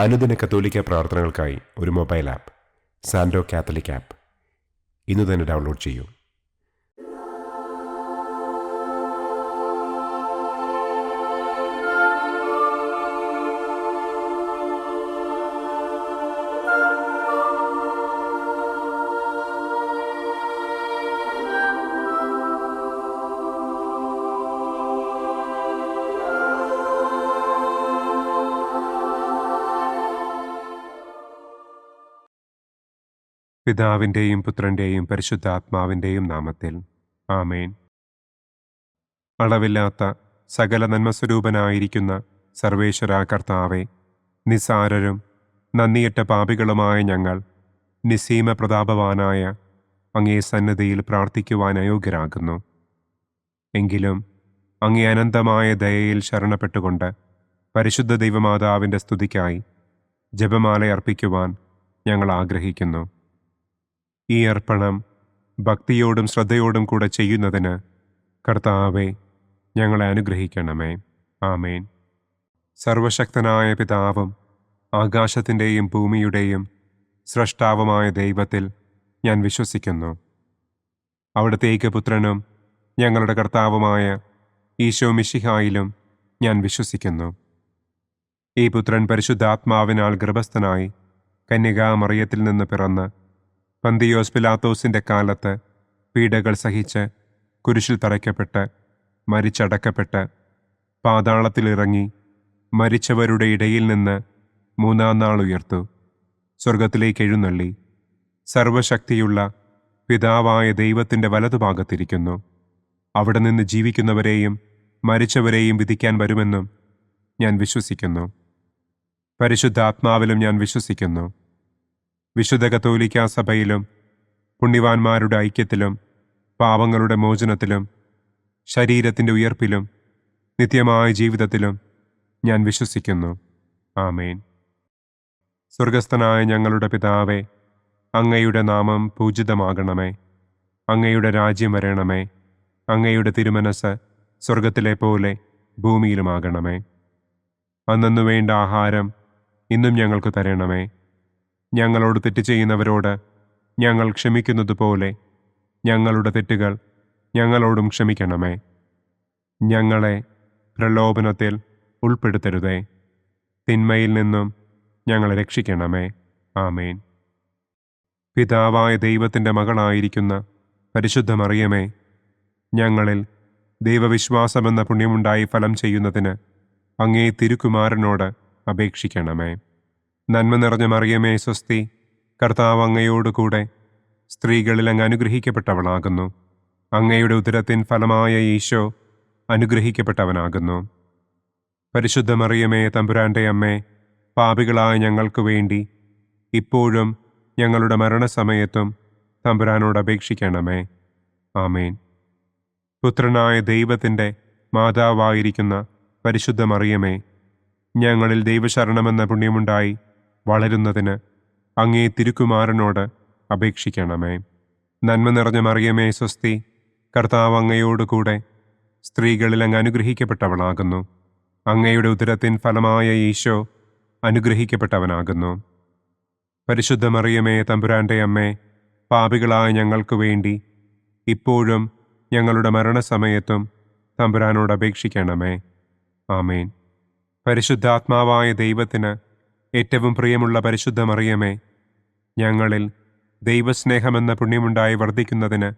അനുദിന കത്തോലിക്ക പ്രാർത്ഥനകൾക്കായി ഒരു മൊബൈൽ ആപ്പ് സാൻഡോ കാത്തലിക് ആപ്പ് ഇന്ന് തന്നെ ഡൗൺലോഡ് ചെയ്യൂ. പിതാവിൻ്റെയും പുത്രൻ്റെയും പരിശുദ്ധാത്മാവിൻ്റെയും നാമത്തിൽ ആമേൻ. അളവില്ലാത്ത സകല നന്മസ്വരൂപനായിരിക്കുന്ന സർവേശ്വര കർത്താവെ, നിസ്സാരരും നന്ദിയറ്റ പാപികളുമായ ഞങ്ങൾ നിസ്സീമ പ്രതാപവാനായ അങ്ങേ സന്നിധിയിൽ പ്രാർത്ഥിക്കുവാൻ അയോഗ്യരാകുന്നു. എങ്കിലും അങ്ങേ അനന്തമായ ദയയിൽ ശരണപ്പെട്ടുകൊണ്ട് പരിശുദ്ധ ദൈവമാതാവിൻ്റെ സ്തുതിക്കായി ജപമാല അർപ്പിക്കുവാൻ ഞങ്ങൾ ആഗ്രഹിക്കുന്നു. ഈ അർപ്പണം ഭക്തിയോടും ശ്രദ്ധയോടും കൂടെ ചെയ്യുന്നതിന് കർത്താവെ ഞങ്ങളെ അനുഗ്രഹിക്കണമേ. ആമേൻ. സർവശക്തനായ പിതാവും ആകാശത്തിൻ്റെയും ഭൂമിയുടെയും സ്രഷ്ടാവുമായ ദൈവത്തിൽ ഞാൻ വിശ്വസിക്കുന്നു. അവിടുത്തെ ഏകപുത്രനും ഞങ്ങളുടെ കർത്താവുമായ ഈശോ മിശിഹായിലും ഞാൻ വിശ്വസിക്കുന്നു. ഈ പുത്രൻ പരിശുദ്ധാത്മാവിനാൽ ഗർഭസ്ഥനായി കന്യകാമറിയത്തിൽ നിന്ന് പിറന്ന് പന്തിയോസ് പിലാത്തോസിൻ്റെ കാലത്ത് പീഡകൾ സഹിച്ച് കുരിശിൽ തറയ്ക്കപ്പെട്ട് മരിച്ചടക്കപ്പെട്ട് പാതാളത്തിലിറങ്ങി മരിച്ചവരുടെ ഇടയിൽ നിന്ന് മൂന്നാം നാൾ ഉയർത്തു, സ്വർഗത്തിലേക്ക് എഴുന്നള്ളി, സർവശക്തിയുള്ള പിതാവായ ദൈവത്തിൻ്റെ വലതുഭാഗത്തിരിക്കുന്നു. അവിടെ നിന്ന് ജീവിക്കുന്നവരെയും മരിച്ചവരെയും വിധിക്കാൻ വരുമെന്നും ഞാൻ വിശ്വസിക്കുന്നു. പരിശുദ്ധാത്മാവിലും ഞാൻ വിശ്വസിക്കുന്നു. വിശുദ്ധ കത്തോലിക്കാ സഭയിലും പുണ്യവാന്മാരുടെ ഐക്യത്തിലും പാപങ്ങളുടെ മോചനത്തിലും ശരീരത്തിൻ്റെ ഉയർപ്പിലും നിത്യമായ ജീവിതത്തിലും ഞാൻ വിശ്വസിക്കുന്നു. ആമേൻ. സ്വർഗസ്ഥനായ ഞങ്ങളുടെ പിതാവേ, അങ്ങയുടെ നാമം പൂജിതമാകണമേ. അങ്ങയുടെ രാജ്യം വരണമേ. അങ്ങയുടെ തിരുമനസ് സ്വർഗത്തിലെ പോലെ ഭൂമിയിലുമാകണമേ. അന്നന്നു വേണ്ട ആഹാരം ഇന്നും ഞങ്ങൾക്ക് തരണമേ. ഞങ്ങളോട് തെറ്റ് ചെയ്യുന്നവരോട് ഞങ്ങൾ ക്ഷമിക്കുന്നത് പോലെ ഞങ്ങളുടെ തെറ്റുകൾ ഞങ്ങളോടും ക്ഷമിക്കണമേ. ഞങ്ങളെ പ്രലോഭനത്തിൽ ഉൾപ്പെടുത്തരുതേ, തിന്മയിൽ നിന്നും ഞങ്ങളെ രക്ഷിക്കണമേ. ആമേൻ. പിതാവായ ദൈവത്തിൻ്റെ മകളായിരിക്കുന്ന പരിശുദ്ധ മറിയമേ, ഞങ്ങളിൽ ദൈവവിശ്വാസമെന്ന പുണ്യമുണ്ടായി ഫലം ചെയ്യുന്നതിന് അങ്ങേ തിരുക്കുമാരനോട് അപേക്ഷിക്കണമേ. നന്മ നിറഞ്ഞ മറിയമേ സ്വസ്തി, കർത്താവ് അങ്ങയോടുകൂടെ സ്ത്രീകളിൽ അങ്ങ് അനുഗ്രഹിക്കപ്പെട്ടവളാകുന്നു. അങ്ങയുടെ ഉദരത്തിൻ ഫലമായ ഈശോ അനുഗ്രഹിക്കപ്പെട്ടവനാകുന്നു. പരിശുദ്ധ മറിയമേ തമ്പുരാൻ്റെ അമ്മേ, പാപികളായ ഞങ്ങൾക്ക് വേണ്ടി ഇപ്പോഴും ഞങ്ങളുടെ മരണസമയത്തും തമ്പുരാനോട് അപേക്ഷിക്കണമേ. ആമേൻ. പുത്രനായ ദൈവത്തിൻ്റെ മാതാവായിരിക്കുന്ന പരിശുദ്ധ മറിയമേ, ഞങ്ങളിൽ ദൈവശരണമെന്ന പുണ്യമുണ്ടായി വളരുന്നതിന് അങ്ങേ തിരുക്കുമാരനോട് അപേക്ഷിക്കണമേ. നന്മ നിറഞ്ഞ മറിയമേ സ്വസ്തി, കർത്താവ് അങ്ങയോടുകൂടെ സ്ത്രീകളിൽ അങ്ങ് അനുഗ്രഹിക്കപ്പെട്ടവളാകുന്നു. അങ്ങയുടെ ഉദരത്തിൻ ഫലമായ ഈശോ അനുഗ്രഹിക്കപ്പെട്ടവനാകുന്നു. പരിശുദ്ധ മറിയമേ തമ്പുരാൻ്റെ അമ്മേ, പാപികളായ ഞങ്ങൾക്ക് വേണ്ടി ഇപ്പോഴും ഞങ്ങളുടെ മരണസമയത്തും തമ്പുരാനോട് അപേക്ഷിക്കണമേ. ആമേൻ. പരിശുദ്ധാത്മാവായ ദൈവത്തിന് ഏറ്റവും പ്രിയമുള്ള പരിശുദ്ധ മറിയമേ, ഞങ്ങളിൽ ദൈവസ്നേഹമെന്ന പുണ്യമുണ്ടായി വർദ്ധിക്കുന്നതിന്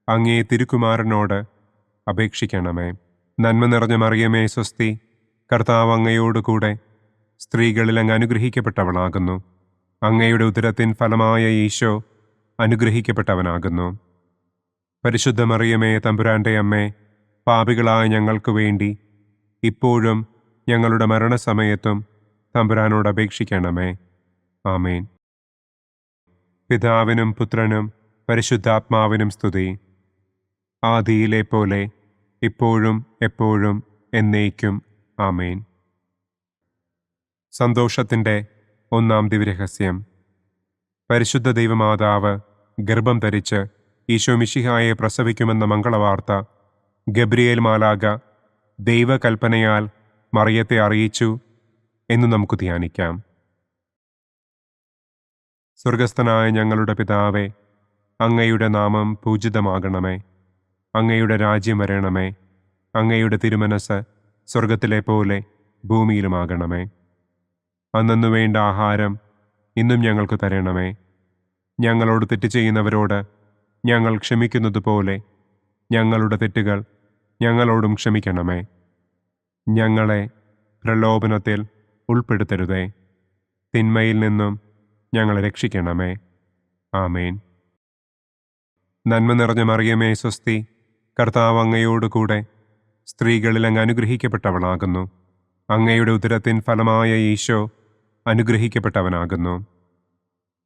അങ്ങേ തിരുക്കുമാരനോട് അപേക്ഷിക്കണമേ. നന്മ നിറഞ്ഞ മറിയമേ സ്വസ്തി, കർത്താവ് അങ്ങയോടുകൂടെ സ്ത്രീകളിൽ അങ്ങ് അനുഗ്രഹിക്കപ്പെട്ടവളാകുന്നു. അങ്ങയുടെ ഉദരത്തിൻ ഫലമായ ഈശോ അനുഗ്രഹിക്കപ്പെട്ടവനാകുന്നു. പരിശുദ്ധ മറിയമേ തമ്പുരാൻ്റെ അമ്മേ, പാപികളായ ഞങ്ങൾക്ക് വേണ്ടി ഇപ്പോഴും ഞങ്ങളുടെ മരണസമയത്തും തമ്പുരാനോട് അപേക്ഷിക്കണമേ. ആമേൻ. പിതാവിനും പുത്രനും പരിശുദ്ധാത്മാവിനും സ്തുതി. ആദിയിലെ പോലെ ഇപ്പോഴും എപ്പോഴും എന്നേക്കും. ആമേൻ. സന്തോഷത്തിൻ്റെ ഒന്നാം ദിവ്യരഹസ്യം. പരിശുദ്ധ ദൈവമാതാവ് ഗർഭം ധരിച്ച് ഈശോ മിശിഹായെ പ്രസവിക്കുമെന്ന മംഗളവാർത്ത ഗബ്രിയേൽ മാലാഖ ദൈവകൽപ്പനയാൽ മറിയത്തെ അറിയിച്ചു എന്ന് നമുക്ക് ധ്യാനിക്കാം. സ്വർഗസ്ഥനായ ഞങ്ങളുടെ പിതാവേ, അങ്ങയുടെ നാമം പൂജിതമാകണമേ. അങ്ങയുടെ രാജ്യം വരണമേ. അങ്ങയുടെ തിരുമനസ് സ്വർഗത്തിലെ പോലെ ഭൂമിയിലുമാകണമേ. അന്നന്നു വേണ്ട ആഹാരം ഇന്നും ഞങ്ങൾക്ക് തരണമേ. ഞങ്ങളോട് തെറ്റ് ചെയ്യുന്നവരോട് ഞങ്ങൾ ക്ഷമിക്കുന്നതുപോലെ ഞങ്ങളുടെ തെറ്റുകൾ ഞങ്ങളോടും ക്ഷമിക്കണമേ. ഞങ്ങളെ പ്രലോഭനത്തിൽ ഉൾപ്പെടുത്തരുതേ. തിന്മയിൽ നിന്നും ഞങ്ങളെ രക്ഷിക്കണമേ. ആമേൻ. നന്മ നിറഞ്ഞ മറിയമേ സ്വസ്തി, കർത്താവ് അങ്ങയോടുകൂടെ സ്ത്രീകളിൽ അങ്ങ് അനുഗ്രഹിക്കപ്പെട്ടവളാകുന്നു. അങ്ങയുടെ ഉദരത്തിൻ ഫലമായ ഈശോ അനുഗ്രഹിക്കപ്പെട്ടവനാകുന്നു.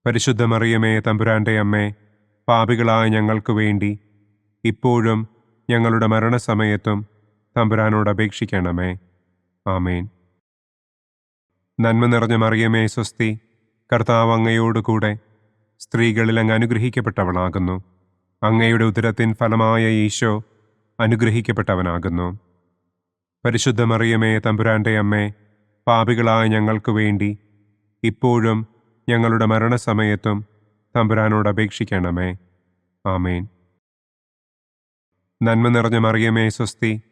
പരിശുദ്ധ മറിയമേ തമ്പുരാന്റെ അമ്മേ, പാപികളായ ഞങ്ങൾക്ക് വേണ്ടി ഇപ്പോഴും ഞങ്ങളുടെ മരണസമയത്തും തമ്പുരാനോട് അപേക്ഷിക്കണമേ. ആമേൻ. നന്മ നിറഞ്ഞ മറിയമേ സ്വസ്തി, കർത്താവ് അങ്ങയോടുകൂടെ സ്ത്രീകളിൽ അങ്ങ് അനുഗ്രഹിക്കപ്പെട്ടവളാകുന്നു. അങ്ങയുടെ ഉദരത്തിൻ ഫലമായ ഈശോ അനുഗ്രഹിക്കപ്പെട്ടവനാകുന്നു. പരിശുദ്ധ മറിയമേ തമ്പുരാന്റെ അമ്മേ, പാപികളായ ഞങ്ങൾക്ക് വേണ്ടി ഇപ്പോഴും ഞങ്ങളുടെ മരണസമയത്തും തമ്പുരാനോട് അപേക്ഷിക്കണമേ. ആമേൻ. നന്മ നിറഞ്ഞ മറിയമേ സ്വസ്തി,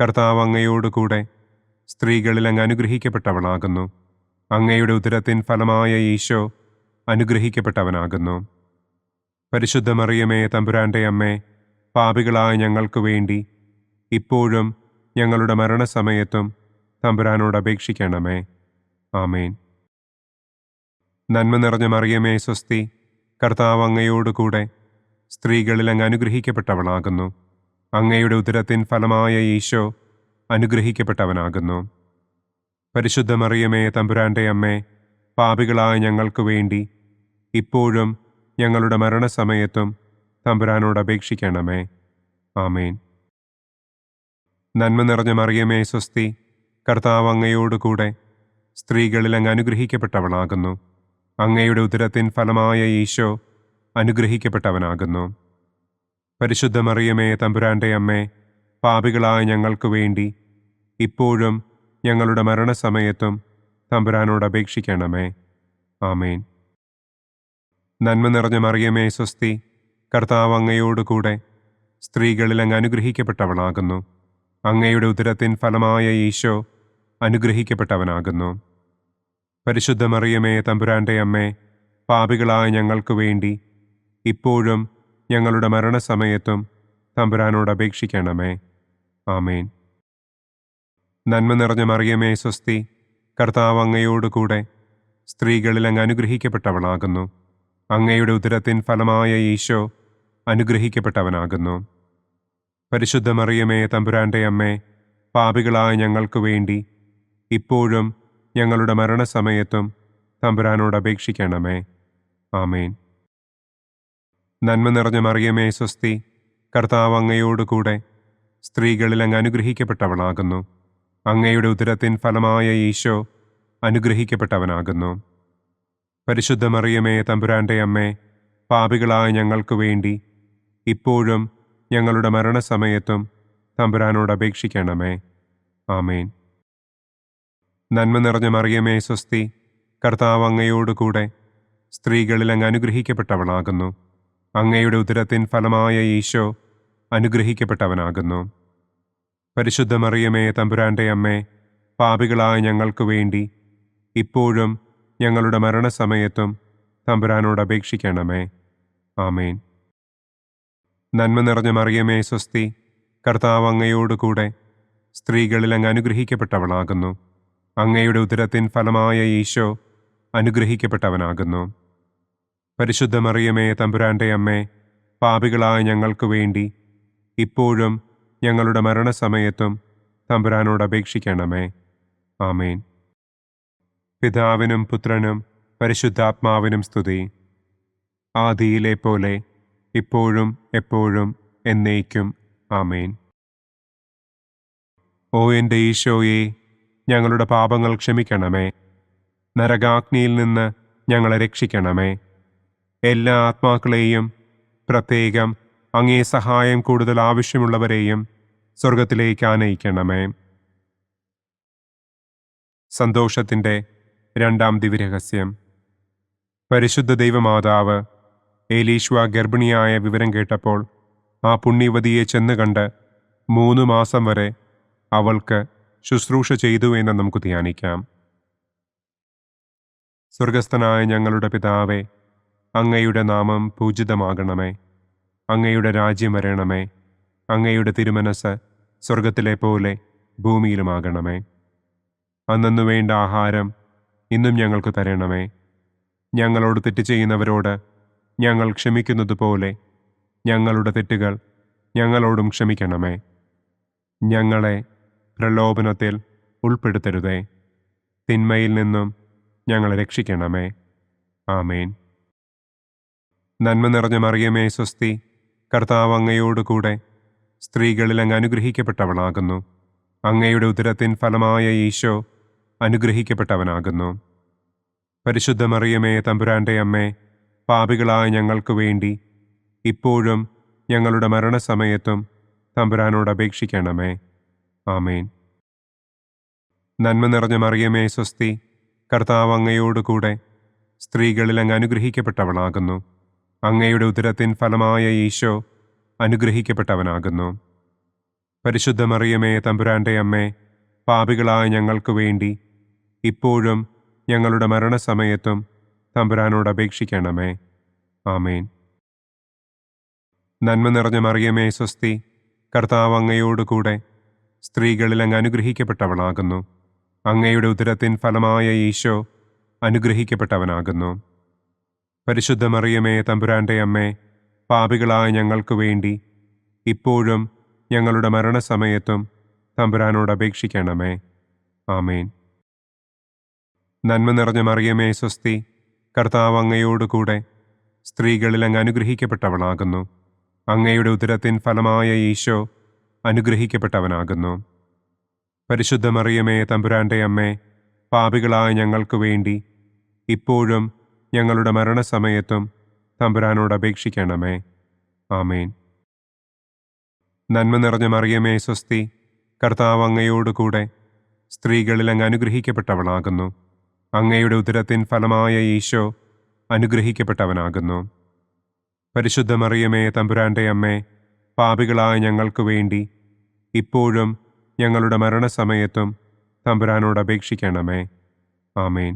കർത്താവ് അങ്ങയോടുകൂടെ സ്ത്രീകളിൽ അങ്ങ് അനുഗ്രഹിക്കപ്പെട്ടവളാകുന്നു. അങ്ങയുടെ ഉദരത്തിൻ ഫലമായ ഈശോ അനുഗ്രഹിക്കപ്പെട്ടവനാകുന്നു. പരിശുദ്ധ മറിയമേ തമ്പുരാന്റെ അമ്മേ, പാപികളായ ഞങ്ങൾക്ക് വേണ്ടി ഇപ്പോഴും ഞങ്ങളുടെ മരണസമയത്തും തമ്പുരാനോട് അപേക്ഷിക്കണമേ. ആമേൻ. നന്മ നിറഞ്ഞ മറിയമേ സ്വസ്തി, കർത്താവ് അങ്ങയോടുകൂടെ സ്ത്രീകളിൽ അങ്ങ് അനുഗ്രഹിക്കപ്പെട്ടവളാകുന്നു. അങ്ങയുടെ ഉദരത്തിൻ ഫലമായ ഈശോ അനുഗ്രഹിക്കപ്പെട്ടവനാകുന്നു. പരിശുദ്ധ മറിയമേ തമ്പുരാന്റെ അമ്മേ, പാപികളായ ഞങ്ങൾക്ക് വേണ്ടി ഇപ്പോഴും ഞങ്ങളുടെ മരണസമയത്തും തമ്പുരാനോട് അപേക്ഷിക്കണമേ. ആമേൻ. നന്മ നിറഞ്ഞ മറിയമേ സ്വസ്തി, കർത്താവ് അങ്ങയോടുകൂടെ സ്ത്രീകളിൽ അങ്ങ് അനുഗ്രഹിക്കപ്പെട്ടവളാകുന്നു. അങ്ങയുടെ ഉദരത്തിൻ ഫലമായ ഈശോ അനുഗ്രഹിക്കപ്പെട്ടവനാകുന്നു. പരിശുദ്ധ മറിയമേ തമ്പുരാന്റെ അമ്മേ, പാപികളായ ഞങ്ങൾക്ക് വേണ്ടി ഇപ്പോഴും ഞങ്ങളുടെ മരണസമയത്തും തമ്പുരാനോട് അപേക്ഷിക്കണമേ. ആമേൻ. നന്മ നിറഞ്ഞ മറിയമേ സ്വസ്തി, കർത്താവ് അങ്ങയോടുകൂടെ സ്ത്രീകളിൽ അങ്ങ് അനുഗ്രഹിക്കപ്പെട്ടവളാകുന്നു. അങ്ങയുടെ ഉദരത്തിൻ ഫലമായ ഈശോ അനുഗ്രഹിക്കപ്പെട്ടവനാകുന്നു. പരിശുദ്ധ മറിയമേ തമ്പുരാന്റെ അമ്മേ, പാപികളായ ഞങ്ങൾക്ക് വേണ്ടി ഇപ്പോഴും ഞങ്ങളുടെ മരണസമയത്തും തമ്പുരാനോട് അപേക്ഷിക്കണമേ. ആമേൻ. നന്മ നിറഞ്ഞ മറിയമേ സ്വസ്തി, കർത്താവ് അങ്ങയോടുകൂടെ സ്ത്രീകളിൽ അങ്ങ് അനുഗ്രഹിക്കപ്പെട്ടവളാകുന്നു. അങ്ങയുടെ ഉദരത്തിൻ ഫലമായ ഈശോ അനുഗ്രഹിക്കപ്പെട്ടവനാകുന്നു. പരിശുദ്ധ മറിയമേ തമ്പുരാന്റെ അമ്മേ, പാപികളായ ഞങ്ങൾക്ക് വേണ്ടി ഇപ്പോഴും ഞങ്ങളുടെ മരണസമയത്തും തമ്പുരാനോട് അപേക്ഷിക്കണമേ. ആമേൻ. നന്മ നിറഞ്ഞ മറിയമേ സ്വസ്തി, കർത്താവ് അങ്ങയോടുകൂടെ സ്ത്രീകളിൽ അങ്ങ് അനുഗ്രഹിക്കപ്പെട്ടവളാകുന്നു. അങ്ങയുടെ ഉദരത്തിൻ ഫലമായ ഈശോ അനുഗ്രഹിക്കപ്പെട്ടവനാകുന്നു. പരിശുദ്ധ മറിയമേ തമ്പുരാന്റെ അമ്മേ, പാപികളായ ഞങ്ങൾക്ക് വേണ്ടി ഇപ്പോഴും ഞങ്ങളുടെ മരണസമയത്തും തമ്പുരാനോട് അപേക്ഷിക്കണമേ. ആമേൻ. നന്മ നിറഞ്ഞ മറിയമേ സ്വസ്തി, കർത്താവ് അങ്ങയോടുകൂടെ സ്ത്രീകളിൽ അങ്ങ് അനുഗ്രഹിക്കപ്പെട്ടവളാകുന്നു. അങ്ങയുടെ ഉദരത്തിൻ ഫലമായ ഈശോ അനുഗ്രഹിക്കപ്പെട്ടവനാകുന്നു. പരിശുദ്ധ മറിയമേ തമ്പുരാന്റെ അമ്മേ, പാപികളായ ഞങ്ങൾക്ക് വേണ്ടി ഇപ്പോഴും ഞങ്ങളുടെ മരണസമയത്തും തമ്പുരാനോട് അപേക്ഷിക്കണമേ. ആമേൻ. നന്മ നിറഞ്ഞ മറിയമേ സ്വസ്തി, കർത്താവ് അങ്ങയോടുകൂടെ സ്ത്രീകളിൽ അങ്ങ് അനുഗ്രഹിക്കപ്പെട്ടവളാകുന്നു. അങ്ങയുടെ ഉദരത്തിൻ ഫലമായ ഈശോ അനുഗ്രഹിക്കപ്പെട്ടവനാകുന്നു. പരിശുദ്ധ മറിയമേ തമ്പുരാന്റെ അമ്മേ, പാപികളായ ഞങ്ങൾക്ക് വേണ്ടി ഇപ്പോഴും ഞങ്ങളുടെ മരണസമയത്തും തമ്പുരാനോട് അപേക്ഷിക്കണമേ. ആമേൻ. പിതാവിനും പുത്രനും പരിശുദ്ധാത്മാവിനും സ്തുതി. ആദിയിലെ പോലെ ഇപ്പോഴും എപ്പോഴും എന്നേക്കും. ആമേൻ. ഓ എൻ്റെ ഈശോയെ, ഞങ്ങളുടെ പാപങ്ങൾ ക്ഷമിക്കണമേ. നരകാഗ്നിയിൽ നിന്ന് ഞങ്ങളെ രക്ഷിക്കണമേ. എല്ലാ ആത്മാക്കളെയും, പ്രത്യേകം അങ്ങേ സഹായം കൂടുതൽ ആവശ്യമുള്ളവരെയും സ്വർഗത്തിലേക്ക് ആനയിക്കണമേ. സന്തോഷത്തിൻ്റെ രണ്ടാം ദിവ്യരഹസ്യം. പരിശുദ്ധ ദൈവമാതാവ് ഏലീശ്വ ഗർഭിണിയായ വിവരം കേട്ടപ്പോൾ ആ പുണ്യവതിയെ ചെന്ന് കണ്ട് 3 മാസം വരെ അവൾക്ക് ശുശ്രൂഷ ചെയ്തു എന്ന് നമുക്ക് ധ്യാനിക്കാം. സ്വർഗസ്ഥനായ ഞങ്ങളുടെ പിതാവേ, അങ്ങയുടെ നാമം പൂജിതമാകണമേ. അങ്ങയുടെ രാജ്യം വരണമേ. അങ്ങയുടെ തിരുമനസ് സ്വർഗത്തിലെ പോലെ ഭൂമിയിലുമാകണമേ. അന്നന്നു വേണ്ട ആഹാരം ഇന്നും ഞങ്ങൾക്ക് തരണമേ. ഞങ്ങളോട് തെറ്റ് ചെയ്യുന്നവരോട് ഞങ്ങൾ ക്ഷമിക്കുന്നത് പോലെ ഞങ്ങളുടെ തെറ്റുകൾ ഞങ്ങളോടും ക്ഷമിക്കണമേ. ഞങ്ങളെ പ്രലോഭനത്തിൽ ഉൾപ്പെടുത്തരുതേ. തിന്മയിൽ നിന്നും ഞങ്ങളെ രക്ഷിക്കണമേ. ആമേൻ. നന്മ നിറഞ്ഞ മറിയമേ സ്വസ്തി, കർത്താവ് അങ്ങയോടുകൂടെ സ്ത്രീകളിൽ അങ്ങ് അനുഗ്രഹിക്കപ്പെട്ടവളാകുന്നു. അങ്ങയുടെ ഉദരത്തിൻ ഫലമായ ഈശോ അനുഗ്രഹിക്കപ്പെട്ടവനാകുന്നു. പരിശുദ്ധ മറിയമേ തമ്പുരാൻ്റെ അമ്മേ, പാപികളായ ഞങ്ങൾക്ക് വേണ്ടി ഇപ്പോഴും ഞങ്ങളുടെ മരണസമയത്തും തമ്പുരാനോട് അപേക്ഷിക്കണമേ. ആമേൻ. നന്മ നിറഞ്ഞ മറിയമേ സ്വസ്തി, കർത്താവ് അങ്ങയോടുകൂടെ സ്ത്രീകളിൽ അങ്ങ് അനുഗ്രഹിക്കപ്പെട്ടവളാകുന്നു. അങ്ങയുടെ ഉദരത്തിൻ ഫലമായ ഈശോ അനുഗ്രഹിക്കപ്പെട്ടവനാകുന്നു. പരിശുദ്ധ മറിയമേ തമ്പുരാൻ്റെ അമ്മേ, പാപികളായ ഞങ്ങൾക്ക് വേണ്ടി ഇപ്പോഴും ഞങ്ങളുടെ മരണസമയത്തും തമ്പുരാനോട് അപേക്ഷിക്കണമേ. ആമേൻ. നന്മ നിറഞ്ഞ മറിയമേ സ്വസ്തി, കർത്താവ് അങ്ങയോടുകൂടെ സ്ത്രീകളിൽ അങ്ങ് അനുഗ്രഹിക്കപ്പെട്ടവളാകുന്നു. അങ്ങയുടെ ഉദരത്തിൻ ഫലമായ ഈശോ അനുഗ്രഹിക്കപ്പെട്ടവനാകുന്നു. പരിശുദ്ധ മറിയമേ തമ്പുരാൻ്റെ അമ്മേ, പാപികളായ ഞങ്ങൾക്ക് വേണ്ടി ഇപ്പോഴും ഞങ്ങളുടെ മരണസമയത്തും തമ്പുരാനോട് അപേക്ഷിക്കണമേ. ആമേൻ. നന്മ നിറഞ്ഞ മറിയമേ സ്വസ്തി, കർത്താവ് അങ്ങയോടുകൂടെ സ്ത്രീകളിൽ അങ്ങ് അനുഗ്രഹിക്കപ്പെട്ടവളാകുന്നു. അങ്ങയുടെ ഉദരത്തിൻ ഫലമായ ഈശോ അനുഗ്രഹിക്കപ്പെട്ടവനാകുന്നു. പരിശുദ്ധ മറിയമേ തമ്പുരാൻ്റെ അമ്മേ, പാപികളായ ഞങ്ങൾക്ക് വേണ്ടി ഇപ്പോഴും ഞങ്ങളുടെ മരണസമയത്തും തമ്പുരാനോട് അപേക്ഷിക്കണമേ. ആമേൻ. നന്മ നിറഞ്ഞ മറിയമേ സ്വസ്തി, കർത്താവ് അങ്ങയോടുകൂടെ സ്ത്രീകളിൽ അങ്ങ് അനുഗ്രഹിക്കപ്പെട്ടവളാകുന്നു. അങ്ങയുടെ ഉദരത്തിൻ ഫലമായ ഈശോ അനുഗ്രഹിക്കപ്പെട്ടവനാകുന്നു. പരിശുദ്ധ മറിയമേ തമ്പുരാൻ്റെ അമ്മേ, പാപികളായ ഞങ്ങൾക്ക് വേണ്ടി ഇപ്പോഴും ഞങ്ങളുടെ മരണസമയത്തും തമ്പുരാനോട് അപേക്ഷിക്കണമേ. ആമേൻ.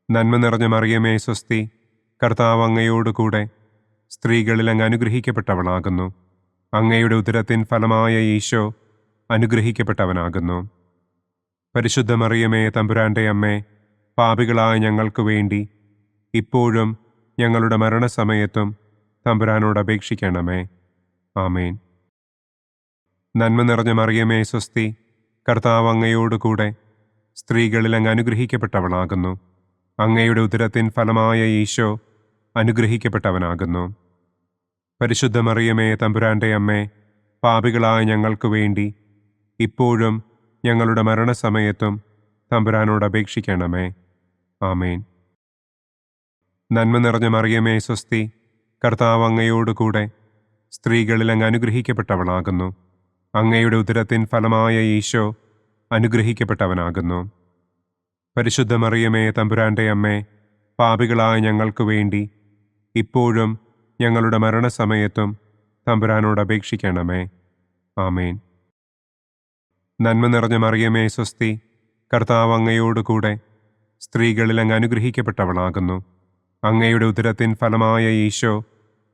നന്മ നിറഞ്ഞ മറിയമേ സ്വസ്തി, കർത്താവ് അങ്ങയോടുകൂടെ സ്ത്രീകളിൽ അങ്ങ് അനുഗ്രഹിക്കപ്പെട്ടവളാകുന്നു. അങ്ങയുടെ ഉദരത്തിൻ ഫലമായ ഈശോ അനുഗ്രഹിക്കപ്പെട്ടവനാകുന്നു. പരിശുദ്ധ മറിയമേ തമ്പുരാൻ്റെ അമ്മേ, പാപികളായ ഞങ്ങൾക്ക് വേണ്ടി ഇപ്പോഴും ഞങ്ങളുടെ മരണസമയത്തും തമ്പുരാനോട് അപേക്ഷിക്കണമേ. ആമേൻ. നന്മ നിറഞ്ഞ മറിയമേ സ്വസ്തി, കർത്താവ് അങ്ങയോടുകൂടെ സ്ത്രീകളിൽ അങ്ങ് അനുഗ്രഹിക്കപ്പെട്ടവളാകുന്നു. അങ്ങയുടെ ഉദരത്തിൻ ഫലമായ ഈശോ അനുഗ്രഹിക്കപ്പെട്ടവനാകുന്നു. പരിശുദ്ധ മറിയമേ തമ്പുരാൻ്റെ അമ്മേ, പാപികളായ ഞങ്ങൾക്ക് വേണ്ടി ഇപ്പോഴും ഞങ്ങളുടെ മരണസമയത്തും തമ്പുരാനോട് അപേക്ഷിക്കണമേ. ആമേൻ. നന്മ നിറഞ്ഞ മറിയമേ സ്വസ്തി, കർത്താവ് അങ്ങയോടുകൂടെ സ്ത്രീകളിൽ അങ്ങ് അനുഗ്രഹിക്കപ്പെട്ടവളാകുന്നു. അങ്ങയുടെ ഉദരത്തിൻ ഫലമായ ഈശോ അനുഗ്രഹിക്കപ്പെട്ടവനാകുന്നു. പരിശുദ്ധ മറിയമേ തമ്പുരാൻ്റെ അമ്മേ, പാപികളായ ഞങ്ങൾക്ക് വേണ്ടി ഇപ്പോഴും ഞങ്ങളുടെ മരണസമയത്തും തമ്പുരാനോട് അപേക്ഷിക്കണമേ. ആമേൻ. നന്മ നിറഞ്ഞ മറിയമേ സ്വസ്തി, കർത്താവ് അങ്ങയോടുകൂടെ സ്ത്രീകളിൽ അങ്ങ് അനുഗ്രഹിക്കപ്പെട്ടവളാകുന്നു. അങ്ങയുടെ ഉദരത്തിൻ ഫലമായ ഈശോ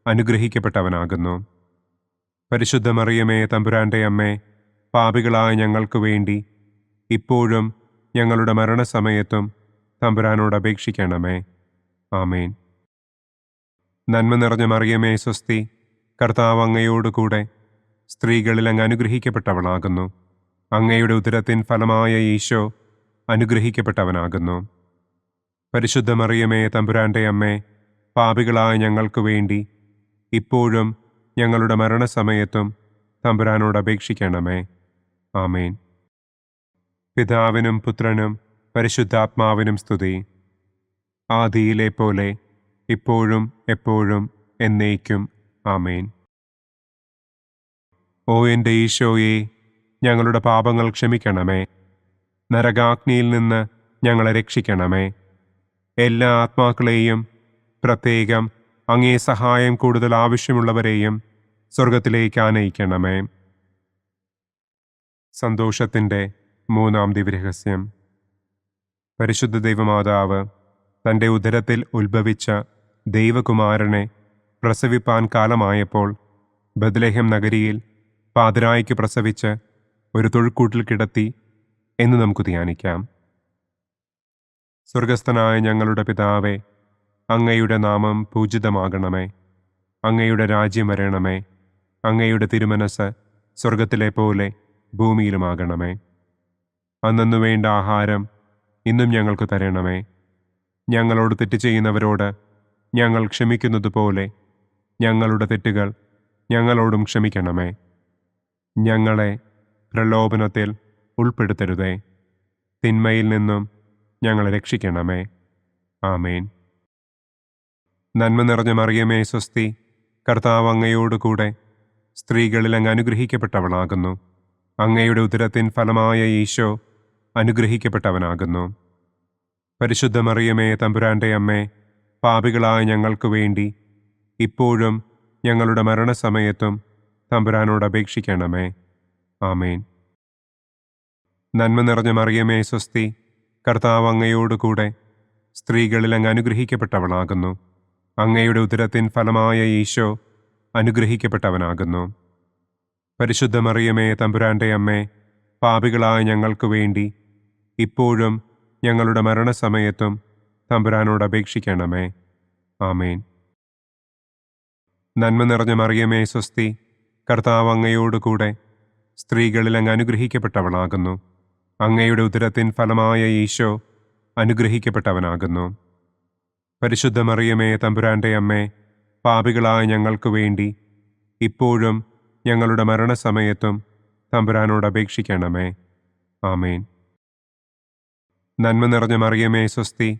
അനുഗ്രഹിക്കപ്പെട്ടവനാകുന്നു. പരിശുദ്ധ മറിയമേ തമ്പുരാൻ്റെ അമ്മേ, പാപികളായ ഞങ്ങൾക്ക് വേണ്ടി ഇപ്പോഴും ഞങ്ങളുടെ മരണസമയത്തും തമ്പുരാനോട് അപേക്ഷിക്കണമേ. ആമേൻ. നന്മ നിറഞ്ഞ മറിയമേ സ്വസ്തി, കർത്താവ് അങ്ങയോടുകൂടെ സ്ത്രീകളിൽ അങ്ങ് അനുഗ്രഹിക്കപ്പെട്ടവളാകുന്നു. അങ്ങയുടെ ഉദരത്തിൻ ഫലമായ ഈശോ അനുഗ്രഹിക്കപ്പെട്ടവനാകുന്നു. പരിശുദ്ധ മറിയമേ തമ്പുരാൻ്റെ അമ്മേ, പാപികളായ ഞങ്ങൾക്ക് വേണ്ടി ഇപ്പോഴും ഞങ്ങളുടെ മരണസമയത്തും തമ്പുരാനോട് അപേക്ഷിക്കണമേ. ആമേൻ. പിതാവിനും പുത്രനും പരിശുദ്ധാത്മാവിനും സ്തുതി. ആദിയിലെ പോലെ ഇപ്പോഴും എപ്പോഴും എന്നേക്കും. ആമേൻ. ഓ എൻ്റെ ഈശോയെ, ഞങ്ങളുടെ പാപങ്ങൾ ക്ഷമിക്കണമേ. നരകാഗ്നിയിൽ നിന്ന് ഞങ്ങളെ രക്ഷിക്കണമേ. എല്ലാ ആത്മാക്കളെയും, പ്രത്യേകം അങ്ങേ സഹായം കൂടുതൽ ആവശ്യമുള്ളവരെയും സ്വർഗത്തിലേക്ക് ആനയിക്കണമേ. സന്തോഷത്തിൻ്റെ മൂന്നാം ദിവ്യരഹസ്യം. പരിശുദ്ധ ദൈവമാതാവ് തൻ്റെ ഉദരത്തിൽ ഉത്ഭവിച്ച ദൈവകുമാരനെ പ്രസവിപ്പാൻ കാലമായപ്പോൾ ബത്ലഹേം നഗരിയിൽ പാതിരായ്ക്ക് പ്രസവിച്ച് ഒരു തൊഴുക്കൂട്ടിൽ കിടത്തി എന്ന് നമുക്ക് ധ്യാനിക്കാം. സ്വർഗസ്ഥനായ ഞങ്ങളുടെ പിതാവേ, അങ്ങയുടെ നാമം പൂജിതമാകണമേ. അങ്ങയുടെ രാജ്യം വരണമേ. അങ്ങയുടെ തിരുമനസ് സ്വർഗത്തിലെ പോലെ ഭൂമിയിലുമാകണമേ. അന്നന്നു വേണ്ട ആഹാരം ഇന്നും ഞങ്ങൾക്ക് തരണമേ. ഞങ്ങളോട് തെറ്റ് ചെയ്യുന്നവരോട് ഞങ്ങൾ ക്ഷമിക്കുന്നത് പോലെ ഞങ്ങളുടെ തെറ്റുകൾ ഞങ്ങളോടും ക്ഷമിക്കണമേ. ഞങ്ങളെ പ്രലോഭനത്തിൽ ഉൾപ്പെടുത്തരുതേ. തിന്മയിൽ നിന്നും ഞങ്ങളെ രക്ഷിക്കണമേ. ആമേൻ. നന്മ നിറഞ്ഞ മറിയമേ സ്വസ്തി, കർത്താവ് അങ്ങയോടുകൂടെ സ്ത്രീകളിൽ അങ്ങ് അനുഗ്രഹിക്കപ്പെട്ടവളാകുന്നു. അങ്ങയുടെ ഉദരത്തിൻ ഫലമായ ഈശോ അനുഗ്രഹിക്കപ്പെട്ടവനാകുന്നു. പരിശുദ്ധ മറിയമേ തമ്പുരാൻ്റെ അമ്മേ, പാപികളായ ഞങ്ങൾക്ക് വേണ്ടി ഇപ്പോഴും ഞങ്ങളുടെ മരണസമയത്തും തമ്പുരാനോട് അപേക്ഷിക്കണമേ. ആമേൻ. നന്മ നിറഞ്ഞ മറിയമേ സ്വസ്തി, കർത്താവ് അങ്ങയോടുകൂടെ സ്ത്രീകളിൽ അങ്ങ് അനുഗ്രഹിക്കപ്പെട്ടവളാകുന്നു. അങ്ങയുടെ ഉദരത്തിൻ ഫലമായ ഈശോ അനുഗ്രഹിക്കപ്പെട്ടവനാകുന്നു. പരിശുദ്ധ മറിയമേ തമ്പുരാൻ്റെ അമ്മേ, പാപികളായ ഞങ്ങൾക്ക് വേണ്ടി ഇപ്പോഴും ഞങ്ങളുടെ മരണസമയത്തും തമ്പുരാനോട് അപേക്ഷിക്കണമേ. ആമേൻ. നന്മ നിറഞ്ഞ മറിയമേ സ്വസ്തി, കർത്താവ് അങ്ങയോടുകൂടെ സ്ത്രീകളിൽ അങ്ങ് അനുഗ്രഹിക്കപ്പെട്ടവളാകുന്നു. അങ്ങയുടെ ഉദരത്തിൻ ഫലമായ ഈശോ അനുഗ്രഹിക്കപ്പെട്ടവനാകുന്നു. പരിശുദ്ധ മറിയമേ തമ്പുരാൻ്റെ അമ്മേ, പാപികളായ ഞങ്ങൾക്ക് വേണ്ടി ഇപ്പോഴും ഞങ്ങളുടെ മരണസമയത്തും തമ്പുരാനോട് അപേക്ഷിക്കണമേ. ആമേൻ. നന്മ നിറഞ്ഞ മറിയമേ സ്വസ്തി,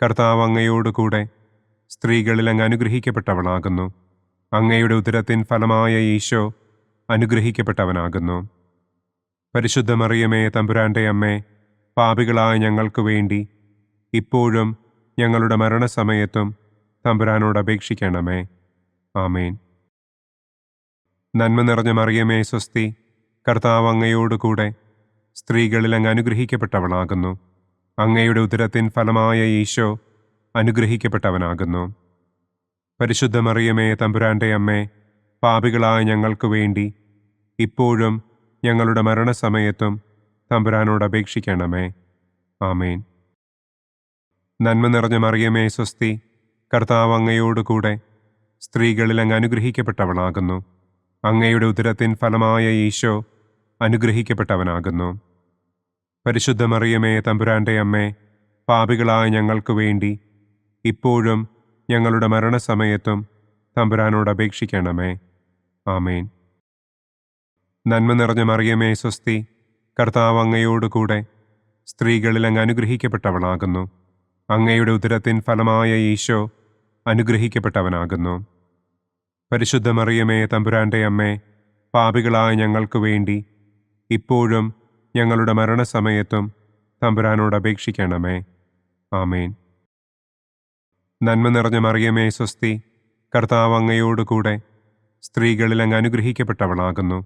കർത്താവ് അങ്ങയോടുകൂടെ സ്ത്രീകളിൽ അങ്ങ് അനുഗ്രഹിക്കപ്പെട്ടവളാകുന്നു. അങ്ങയുടെ ഉദരത്തിൻ ഫലമായ ഈശോ അനുഗ്രഹിക്കപ്പെട്ടവനാകുന്നു. പരിശുദ്ധ മറിയമേ തമ്പുരാൻ്റെ അമ്മേ, പാപികളായ ഞങ്ങൾക്ക് വേണ്ടി ഇപ്പോഴും ഞങ്ങളുടെ മരണസമയത്തും തമ്പുരാനോട് അപേക്ഷിക്കണമേ. ആമേൻ. നന്മ നിറഞ്ഞ മറിയമേ സ്വസ്തി, കർത്താവ് അങ്ങയോടുകൂടെ സ്ത്രീകളിൽ അങ്ങ് അനുഗ്രഹിക്കപ്പെട്ടവളാകുന്നു. അങ്ങയുടെ ഉദരത്തിൻ ഫലമായ ഈശോ അനുഗ്രഹിക്കപ്പെട്ടവനാകുന്നു. പരിശുദ്ധ മറിയമേ തമ്പുരാൻ്റെ അമ്മേ, പാപികളായ ഞങ്ങൾക്ക് വേണ്ടി ഇപ്പോഴും ഞങ്ങളുടെ മരണസമയത്തും തമ്പുരാനോട് അപേക്ഷിക്കണമേ. ആമേൻ. നന്മ നിറഞ്ഞ മറിയമേ സ്വസ്തി, കർത്താവ് അങ്ങയോടുകൂടെ സ്ത്രീകളിൽ അങ്ങ് അനുഗ്രഹിക്കപ്പെട്ടവളാകുന്നു. അങ്ങയുടെ ഉദരത്തിൻ ഫലമായ ഈശോ അനുഗ്രഹിക്കപ്പെട്ടവനാകുന്നു. പരിശുദ്ധ മറിയമേ തമ്പുരാൻ്റെ അമ്മേ, പാപികളായ ഞങ്ങൾക്ക് വേണ്ടി ഇപ്പോഴും ഞങ്ങളുടെ മരണസമയത്തും തമ്പുരാനോട് അപേക്ഷിക്കണമേ. ആമേൻ. നന്മ നിറഞ്ഞ മറിയമേ സ്വസ്തി, കർത്താവ് അങ്ങയോടുകൂടെ സ്ത്രീകളിൽ അങ്ങ് അനുഗ്രഹിക്കപ്പെട്ടവളാകുന്നു. അങ്ങയുടെ ഉദരത്തിൻ ഫലമായ ഈശോ അനുഗ്രഹിക്കപ്പെട്ടവനാകുന്നു. പരിശുദ്ധ മറിയമേ തമ്പുരാൻ്റെ അമ്മേ, പാപികളായ ഞങ്ങൾക്ക് വേണ്ടി ഇപ്പോഴും ഞങ്ങളുടെ മരണസമയത്തും തമ്പുരാനോട് അപേക്ഷിക്കണമേ. ആമേൻ. നന്മ നിറഞ്ഞ മറിയമേ സ്വസ്തി, കർത്താവ് അങ്ങയോടുകൂടെ സ്ത്രീകളിൽ അങ്ങ് അനുഗ്രഹിക്കപ്പെട്ടവളാകുന്നു.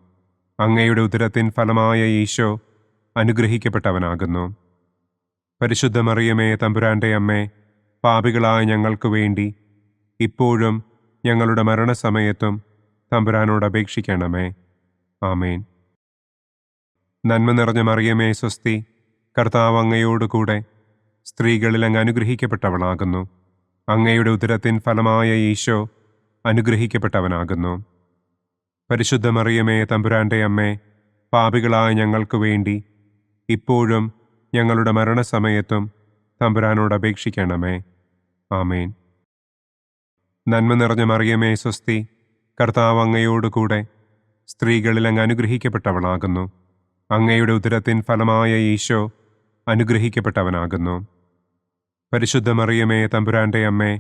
അങ്ങയുടെ ഉദരത്തിൻ ഫലമായ ഈശോ അനുഗ്രഹിക്കപ്പെട്ടവനാകുന്നു. പരിശുദ്ധ മറിയമേ തമ്പുരാൻ്റെ അമ്മേ, പാപികളായ ഞങ്ങൾക്ക് വേണ്ടി ഇപ്പോഴും ഞങ്ങളുടെ മരണസമയത്തും തമ്പുരാനോട് അപേക്ഷിക്കണമേ. ആമേൻ. നന്മ നിറഞ്ഞ മറിയമേ സ്വസ്തി, കർത്താവ് അങ്ങയോടുകൂടെ സ്ത്രീകളിൽ അങ്ങ് അനുഗ്രഹിക്കപ്പെട്ടവളാകുന്നു. അങ്ങയുടെ ഉദരത്തിൻ ഫലമായ ഈശോ അനുഗ്രഹിക്കപ്പെട്ടവനാകുന്നു. പരിശുദ്ധ മറിയമേ തമ്പുരാൻ്റെ അമ്മേ, പാപികളായ ഞങ്ങൾക്ക് വേണ്ടി ഇപ്പോഴും ഞങ്ങളുടെ മരണസമയത്തും തമ്പുരാനോട് അപേക്ഷിക്കണമേ. ആമേൻ. നന്മ നിറഞ്ഞ മറിയമേ സ്വസ്തി, കർത്താവ് അങ്ങയോടുകൂടെ സ്ത്രീകളിൽ അങ്ങ് അനുഗ്രഹിക്കപ്പെട്ടവളാകുന്നു. അങ്ങയുടെ ഉദരത്തിൻ ഫലമായ ഈശോ അനുഗ്രഹിക്കപ്പെട്ടവനാകുന്നു. പരിശുദ്ധ മറിയമേ തമ്പുരാൻ്റെ അമ്മേ,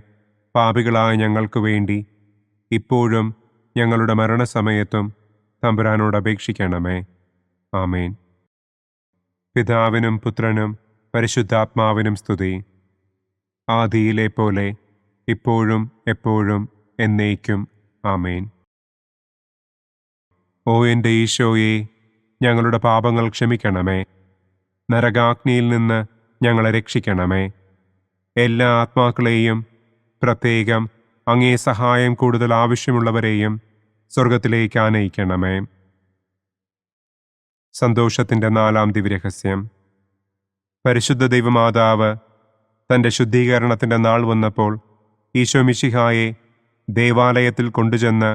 പാപികളായ ഞങ്ങൾക്ക് വേണ്ടി ഇപ്പോഴും ഞങ്ങളുടെ മരണസമയത്തും തമ്പുരാനോട് അപേക്ഷിക്കണമേ. ആമേൻ. പിതാവിനും പുത്രനും പരിശുദ്ധാത്മാവിനും സ്തുതി. ആദിയിലെ പോലെ ഇപ്പോഴും എപ്പോഴും എന്നേക്കും. ആമേൻ. ഓ എൻ്റെ ഈശോയെ, ഞങ്ങളുടെ പാപങ്ങൾ ക്ഷമിക്കണമേ. നരകാഗ്നിയിൽ നിന്ന് ഞങ്ങളെ രക്ഷിക്കണമേ. എല്ലാ ആത്മാക്കളെയും, പ്രത്യേകം അങ്ങേ സഹായം കൂടുതൽ ആവശ്യമുള്ളവരെയും സ്വർഗത്തിലേക്ക് ആനയിക്കണമേ. സന്തോഷത്തിൻ്റെ 4-ാം ദിവ്യരഹസ്യം. പരിശുദ്ധ ദൈവമാതാവ് തൻ്റെ ശുദ്ധീകരണത്തിൻ്റെ നാൾ വന്നപ്പോൾ ഈശോ മിശിഹായെ ദേവാലയത്തിൽ കൊണ്ടുചെന്ന്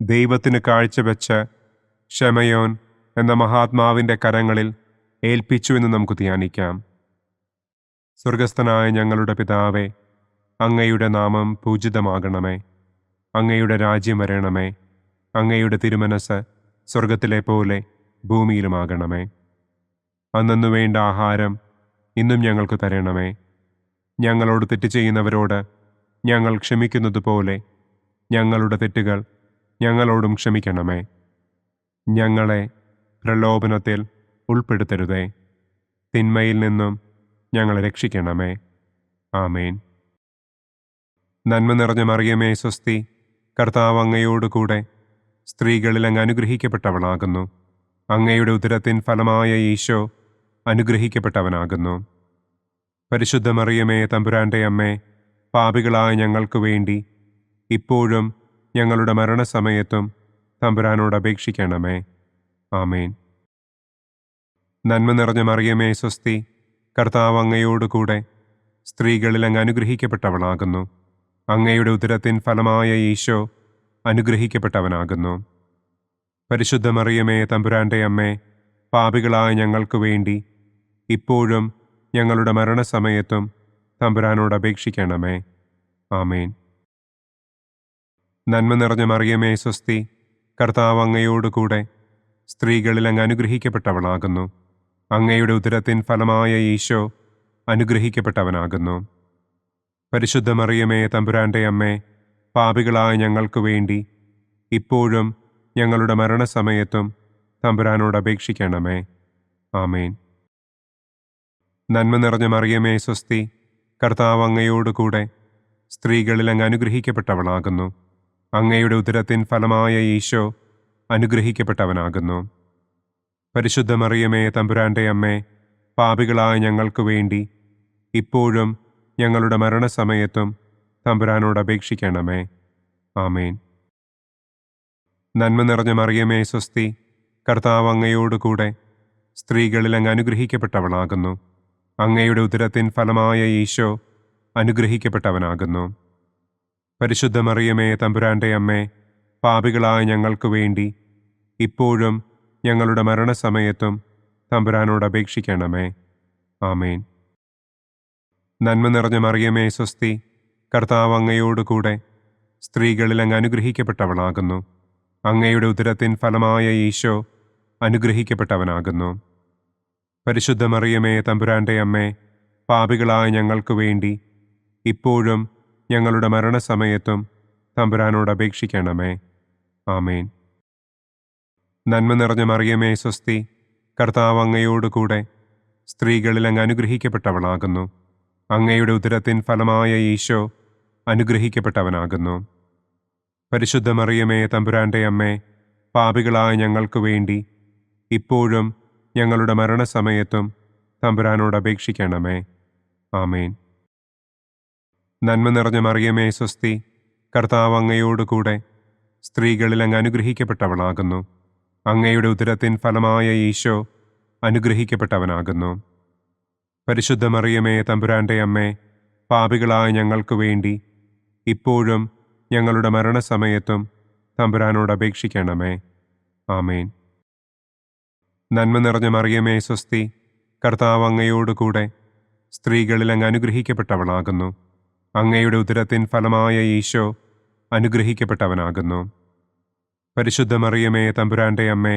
ദൈവത്തിന് കാഴ്ചവെച്ച് ശമയോൻ എന്ന മഹാത്മാവിൻ്റെ കരങ്ങളിൽ ഏൽപ്പിച്ചു എന്ന് നമുക്ക് ധ്യാനിക്കാം. സ്വർഗസ്ഥനായ ഞങ്ങളുടെ പിതാവേ, അങ്ങയുടെ നാമം പൂജിതമാകണമേ. അങ്ങയുടെ രാജ്യം വരണമേ. അങ്ങയുടെ തിരുമനസ് സ്വർഗത്തിലെ പോലെ ഭൂമിയിലുമാകണമേ. അന്നു വേണ്ട ആഹാരം ഇന്നും ഞങ്ങൾക്ക് തരണമേ. ഞങ്ങളോട് തെറ്റ് ചെയ്യുന്നവരോട് ഞങ്ങൾ ക്ഷമിക്കുന്നത് പോലെ ഞങ്ങളുടെ തെറ്റുകൾ ഞങ്ങളോടും ക്ഷമിക്കണമേ. ഞങ്ങളെ പ്രലോഭനത്തിൽ ഉൾപ്പെടുത്തരുതേ. തിന്മയിൽ നിന്നും ഞങ്ങളെ രക്ഷിക്കണമേ. ആമേൻ. നന്മ നിറഞ്ഞ മറിയമേ സ്വസ്തി, കർത്താവ് അങ്ങയോടുകൂടെ സ്ത്രീകളിൽ അങ്ങ് അനുഗ്രഹിക്കപ്പെട്ടവളാകുന്നു. അങ്ങയുടെ ഉദരത്തിൻ ഫലമായ ഈശോ അനുഗ്രഹിക്കപ്പെട്ടവനാകുന്നു. പരിശുദ്ധ മറിയമേ തമ്പുരാൻ്റെ അമ്മേ, പാപികളായ ഞങ്ങൾക്ക് വേണ്ടി ഇപ്പോഴും ഞങ്ങളുടെ മരണസമയത്തും തമ്പുരാനോട് അപേക്ഷിക്കണമേ. ആമേൻ. നന്മ നിറഞ്ഞ മറിയമേ സ്വസ്തി, കർത്താവ് അങ്ങയോടുകൂടെ സ്ത്രീകളിൽ അങ്ങ് അനുഗ്രഹിക്കപ്പെട്ടവളാകുന്നു. അങ്ങയുടെ ഉദരത്തിൻ ഫലമായ ഈശോ അനുഗ്രഹിക്കപ്പെട്ടവനാകുന്നു. പരിശുദ്ധ മറിയമേ തമ്പുരാൻ്റെ അമ്മേ, പാപികളായ ഞങ്ങൾക്ക് വേണ്ടി ഇപ്പോഴും ഞങ്ങളുടെ മരണസമയത്തും തമ്പുരാനോട് അപേക്ഷിക്കണമേ. ആമേൻ. നന്മ നിറഞ്ഞ മറിയമേ സ്വസ്തി, കർത്താവ് അങ്ങയോടുകൂടെ സ്ത്രീകളിൽ അങ്ങ് അനുഗ്രഹിക്കപ്പെട്ടവളാകുന്നു. അങ്ങയുടെ ഉദരത്തിൻ ഫലമായ ഈശോ അനുഗ്രഹിക്കപ്പെട്ടവനാകുന്നു. പരിശുദ്ധ മറിയമേ തമ്പുരാൻ്റെ അമ്മേ, പാപികളായ ഞങ്ങൾക്ക് വേണ്ടി ഇപ്പോഴും ഞങ്ങളുടെ മരണസമയത്തും തമ്പുരാനോട് അപേക്ഷിക്കണമേ. ആമേൻ. നന്മ നിറഞ്ഞ മറിയമേ സ്വസ്തി, കർത്താവ് അങ്ങയോടുകൂടെ സ്ത്രീകളിൽ അങ്ങ് അനുഗ്രഹിക്കപ്പെട്ടവളാകുന്നു. അങ്ങയുടെ ഉദരത്തിൻ ഫലമായ ഈശോ അനുഗ്രഹിക്കപ്പെട്ടവനാകുന്നു. പരിശുദ്ധ മറിയമേ തമ്പുരാൻ്റെ അമ്മേ, പാപികളായ ഞങ്ങൾക്ക് വേണ്ടി ഇപ്പോഴും ഞങ്ങളുടെ മരണസമയത്തും തമ്പുരാനോട് അപേക്ഷിക്കണമേ. ആമേൻ. നന്മ നിറഞ്ഞ മറിയമേ സ്വസ്തി, കർത്താവ് അങ്ങയോടുകൂടെ സ്ത്രീകളിൽ അങ്ങ് അനുഗ്രഹിക്കപ്പെട്ടവളാകുന്നു. അങ്ങയുടെ ഉദരത്തിൻ ഫലമായ ഈശോ അനുഗ്രഹിക്കപ്പെട്ടവനാകുന്നു. പരിശുദ്ധ മറിയമേ തമ്പുരാൻ്റെ അമ്മേ, പാപികളായ ഞങ്ങൾക്ക് വേണ്ടി ഇപ്പോഴും ഞങ്ങളുടെ മരണസമയത്തും തമ്പുരാനോട് അപേക്ഷിക്കണമേ. ആമേൻ. നന്മ നിറഞ്ഞ മറിയമേ സ്വസ്തി, കർത്താവ് അങ്ങയോടുകൂടെ സ്ത്രീകളിൽ അങ്ങ് അനുഗ്രഹിക്കപ്പെട്ടവളാകുന്നു. അങ്ങയുടെ ഉദരത്തിൻ ഫലമായ ഈശോ അനുഗ്രഹിക്കപ്പെട്ടവനാകുന്നു. പരിശുദ്ധ മറിയമേ തമ്പുരാൻ്റെ അമ്മേ, പാപികളായ ഞങ്ങൾക്ക് വേണ്ടി ഇപ്പോഴും ഞങ്ങളുടെ മരണസമയത്തും തമ്പുരാനോട് അപേക്ഷിക്കണമേ. ആമേൻ. നന്മ നിറഞ്ഞ മറിയമേ സ്വസ്തി, കർത്താവ് അങ്ങയോടുകൂടെ സ്ത്രീകളിൽ അങ്ങ് അനുഗ്രഹിക്കപ്പെട്ടവളാകുന്നു. അങ്ങയുടെ ഉദരത്തിൻ ഫലമായ ഈശോ അനുഗ്രഹിക്കപ്പെട്ടവനാകുന്നു. പരിശുദ്ധ മറിയമേ തമ്പുരാൻ്റെ അമ്മേ, പാപികളായ ഞങ്ങൾക്ക് വേണ്ടി ഇപ്പോഴും ഞങ്ങളുടെ മരണസമയത്തും തമ്പുരാനോട് അപേക്ഷിക്കണമേ. ആമേൻ. നന്മ നിറഞ്ഞ മറിയമേ സ്വസ്തി, കർത്താവ് അങ്ങയോടുകൂടെ സ്ത്രീകളിൽ അങ്ങ് അനുഗ്രഹിക്കപ്പെട്ടവളാകുന്നു. അങ്ങയുടെ ഉദരത്തിൻ ഫലമായ ഈശോ അനുഗ്രഹിക്കപ്പെട്ടവനാകുന്നു. പരിശുദ്ധ മറിയമേ തമ്പുരാൻ്റെ അമ്മേ, പാപികളായ ഞങ്ങൾക്ക് വേണ്ടി ഇപ്പോഴും ഞങ്ങളുടെ മരണസമയത്തും തമ്പുരാനോട് അപേക്ഷിക്കണമേ. ആമേൻ. നന്മ നിറഞ്ഞ മറിയമേ സ്വസ്തി, കർത്താവ് അങ്ങയോടുകൂടെ സ്ത്രീകളിൽ അങ്ങ് അനുഗ്രഹിക്കപ്പെട്ടവളാകുന്നു. അങ്ങയുടെ ഉദരത്തിൻ ഫലമായ ഈശോ അനുഗ്രഹിക്കപ്പെട്ടവനാകുന്നു. പരിശുദ്ധ മറിയമേ തമ്പുരാൻ്റെ അമ്മേ,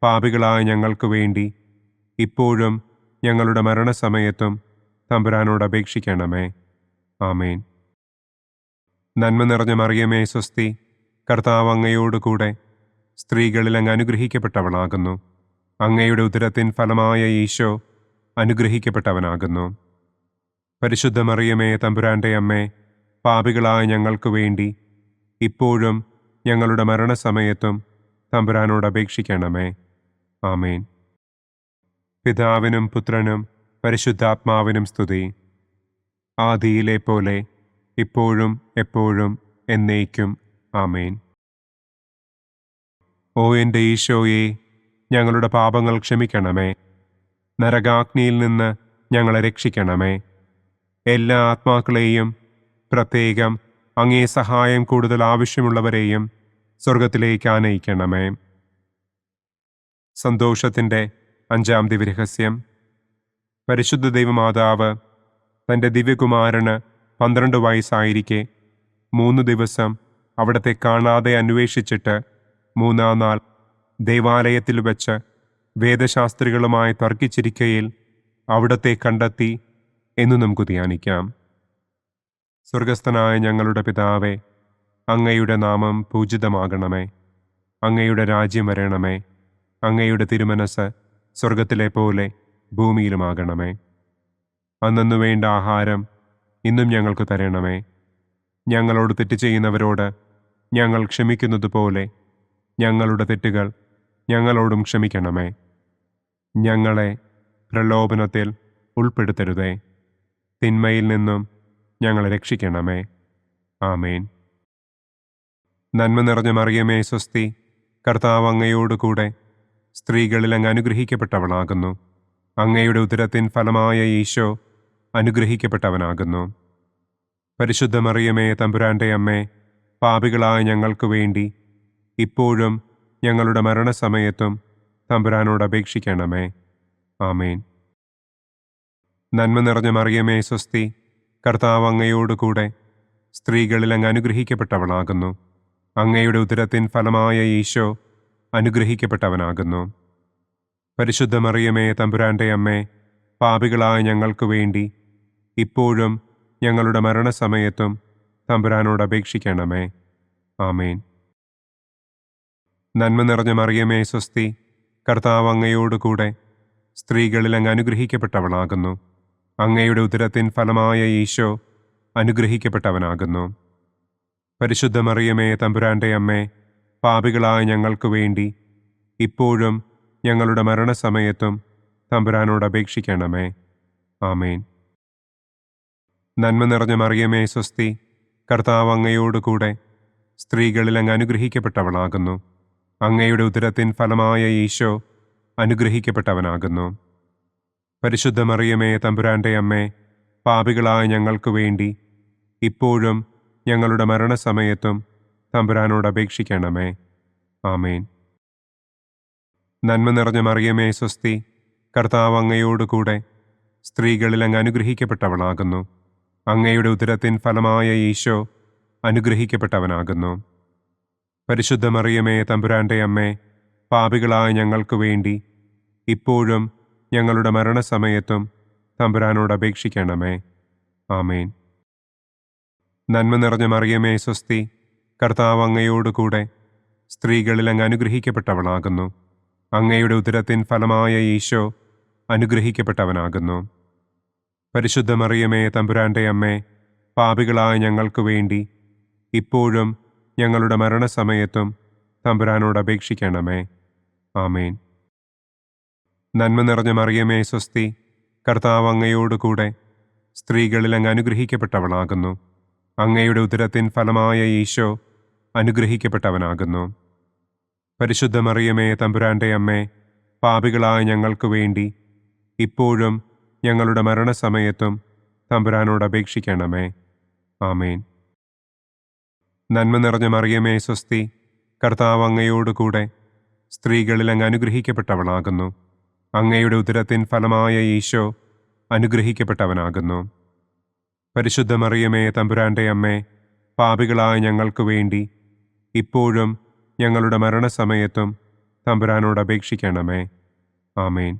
പാപികളായ ഞങ്ങൾക്ക് വേണ്ടി ഇപ്പോഴും ഞങ്ങളുടെ മരണസമയത്തും തമ്പുരാനോട് അപേക്ഷിക്കണമേ. ആമേൻ. നന്മ നിറഞ്ഞ മറിയമേ സ്വസ്തി, കർത്താവ് അങ്ങയോടുകൂടെ സ്ത്രീകളിൽ അങ്ങ് അനുഗ്രഹിക്കപ്പെട്ടവളാകുന്നു. അങ്ങയുടെ ഉദരത്തിൻ ഫലമായ ഈശോ അനുഗ്രഹിക്കപ്പെട്ടവനാകുന്നു. പരിശുദ്ധ മറിയമേ തമ്പുരാന്റെ അമ്മേ, പാപികളായ ഞങ്ങൾക്ക് വേണ്ടി ഇപ്പോഴും ഞങ്ങളുടെ മരണസമയത്തും തമ്പുരാനോട് അപേക്ഷിക്കണമേ. ആമേൻ. പിതാവിനും പുത്രനും പരിശുദ്ധാത്മാവിനും സ്തുതി. ആദിയിലെ പോലെ ഇപ്പോഴും എപ്പോഴും എന്നേക്കും. ആമേൻ. ഓ എൻ്റെ ഈശോയെ, ഞങ്ങളുടെ പാപങ്ങൾ ക്ഷമിക്കണമേ. നരകാഗ്നിയിൽ നിന്ന് ഞങ്ങളെ രക്ഷിക്കണമേ. എല്ലാ ആത്മാക്കളെയും, പ്രത്യേകം അങ്ങേ സഹായം കൂടുതൽ ആവശ്യമുള്ളവരെയും സ്വർഗത്തിലേക്ക് ആനയിക്കണമേ. സന്തോഷത്തിൻ്റെ 5-ാം ദിവ്യരഹസ്യം. പരിശുദ്ധ ദൈവമാതാവ് തൻ്റെ ദിവ്യകുമാരന് 12 വയസ്സായിരിക്കെ 3 ദിവസം അവിടത്തെ കാണാതെ അന്വേഷിച്ചിട്ട് 3-ാം നാൾ ദേവാലയത്തിൽ വച്ച് വേദശാസ്ത്രികളുമായി തർക്കിച്ചിരിക്കയിൽ അവിടത്തെ കണ്ടെത്തി എന്ന് നമുക്ക് ധ്യാനിക്കാം. സ്വർഗസ്ഥനായ ഞങ്ങളുടെ പിതാവേ, അങ്ങയുടെ നാമം പൂജിതമാകണമേ. അങ്ങയുടെ രാജ്യം വരണമേ. അങ്ങയുടെ തിരുമനസ് സ്വർഗത്തിലെ പോലെ ഭൂമിയിലുമാകണമേ. അന്നു വേണ്ട ആഹാരം ഇന്നും ഞങ്ങൾക്ക് തരണമേ. ഞങ്ങളോട് തെറ്റ് ചെയ്യുന്നവരോട് ഞങ്ങൾ ക്ഷമിക്കുന്നത് പോലെ ഞങ്ങളുടെ തെറ്റുകൾ ഞങ്ങളോടും ക്ഷമിക്കണമേ. ഞങ്ങളെ പ്രലോഭനത്തിൽ ഉൾപ്പെടുത്തരുതേ. തിന്മയിൽ നിന്നും ഞങ്ങളെ രക്ഷിക്കണമേ. ആമേൻ. നന്മ നിറഞ്ഞ മറിയമേ സ്വസ്തി, കർത്താവ് അങ്ങയോടുകൂടെ സ്ത്രീകളിൽ അങ്ങ് അനുഗ്രഹിക്കപ്പെട്ടവളാകുന്നു. അങ്ങയുടെ ഉദരത്തിൻ ഫലമായ ഈശോ അനുഗ്രഹിക്കപ്പെട്ടവനാകുന്നു. പരിശുദ്ധ മറിയമേ തമ്പുരാന്റെ അമ്മേ, പാപികളായ ഞങ്ങൾക്ക് വേണ്ടി ഇപ്പോഴും ഞങ്ങളുടെ മരണസമയത്തും തമ്പുരാനോട് അപേക്ഷിക്കണമേ. ആമേൻ. നന്മ നിറഞ്ഞ മറിയമേ സ്വസ്തി, കർത്താവ് അങ്ങയോടുകൂടെ സ്ത്രീകളിൽ അങ്ങ് അനുഗ്രഹിക്കപ്പെട്ടവളാകുന്നു. അങ്ങയുടെ ഉദരത്തിൻ ഫലമായ ഈശോ അനുഗ്രഹിക്കപ്പെട്ടവനാകുന്നു. പരിശുദ്ധ മറിയമേ തമ്പുരാന്റെ അമ്മേ, പാപികളായ ഞങ്ങൾക്ക് വേണ്ടി ഇപ്പോഴും ഞങ്ങളുടെ മരണസമയത്തും തമ്പുരാനോട് അപേക്ഷിക്കണമേ. ആമേൻ. നന്മ നിറഞ്ഞ മറിയമേ സ്വസ്തി, കർത്താവ് അങ്ങയോടുകൂടെ സ്ത്രീകളിൽ അങ്ങ് അനുഗ്രഹിക്കപ്പെട്ടവളാകുന്നു. അങ്ങയുടെ ഉദരത്തിൻ ഫലമായ ഈശോ അനുഗ്രഹിക്കപ്പെട്ടവനാകുന്നു. പരിശുദ്ധ മറിയമേ തമ്പുരാന്റെ അമ്മേ, പാപികളായ ഞങ്ങൾക്ക് വേണ്ടി ഇപ്പോഴും ഞങ്ങളുടെ മരണസമയത്തും തമ്പുരാനോട് അപേക്ഷിക്കണമേ. ആമേൻ. നന്മ നിറഞ്ഞ മറിയമേ സ്വസ്തി, കർത്താവ് അങ്ങയോടുകൂടെ സ്ത്രീകളിൽ അങ്ങ് അനുഗ്രഹിക്കപ്പെട്ടവളാകുന്നു. അങ്ങയുടെ ഉദരത്തിൻ ഫലമായ ഈശോ അനുഗ്രഹിക്കപ്പെട്ടവനാകുന്നു. പരിശുദ്ധ മറിയമേ തമ്പുരാന്റെ അമ്മേ, പാപികളായ ഞങ്ങൾക്ക് വേണ്ടി ഇപ്പോഴും ഞങ്ങളുടെ മരണസമയത്തും തമ്പുരാനോട് അപേക്ഷിക്കണമേ. ആമേൻ. നന്മ നിറഞ്ഞ മറിയമേ സ്വസ്തി, കർത്താവ് അങ്ങയോടുകൂടെ സ്ത്രീകളിൽ അങ്ങ് അനുഗ്രഹിക്കപ്പെട്ടവളാകുന്നു. അങ്ങയുടെ ഉദരത്തിൻ ഫലമായ ഈശോ അനുഗ്രഹിക്കപ്പെട്ടവനാകുന്നു. പരിശുദ്ധ മറിയമേ തമ്പുരാന്റെ അമ്മേ, പാപികളായ ഞങ്ങൾക്ക് വേണ്ടി ഇപ്പോഴും ഞങ്ങളുടെ മരണസമയത്തും തമ്പുരാനോട് അപേക്ഷിക്കണമേ. ആമേൻ. നന്മ നിറഞ്ഞ മറിയമേ സ്വസ്തി, കർത്താവ് അങ്ങയോടുകൂടെ സ്ത്രീകളിൽ അങ്ങ് അനുഗ്രഹിക്കപ്പെട്ടവളാകുന്നു. അങ്ങയുടെ ഉദരത്തിൻ ഫലമായ ഈശോ അനുഗ്രഹിക്കപ്പെട്ടവനാകുന്നു. പരിശുദ്ധ മറിയമേ തമ്പുരാന്റെ അമ്മേ, പാപികളായ ഞങ്ങൾക്ക് വേണ്ടി ഇപ്പോഴും ഞങ്ങളുടെ മരണസമയത്തും തമ്പുരാനോട് അപേക്ഷിക്കണമേ. ആമേൻ. നന്മ നിറഞ്ഞ മറിയമേ സ്വസ്തി, കർത്താവ് അങ്ങയോടുകൂടെ സ്ത്രീകളിൽ അങ്ങ് അനുഗ്രഹിക്കപ്പെട്ടവളാകുന്നു. അങ്ങയുടെ ഉദരത്തിൻ ഫലമായ ഈശോ അനുഗ്രഹിക്കപ്പെട്ടവനാകുന്നു. പരിശുദ്ധ മറിയമേ തമ്പുരാന്റെ അമ്മേ, പാപികളായ ഞങ്ങൾക്ക് വേണ്ടി ഇപ്പോഴും ഞങ്ങളുടെ മരണസമയത്തും തമ്പുരാനോട് അപേക്ഷിക്കണമേ. ആമേൻ. നന്മ നിറഞ്ഞ മറിയമേ സ്വസ്തി, കർത്താവ് അങ്ങയോടുകൂടെ സ്ത്രീകളിൽ അങ്ങ് അനുഗ്രഹിക്കപ്പെട്ടവളാകുന്നു. അങ്ങയുടെ ഉദരത്തിൻ ഫലമായ ഈശോ അനുഗ്രഹിക്കപ്പെട്ടവനാകുന്നു. പരിശുദ്ധ മറിയമേ തമ്പുരാന്റെ അമ്മേ, പാപികളായ ഞങ്ങൾക്ക് വേണ്ടി ഇപ്പോഴും ഞങ്ങളുടെ മരണസമയത്തും തമ്പുരാനോട് അപേക്ഷിക്കണമേ. ആമേൻ.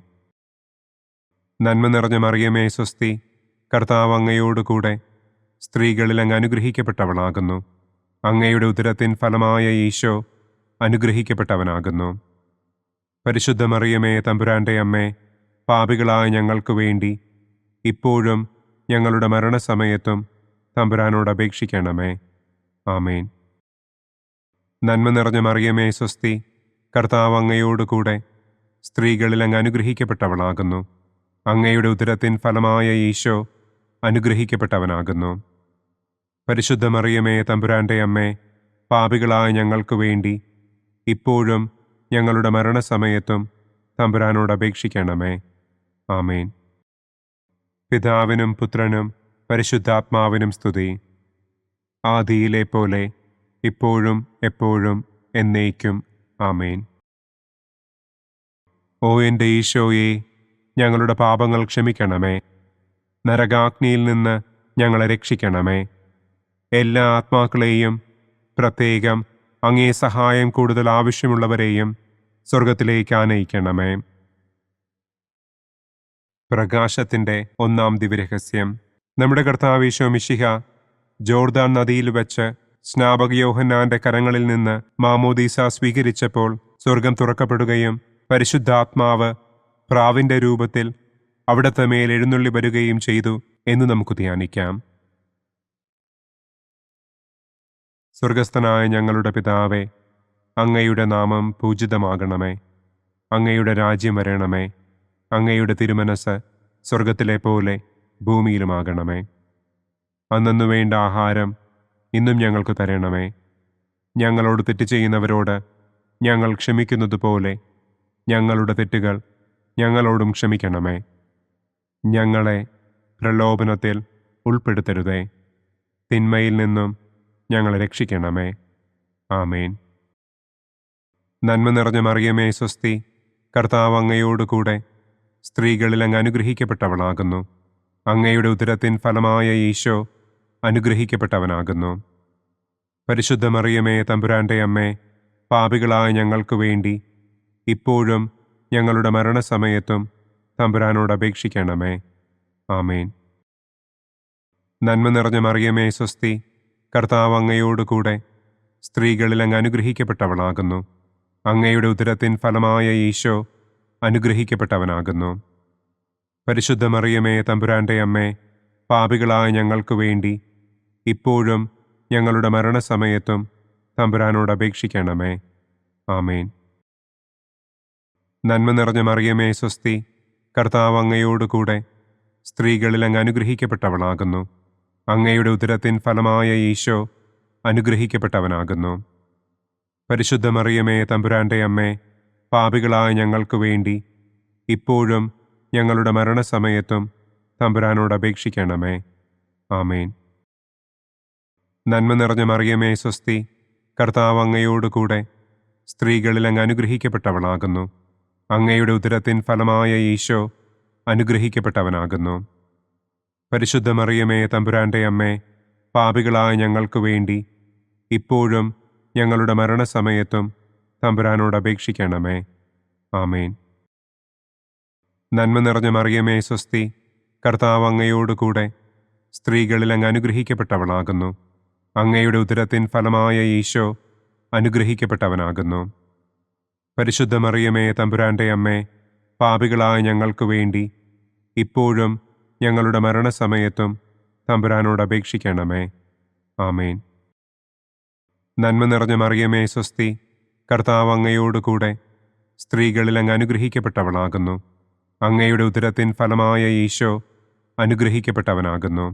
നന്മ നിറഞ്ഞ മറിയമേ സ്വസ്തി, കർത്താവ് അങ്ങയോടുകൂടെ സ്ത്രീകളിൽ അങ്ങ് അനുഗ്രഹിക്കപ്പെട്ടവളാകുന്നു. അങ്ങയുടെ ഉദരത്തിൻ ഫലമായ ഈശോ അനുഗ്രഹിക്കപ്പെട്ടവനാകുന്നു. പരിശുദ്ധ മറിയമേ തമ്പുരാന്റെ അമ്മേ, പാപികളായ ഞങ്ങൾക്ക് വേണ്ടി ഇപ്പോഴും ഞങ്ങളുടെ മരണസമയത്തും തമ്പുരാനോട് അപേക്ഷിക്കണമേ. ആമേൻ. നന്മ നിറഞ്ഞ മറിയമേ സ്വസ്തി, കർത്താവ് അങ്ങയോടുകൂടെ സ്ത്രീകളിൽ അങ്ങ് അനുഗ്രഹിക്കപ്പെട്ടവളാകുന്നു. അങ്ങയുടെ ഉദരത്തിൻ ഫലമായ ഈശോ അനുഗ്രഹിക്കപ്പെട്ടവനാകുന്നു. പരിശുദ്ധ മറിയമേ തമ്പുരാന്റെ അമ്മേ, പാപികളായ ഞങ്ങൾക്ക് വേണ്ടി ഇപ്പോഴും ഞങ്ങളുടെ മരണസമയത്തും തമ്പുരാനോട് അപേക്ഷിക്കണമേ. ആമേൻ. പിതാവിനും പുത്രനും പരിശുദ്ധാത്മാവിനും സ്തുതി. ആദിയിലെ പോലെ ഇപ്പോഴും എപ്പോഴും എന്നേക്കും. ആമേൻ. ഓ എൻ്റെ ഈശോയെ, ഞങ്ങളുടെ പാപങ്ങൾ ക്ഷമിക്കണമേ. നരകാഗ്നിയിൽ നിന്ന് ഞങ്ങളെ രക്ഷിക്കണമേ. എല്ലാ ആത്മാക്കളെയും, പ്രത്യേകം അങ്ങേ സഹായം കൂടുതൽ ആവശ്യമുള്ളവരെയും സ്വർഗത്തിലേക്ക് ആനയിക്കണമേ. പ്രകാശത്തിൻ്റെ ഒന്നാം ദിവ്യരഹസ്യം. നമ്മുടെ കർത്താവ് ഈശോ മിശിഹ ജോർദാൻ നദിയിൽ വെച്ച് സ്നാപക യോഹന്നാന്റെ കരങ്ങളിൽ നിന്ന് മാമോദീസ സ്വീകരിച്ചപ്പോൾ സ്വർഗം തുറക്കപ്പെടുകയും പരിശുദ്ധാത്മാവ് പ്രാവിന്റെ രൂപത്തിൽ അവിടത്തെ മേൽ എഴുന്നള്ളി വരികയും ചെയ്തു എന്ന് നമുക്ക് ധ്യാനിക്കാം. സ്വർഗസ്ഥനായ ഞങ്ങളുടെ പിതാവേ, അങ്ങയുടെ നാമം പൂജിതമാകണമേ. അങ്ങയുടെ രാജ്യം വരണമേ. അങ്ങയുടെ തിരുമനസ് സ്വർഗത്തിലെ പോലെ ഭൂമിയിലുമാകണമേ. അന്നന്നു വേണ്ട ആഹാരം ഇന്നും ഞങ്ങൾക്ക് തരണമേ. ഞങ്ങളോട് തെറ്റ് ചെയ്യുന്നവരോട് ഞങ്ങൾ ക്ഷമിക്കുന്നത് പോലെ ഞങ്ങളുടെ തെറ്റുകൾ ഞങ്ങളോടും ക്ഷമിക്കണമേ. ഞങ്ങളെ പ്രലോഭനത്തിൽ ഉൾപ്പെടുത്തരുതേ, തിന്മയിൽ നിന്നും ഞങ്ങളെ രക്ഷിക്കണമേ. ആമേൻ. നന്മ നിറഞ്ഞ മറിയമേ സ്വസ്തി, കർത്താവ് അങ്ങയോടുകൂടെ സ്ത്രീകളിൽ അങ്ങ് അനുഗ്രഹിക്കപ്പെട്ടവളാകുന്നു. അങ്ങയുടെ ഉദരത്തിൻ ഫലമായ ഈശോ അനുഗ്രഹിക്കപ്പെട്ടവനാകുന്നു. പരിശുദ്ധ മറിയമേ തമ്പുരാന്റെ അമ്മേ, പാപികളായ ഞങ്ങൾക്ക് വേണ്ടി ഇപ്പോഴും ഞങ്ങളുടെ മരണസമയത്തും തമ്പുരാനോട് അപേക്ഷിക്കണമേ. ആമേൻ. നന്മ നിറഞ്ഞ മറിയമേ സ്വസ്തി, കർത്താവ് അങ്ങയോടുകൂടെ സ്ത്രീകളിൽ അങ്ങ് അനുഗ്രഹിക്കപ്പെട്ടവളാകുന്നു. അങ്ങയുടെ ഉദരത്തിൻ ഫലമായ ഈശോ അനുഗ്രഹിക്കപ്പെട്ടവനാകുന്നു. പരിശുദ്ധ മറിയമേ തമ്പുരാന്റെ അമ്മേ, പാപികളായ ഞങ്ങൾക്ക് വേണ്ടി ഇപ്പോഴും ഞങ്ങളുടെ മരണസമയത്തും തമ്പുരാനോട് അപേക്ഷിക്കണമേ. ആമേൻ. നന്മ നിറഞ്ഞ മറിയമേ സ്വസ്തി, കർത്താവ് അങ്ങയോടുകൂടെ സ്ത്രീകളിൽ അങ്ങ് അനുഗ്രഹിക്കപ്പെട്ടവളാകുന്നു. അങ്ങയുടെ ഉദരത്തിൻ ഫലമായ ഈശോ അനുഗ്രഹിക്കപ്പെട്ടവനാകുന്നു. പരിശുദ്ധ മറിയമേ തമ്പുരാന്റെ അമ്മേ, പാപികളായ ഞങ്ങൾക്ക് വേണ്ടി ഇപ്പോഴും ഞങ്ങളുടെ മരണസമയത്തും തമ്പുരാനോട് അപേക്ഷിക്കണമേ. ആമേൻ. നന്മ നിറഞ്ഞ മറിയമേ സ്വസ്തി, കർത്താവ് അങ്ങയോടുകൂടെ സ്ത്രീകളിൽ അങ്ങ് അനുഗ്രഹിക്കപ്പെട്ടവളാകുന്നു. അങ്ങയുടെ ഉദരത്തിൻ ഫലമായ ഈശോ അനുഗ്രഹിക്കപ്പെട്ടവനാകുന്നു. പരിശുദ്ധ മറിയമേ തമ്പുരാന്റെ അമ്മേ, പാപികളായ ഞങ്ങൾക്ക് വേണ്ടി ഇപ്പോഴും ഞങ്ങളുടെ മരണസമയത്തും തമ്പുരാനോട് അപേക്ഷിക്കണമേ. ആമേൻ. നന്മ നിറഞ്ഞ മറിയമേ സ്വസ്തി, കർത്താവ് അങ്ങയോടുകൂടെ സ്ത്രീകളിൽ അങ്ങ് അനുഗ്രഹിക്കപ്പെട്ടവളാകുന്നു. അങ്ങയുടെ ഉദരത്തിൻ ഫലമായ ഈശോ അനുഗ്രഹിക്കപ്പെട്ടവനാകുന്നു. പരിശുദ്ധ മറിയമേ തമ്പുരാന്റെ അമ്മേ, പാപികളായ ഞങ്ങൾക്ക് വേണ്ടി ഇപ്പോഴും ഞങ്ങളുടെ മരണസമയത്തും തമ്പുരാനോട് അപേക്ഷിക്കണമേ. ആമേൻ. നന്മ നിറഞ്ഞ മറിയമേ സ്വസ്തി, കർത്താവ് അങ്ങയോടുകൂടെ സ്ത്രീകളിൽ അങ്ങ് അനുഗ്രഹിക്കപ്പെട്ടവളാകുന്നു. അങ്ങയുടെ ഉദരത്തിൻ ഫലമായ ഈശോ അനുഗ്രഹിക്കപ്പെട്ടവനാകുന്നു.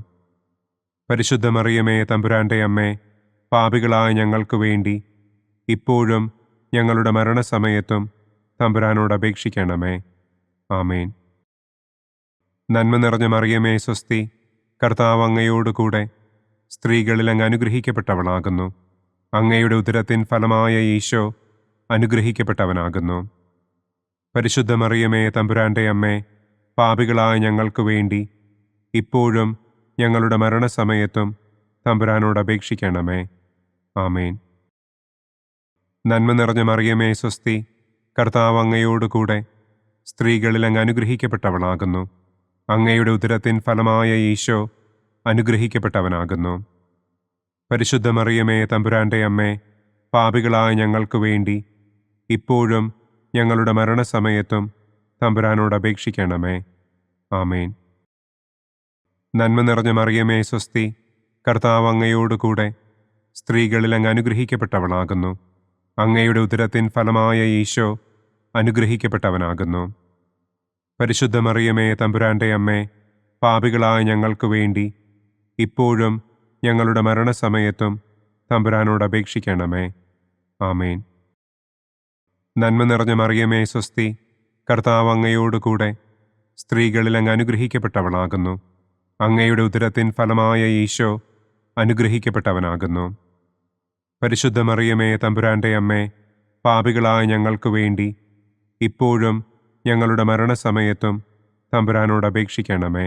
പരിശുദ്ധ മറിയമേ തമ്പുരാന്റെ അമ്മേ, പാപികളായ ഞങ്ങൾക്ക് വേണ്ടി ഇപ്പോഴും ഞങ്ങളുടെ മരണസമയത്തും തമ്പുരാനോട് അപേക്ഷിക്കണമേ. ആമേൻ. നന്മ നിറഞ്ഞ മറിയമേ സ്വസ്തി, കർത്താവ് അങ്ങയോടുകൂടെ സ്ത്രീകളിൽ അങ്ങ് അനുഗ്രഹിക്കപ്പെട്ടവളാകുന്നു. അങ്ങയുടെ ഉദരത്തിൻ ഫലമായ ഈശോ അനുഗ്രഹിക്കപ്പെട്ടവനാകുന്നു. പരിശുദ്ധ മറിയമേ തമ്പുരാന്റെ അമ്മേ, പാപികളായ ഞങ്ങൾക്ക് വേണ്ടി ഇപ്പോഴും ഞങ്ങളുടെ മരണസമയത്തും തമ്പുരാനോട് അപേക്ഷിക്കണമേ. ആമേൻ. നന്മ നിറഞ്ഞ മറിയമേ സ്വസ്തി, കർത്താവ് അങ്ങയോടുകൂടെ സ്ത്രീകളിൽ അങ്ങ് അനുഗ്രഹിക്കപ്പെട്ടവളാകുന്നു. അങ്ങയുടെ ഉദരത്തിൻ ഫലമായ ഈശോ അനുഗ്രഹിക്കപ്പെട്ടവനാകുന്നു. പരിശുദ്ധ മറിയമേ തമ്പുരാന്റെ അമ്മേ, പാപികളായ ഞങ്ങൾക്ക് വേണ്ടി ഇപ്പോഴും ഞങ്ങളുടെ മരണസമയത്തും തമ്പുരാനോട് അപേക്ഷിക്കണമേ. ആമേൻ. നന്മ നിറഞ്ഞ മറിയമേ സ്വസ്തി, കർത്താവ് അങ്ങയോടുകൂടെ സ്ത്രീകളിൽ അങ്ങ് അനുഗ്രഹിക്കപ്പെട്ടവളാകുന്നു. അങ്ങയുടെ ഉദരത്തിൻ ഫലമായ ഈശോ അനുഗ്രഹിക്കപ്പെട്ടവനാകുന്നു. പരിശുദ്ധ മറിയമേ തമ്പുരാന്റെ അമ്മേ, പാപികളായ ഞങ്ങൾക്ക് വേണ്ടി ഇപ്പോഴും ഞങ്ങളുടെ മരണസമയത്തും തമ്പുരാനോട് അപേക്ഷിക്കണമേ. ആമേൻ. നന്മ നിറഞ്ഞ മറിയമേ സ്വസ്തി, കർത്താവ് അങ്ങയോടുകൂടെ സ്ത്രീകളിൽ അങ്ങ് അനുഗ്രഹിക്കപ്പെട്ടവളാകുന്നു. അങ്ങയുടെ ഉദരത്തിൻ ഫലമായ ഈശോ അനുഗ്രഹിക്കപ്പെട്ടവനാകുന്നു. പരിശുദ്ധ മറിയമേ തമ്പുരാന്റെ അമ്മേ, പാപികളായ ഞങ്ങൾക്ക് വേണ്ടി ഇപ്പോഴും ഞങ്ങളുടെ മരണസമയത്തും തമ്പുരാനോട് അപേക്ഷിക്കണമേ.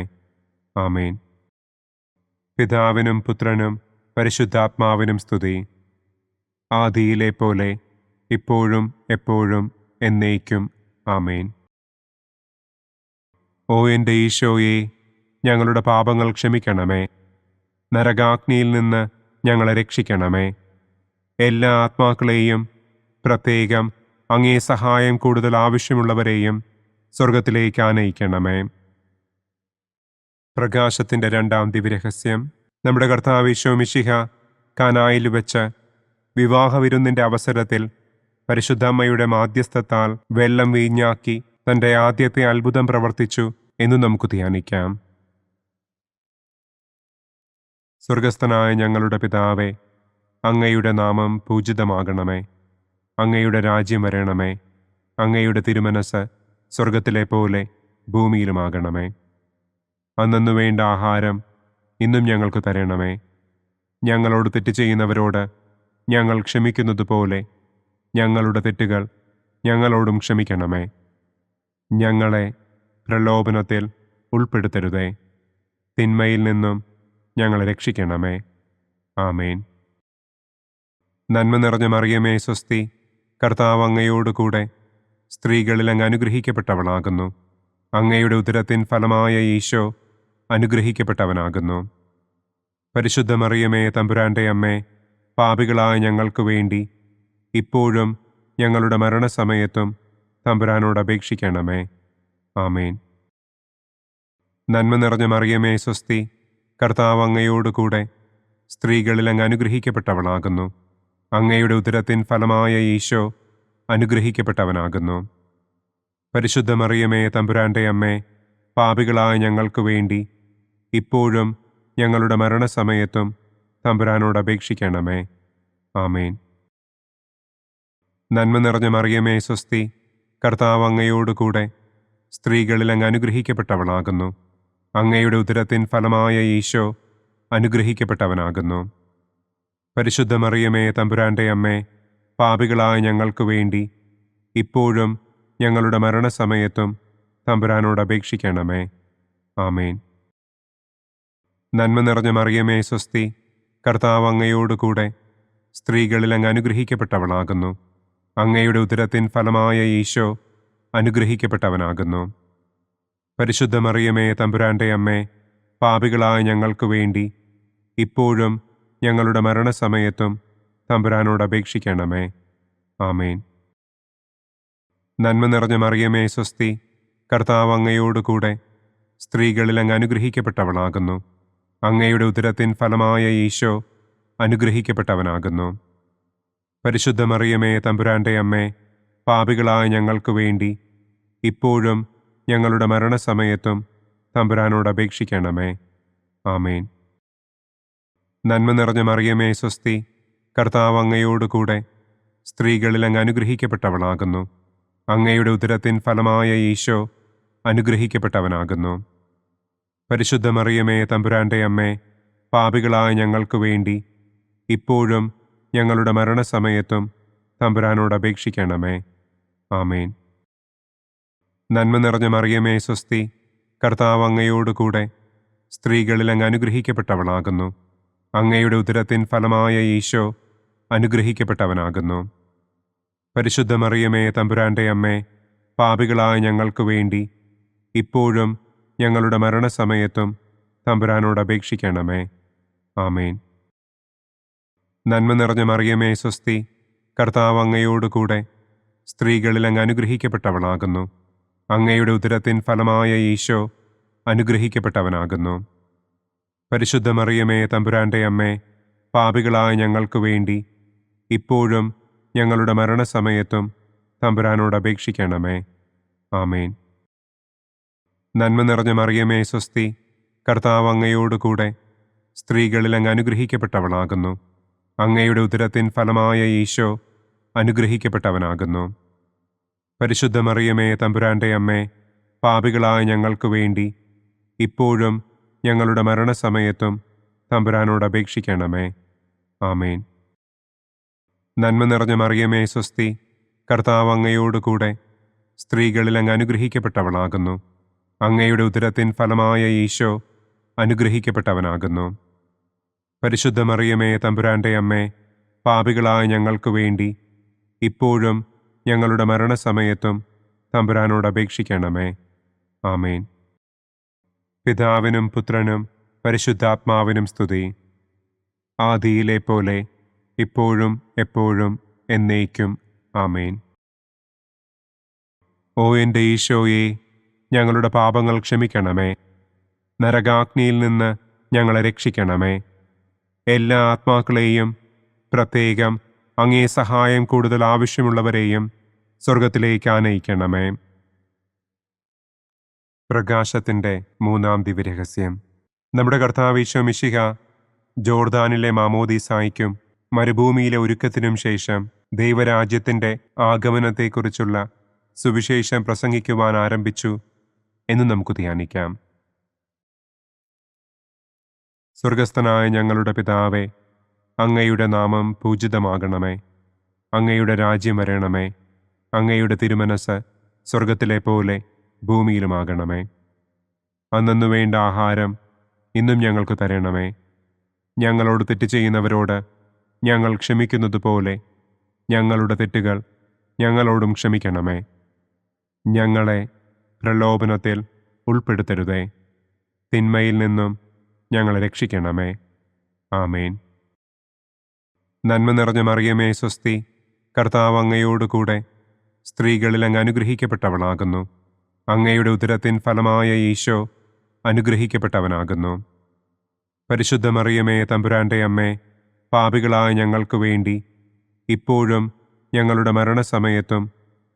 ആമേൻ. പിതാവിനും പുത്രനും പരിശുദ്ധാത്മാവിനും സ്തുതി. ആദിയിലെ പോലെ ഇപ്പോഴും എപ്പോഴും എന്നേക്കും. ആമേൻ. ഓ എൻ്റെ ഈശോയെ, ഞങ്ങളുടെ പാപങ്ങൾ ക്ഷമിക്കണമേ. നരകാഗ്നിയിൽ നിന്ന് ഞങ്ങളെ രക്ഷിക്കണമേ. എല്ലാ ആത്മാക്കളെയും, പ്രത്യേകം അങ്ങേ സഹായം കൂടുതൽ ആവശ്യമുള്ളവരെയും സ്വർഗത്തിലേക്ക് ആനയിക്കണമേ. പ്രകാശത്തിൻ്റെ രണ്ടാം ദിവ്യരഹസ്യം. നമ്മുടെ കർത്താവ് ഈശോ മിശിഹ കാനായിൽ വെച്ച് വിവാഹവിരുന്നിൻ്റെ അവസരത്തിൽ പരിശുദ്ധമ്മയുടെ മാധ്യസ്ഥത്താൽ വെള്ളം വീഞ്ഞാക്കി തൻ്റെ ആദ്യത്തെ അത്ഭുതം പ്രവർത്തിച്ചു എന്ന് നമുക്ക് ധ്യാനിക്കാം. സ്വർഗസ്ഥനായ ഞങ്ങളുടെ പിതാവേ, അങ്ങയുടെ നാമം പൂജിതമാകണമേ. അങ്ങയുടെ രാജ്യം വരണമേ. അങ്ങയുടെ തിരുമനസ് സ്വർഗത്തിലെ പോലെ ഭൂമിയിലുമാകണമേ. അന്നന്നു വേണ്ട ആഹാരം ഇന്നും ഞങ്ങൾക്ക് തരണമേ. ഞങ്ങളോട് തെറ്റ് ചെയ്യുന്നവരോട് ഞങ്ങൾ ക്ഷമിക്കുന്നത് പോലെ ഞങ്ങളുടെ തെറ്റുകൾ ഞങ്ങളോടും ക്ഷമിക്കണമേ. ഞങ്ങളെ പ്രലോഭനത്തിൽ ഉൾപ്പെടുത്തരുതേ. തിന്മയിൽ നിന്നും ഞങ്ങളെ രക്ഷിക്കണമേ. ആമേൻ. നന്മ നിറഞ്ഞ മറിയമേ സ്വസ്തി, കർത്താവ് അങ്ങയോടുകൂടെ സ്ത്രീകളിൽ അങ്ങ് അനുഗ്രഹിക്കപ്പെട്ടവളാകുന്നു. അങ്ങയുടെ ഉദരത്തിൻ ഫലമായ ഈശോ അനുഗ്രഹിക്കപ്പെട്ടവനാകുന്നു. പരിശുദ്ധ മറിയമേ തമ്പുരാന്റെ അമ്മേ, പാപികളായ ഞങ്ങൾക്ക് വേണ്ടി ഇപ്പോഴും ഞങ്ങളുടെ മരണസമയത്തും തമ്പുരാനോട് അപേക്ഷിക്കണമേ. ആമേൻ. നന്മ നിറഞ്ഞ മറിയമേ സ്വസ്തി, കർത്താവ് അങ്ങയോടുകൂടെ സ്ത്രീകളിൽ അങ്ങ് അനുഗ്രഹിക്കപ്പെട്ടവളാകുന്നു. അങ്ങയുടെ ഉദരത്തിൻ ഫലമായ ഈശോ അനുഗ്രഹിക്കപ്പെട്ടവനാകുന്നു. പരിശുദ്ധ മറിയമേ തമ്പുരാന്റെ അമ്മേ, പാപികളായ ഞങ്ങൾക്ക് വേണ്ടി ഇപ്പോഴും ഞങ്ങളുടെ മരണസമയത്തും തമ്പുരാനോട് അപേക്ഷിക്കണമേ. ആമേൻ. നന്മ നിറഞ്ഞ മറിയമേ സ്വസ്തി, കർത്താവ് അങ്ങയോടുകൂടെ സ്ത്രീകളിൽ അങ്ങ് അനുഗ്രഹിക്കപ്പെട്ടവളാകുന്നു. അങ്ങയുടെ ഉദരത്തിൻ ഫലമായ ഈശോ അനുഗ്രഹിക്കപ്പെട്ടവനാകുന്നു. പരിശുദ്ധ മറിയമേ തമ്പുരാന്റെ അമ്മേ, പാപികളായ ഞങ്ങൾക്ക് വേണ്ടി ഇപ്പോഴും ഞങ്ങളുടെ മരണസമയത്തും തമ്പുരാനോട് അപേക്ഷിക്കണമേ. ആമേൻ. നന്മ നിറഞ്ഞ മറിയമേ സ്വസ്തി, കർത്താവ് അങ്ങയോടുകൂടെ സ്ത്രീകളിൽ അങ്ങ് അനുഗ്രഹിക്കപ്പെട്ടവളാകുന്നു. അങ്ങയുടെ ഉദരത്തിൻ ഫലമായ ഈശോ അനുഗ്രഹിക്കപ്പെട്ടവനാകുന്നു. പരിശുദ്ധ മറിയമേ തമ്പുരാന്റെ അമ്മേ, പാപികളായ ഞങ്ങൾക്ക് വേണ്ടി ഇപ്പോഴും ഞങ്ങളുടെ മരണസമയത്തും തമ്പുരാനോട് അപേക്ഷിക്കണമേ. ആമേൻ. നന്മ നിറഞ്ഞ മറിയമേ സ്വസ്തി, കർത്താവ് അങ്ങയോടുകൂടെ സ്ത്രീകളിൽ അങ്ങ് അനുഗ്രഹിക്കപ്പെട്ടവളാകുന്നു. അങ്ങയുടെ ഉദരത്തിൻ ഫലമായ ഈശോ അനുഗ്രഹിക്കപ്പെട്ടവനാകുന്നു. പരിശുദ്ധ മറിയമേ തമ്പുരാന്റെ അമ്മേ, പാപികളായ ഞങ്ങൾക്ക് വേണ്ടി ഇപ്പോഴും ഞങ്ങളുടെ മരണസമയത്തും തമ്പുരാനോട് അപേക്ഷിക്കണമേ. ആമേൻ. നന്മ നിറഞ്ഞ മറിയമേ സ്വസ്തി, കർത്താവ് അങ്ങയോടുകൂടെ സ്ത്രീകളിൽ അങ്ങ് അനുഗ്രഹിക്കപ്പെട്ടവളാകുന്നു. അങ്ങയുടെ ഉദരത്തിൻ ഫലമായ ഈശോ അനുഗ്രഹിക്കപ്പെട്ടവനാകുന്നു. പരിശുദ്ധ മറിയമേ തമ്പുരാന്റെ അമ്മേ, പാപികളായ ഞങ്ങൾക്ക് വേണ്ടി ഇപ്പോഴും ഞങ്ങളുടെ മരണസമയത്തും തമ്പുരാനോട് അപേക്ഷിക്കണമേ. ആമേൻ. നന്മ നിറഞ്ഞ മറിയമേ സ്വസ്തി, കർത്താവ് അങ്ങയോടുകൂടെ സ്ത്രീകളിൽ അങ്ങ് അനുഗ്രഹിക്കപ്പെട്ടവളാകുന്നു. അങ്ങയുടെ ഉദരത്തിൻ ഫലമായ ഈശോ അനുഗ്രഹിക്കപ്പെട്ടവനാകുന്നു. പരിശുദ്ധ മറിയമേ തമ്പുരാന്റെ അമ്മേ, പാപികളായ ഞങ്ങൾക്ക് വേണ്ടി ഇപ്പോഴും ഞങ്ങളുടെ മരണസമയത്തും തമ്പുരാനോട് അപേക്ഷിക്കണമേ. ആമേൻ. നന്മ നിറഞ്ഞ മറിയമേ സ്വസ്തി, കർത്താവ് അങ്ങയോടുകൂടെ സ്ത്രീകളിൽ അങ്ങ് അനുഗ്രഹിക്കപ്പെട്ടവളാകുന്നു. അങ്ങയുടെ ഉദരത്തിൻ ഫലമായ ഈശോ അനുഗ്രഹിക്കപ്പെട്ടവനാകുന്നു. പരിശുദ്ധ മറിയമേ തമ്പുരാന്റെ അമ്മേ, പാപികളായ ഞങ്ങൾക്ക് വേണ്ടി ഇപ്പോഴും ഞങ്ങളുടെ മരണസമയത്തും തമ്പുരാനോട് അപേക്ഷിക്കണമേ. ആമേൻ. നന്മ നിറഞ്ഞ മറിയമേ സ്വസ്തി, കർത്താവ് അങ്ങയോടുകൂടെ സ്ത്രീകളിൽ അങ്ങ് അനുഗ്രഹിക്കപ്പെട്ടവളാകുന്നു. അങ്ങയുടെ ഉദരത്തിൻ ഫലമായ ഈശോ അനുഗ്രഹിക്കപ്പെട്ടവനാകുന്നു. പരിശുദ്ധ മറിയമേ തമ്പുരാന്റെ അമ്മേ, പാപികളായ ഞങ്ങൾക്ക് വേണ്ടി ഇപ്പോഴും ഞങ്ങളുടെ മരണസമയത്തും തമ്പുരാനോട് അപേക്ഷിക്കണമേ. ആമേൻ. നന്മ നിറഞ്ഞ മറിയമേ സ്വസ്തി, കർത്താവ് അങ്ങയോടുകൂടെ സ്ത്രീകളിൽ അങ്ങ് അനുഗ്രഹിക്കപ്പെട്ടവളാകുന്നു. അങ്ങയുടെ ഉദരത്തിൻ ഫലമായ ഈശോ അനുഗ്രഹിക്കപ്പെട്ടവനാകുന്നു. പരിശുദ്ധ മറിയമേ തമ്പുരാന്റെ അമ്മേ, പാപികളായ ഞങ്ങൾക്ക് വേണ്ടി ഇപ്പോഴും ഞങ്ങളുടെ മരണസമയത്തും തമ്പുരാനോട് അപേക്ഷിക്കണമേ. ആമേൻ. പിതാവിനും പുത്രനും പരിശുദ്ധാത്മാവിനും സ്തുതി. ആദിയിലെ പോലെ ഇപ്പോഴും എപ്പോഴും എന്നേക്കും. ആമേൻ. ഓ എൻ്റെ ഈശോയെ, ഞങ്ങളുടെ പാപങ്ങൾ ക്ഷമിക്കണമേ. നരകാഗ്നിയിൽ നിന്ന് ഞങ്ങളെ രക്ഷിക്കണമേ. എല്ലാ ആത്മാക്കളെയും, പ്രത്യേകം അങ്ങേ സഹായം കൂടുതൽ ആവശ്യമുള്ളവരെയും സ്വർഗത്തിലേക്ക് ആനയിക്കണമേ. പ്രകാശത്തിൻ്റെ മൂന്നാം ദിവ്യരഹസ്യം. നമ്മുടെ കർത്താവ് ഈശോ മിശിഹ ജോർദാനിലെ മാമോദീസായ്ക്കും മരുഭൂമിയിലെ ഒരുക്കത്തിനും ശേഷം ദൈവരാജ്യത്തിൻ്റെ ആഗമനത്തെക്കുറിച്ചുള്ള സുവിശേഷം പ്രസംഗിക്കുവാൻ ആരംഭിച്ചു എന്ന് നമുക്ക് ധ്യാനിക്കാം. സ്വർഗസ്ഥനായ ഞങ്ങളുടെ പിതാവേ, അങ്ങയുടെ നാമം പൂജിതമാകണമേ. അങ്ങയുടെ രാജ്യം വരണമേ. അങ്ങയുടെ തിരുമനസ് സ്വർഗത്തിലെ പോലെ ഭൂമിയിലുമാകണമേ. അന്നന്നു വേണ്ട ആഹാരം ഇന്നും ഞങ്ങൾക്ക് തരണമേ. ഞങ്ങളോട് തെറ്റ് ചെയ്യുന്നവരോട് ഞങ്ങൾ ക്ഷമിക്കുന്നതുപോലെ ഞങ്ങളുടെ തെറ്റുകൾ ഞങ്ങളോടും ക്ഷമിക്കണമേ. ഞങ്ങളെ പ്രലോഭനത്തിൽ ഉൾപ്പെടുത്തരുതേ. തിന്മയിൽ നിന്നും ഞങ്ങളെ രക്ഷിക്കണമേ. ആമേൻ. നന്മ നിറഞ്ഞ മറിയമേ സ്വസ്തി, കർത്താവ് അങ്ങയോടുകൂടെ സ്ത്രീകളിൽ അങ്ങ് അനുഗ്രഹിക്കപ്പെട്ടവളാകുന്നു. അങ്ങയുടെ ഉദരത്തിൻ ഫലമായ ഈശോ അനുഗ്രഹിക്കപ്പെട്ടവനാകുന്നു. പരിശുദ്ധ മറിയമേ തമ്പുരാന്റെ അമ്മേ, പാപികളായ ഞങ്ങൾക്ക് വേണ്ടി ഇപ്പോഴും ഞങ്ങളുടെ മരണസമയത്തും